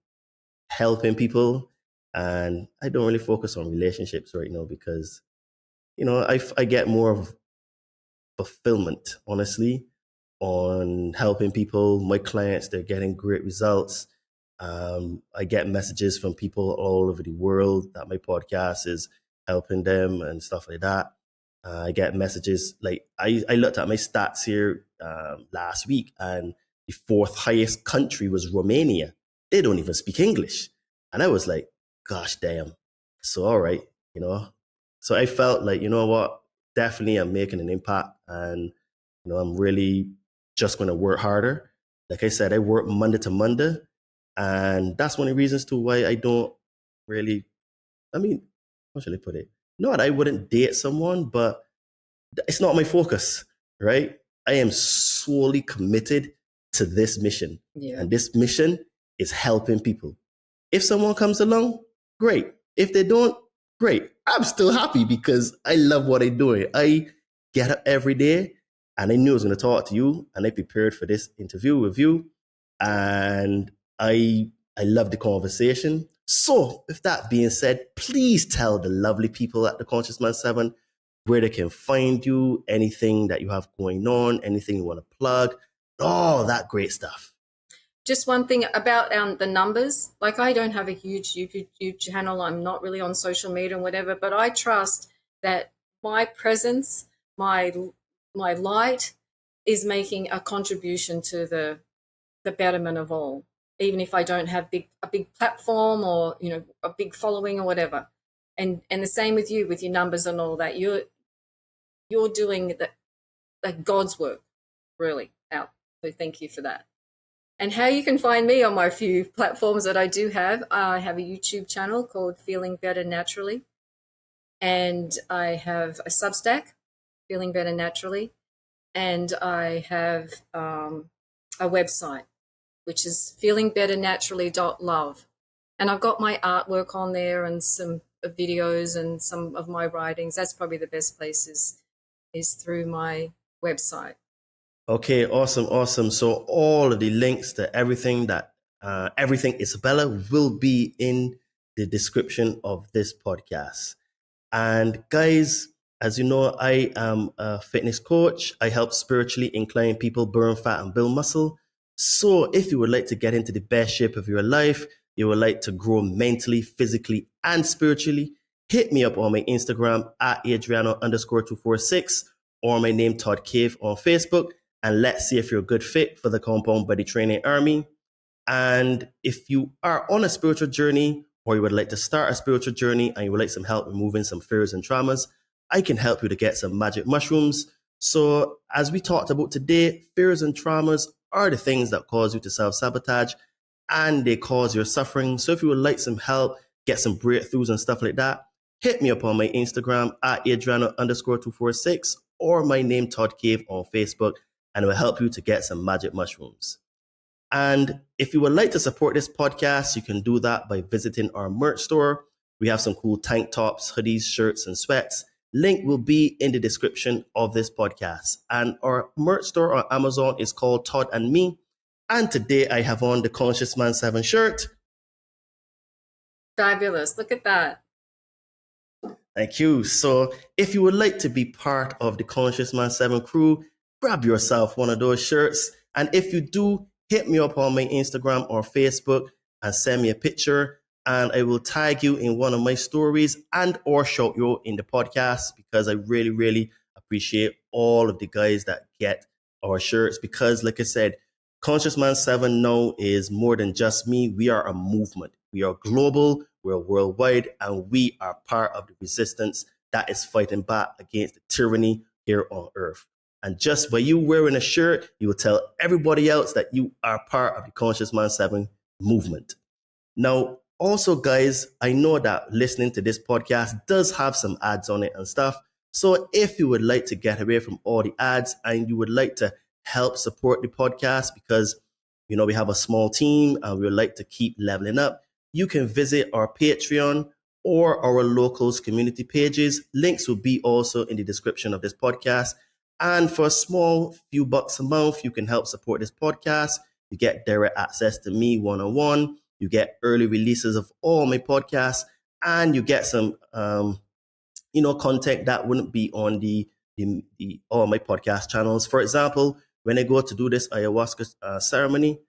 helping people, and I don't really focus on relationships right now because, you know, I get more of fulfillment, honestly, on helping people. My clients, they're getting great results. I get messages from people all over the world that my podcast is helping them and stuff like that. I get messages like I looked at my stats here last week, and the fourth highest country was Romania. They don't even speak English. And I was like, gosh damn. So, all right, you know. So I felt like, you know what, definitely I'm making an impact, and, you know, I'm really just going to work harder. Like I said, I work Monday to Monday, and that's one of the reasons to why I don't really, I mean, how should I put it? Not that I wouldn't date someone, but it's not my focus, right? I am solely committed to this mission. Yeah. And this mission is helping people. If someone comes along, great. If they don't, great. I'm still happy because I love what I'm doing. I get up every day and I knew I was going to talk to you, and I prepared for this interview with you. And I love the conversation. So, with that being said, please tell the lovely people at the Conscious Man 7 where they can find you, anything that you have going on, anything you want to plug, all that great stuff. Just one thing about the numbers. Like, I don't have a huge YouTube channel. I'm not really on social media and whatever, but I trust that my presence, my light, is making a contribution to the betterment of all. Even if I don't have a big platform, or, you know, a big following or whatever. And the same with you, with your numbers and all that. You're doing the God's work, really, out. So thank you for that. And how you can find me on my few platforms that I do have. I have a YouTube channel called Feeling Better Naturally. And I have a Substack, Feeling Better Naturally. And I have a website, which is feelingbetternaturally.love. And I've got my artwork on there and some videos and some of my writings. That's probably the best place is through my website. Okay, awesome, awesome. So all of the links to everything Isabella will be in the description of this podcast. And guys, as you know, I am a fitness coach. I help spiritually inclined people burn fat and build muscle. So if you would like to get into the best shape of your life, you would like to grow mentally, physically, and spiritually, hit me up on my Instagram at Adriano_246, or my name Todd Cave on Facebook. And let's see if you're a good fit for the Compound Body Training Army. And if you are on a spiritual journey, or you would like to start a spiritual journey and you would like some help removing some fears and traumas, I can help you to get some magic mushrooms. So as we talked about today, fears and traumas are the things that cause you to self-sabotage, and they cause your suffering. So if you would like some help, get some breakthroughs and stuff like that, hit me up on my Instagram at Adriano_246, or my name Todd Cave on Facebook, and it will help you to get some magic mushrooms. And if you would like to support this podcast, you can do that by visiting our merch store. We have some cool tank tops, hoodies, shirts, and sweats. Link will be in the description of this podcast. And our merch store on Amazon is called Todd and Me. And today I have on the Conscious Man 7 shirt. Fabulous. Look at that. Thank you. So if you would like to be part of the Conscious Man 7 crew, grab yourself one of those shirts. And if you do, hit me up on my Instagram or Facebook and send me a picture, and I will tag you in one of my stories and or shout you in the podcast, because I really, really appreciate all of the guys that get our shirts, because like I said, Conscious Man 7 now is more than just me. We are a movement. We are global, we're worldwide, and we are part of the resistance that is fighting back against the tyranny here on earth. And just by you wearing a shirt, you will tell everybody else that you are part of the Conscious Man 7 movement. Now, also, guys, I know that listening to this podcast does have some ads on it and stuff. So if you would like to get away from all the ads and you would like to help support the podcast, because, you know, we have a small team and we would like to keep leveling up, you can visit our Patreon or our locals community pages. Links will be also in the description of this podcast. And for a small few bucks a month, you can help support this podcast. You get direct access to me one-on-one. You get early releases of all my podcasts, and you get some, content that wouldn't be on the all my podcast channels. For example, when I go to do this ayahuasca ceremony,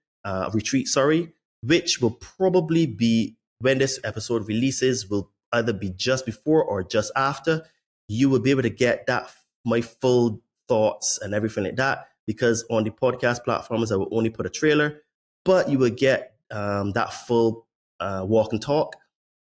retreat, which will probably be when this episode releases, will either be just before or just after, you will be able to get that, my full thoughts and everything like that, because on the podcast platforms, I will only put a trailer, but you will get that full walk and talk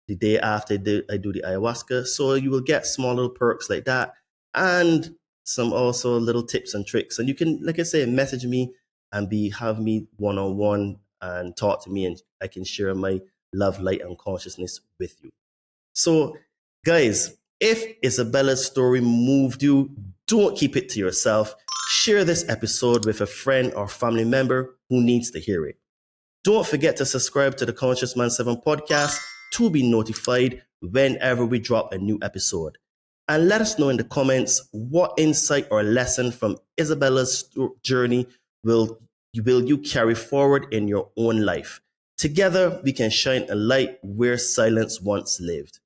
the day after I do the ayahuasca. So you will get small little perks like that, and some also little tips and tricks. And you can, like I say, message me and have me one-on-one and talk to me, and I can share my love, light, and consciousness with you. So guys, if Isabella's story moved you, don't keep it to yourself. Share this episode with a friend or family member who needs to hear it. Don't forget to subscribe to the Conscious Man 7 podcast to be notified whenever we drop a new episode. And let us know in the comments what insight or lesson from Isabella's journey will you carry forward in your own life. Together, we can shine a light where silence once lived.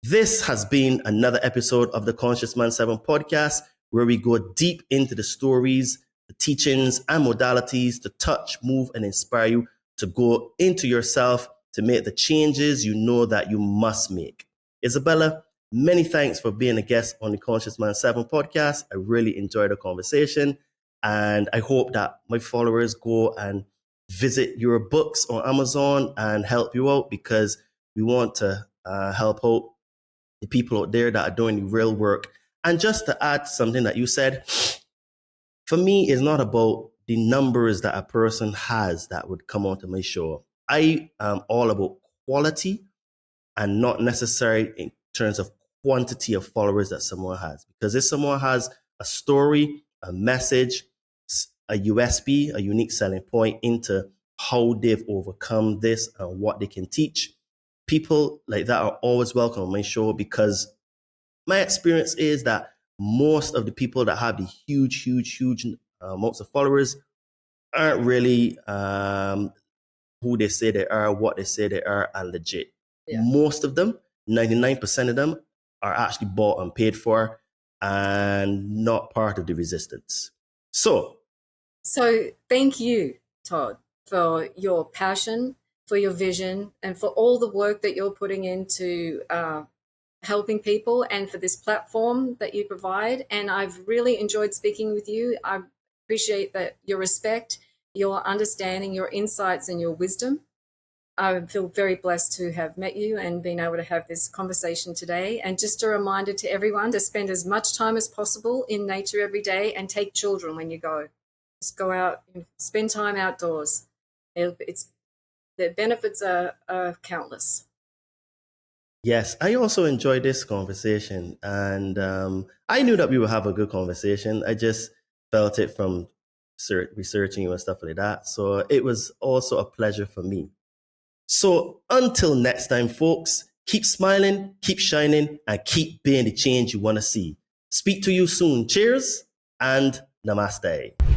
This has been another episode of the Conscious Man 7 podcast, where we go deep into the stories, the teachings, and modalities to touch, move, and inspire you to go into yourself to make the changes you know that you must make. Isabella, many thanks for being a guest on the Conscious Man 7 podcast. I really enjoyed the conversation, and I hope that my followers go and visit your books on Amazon and help you out, because we want to help out the people out there that are doing the real work. And just to add something that you said, for me, it's not about the numbers that a person has that would come onto my show. I am all about quality and not necessarily in terms of quantity of followers that someone has. Because if someone has a story, a message, a USP, a unique selling point into how they've overcome this and what they can teach, people like that are always welcome on my show, because my experience is that most of the people that have the huge amounts of followers aren't really who they say they are, what they say they are, and legit. Yeah. Most of them, 99% of them, are actually bought and paid for and not part of the resistance. So thank you, Todd, for your passion, for your vision, and for all the work that you're putting into helping people, and for this platform that you provide. And I've really enjoyed speaking with you. I appreciate that your respect, your understanding, your insights, and your wisdom. I feel very blessed to have met you and been able to have this conversation today. And just a reminder to everyone to spend as much time as possible in nature every day, and take children when you go. Just go out and spend time outdoors. The benefits are countless. Yes, I also enjoyed this conversation, and I knew that we would have a good conversation. I just felt it from researching you and stuff like that. So it was also a pleasure for me. So until next time, folks, keep smiling, keep shining, and keep being the change you want to see. Speak to you soon. Cheers and namaste.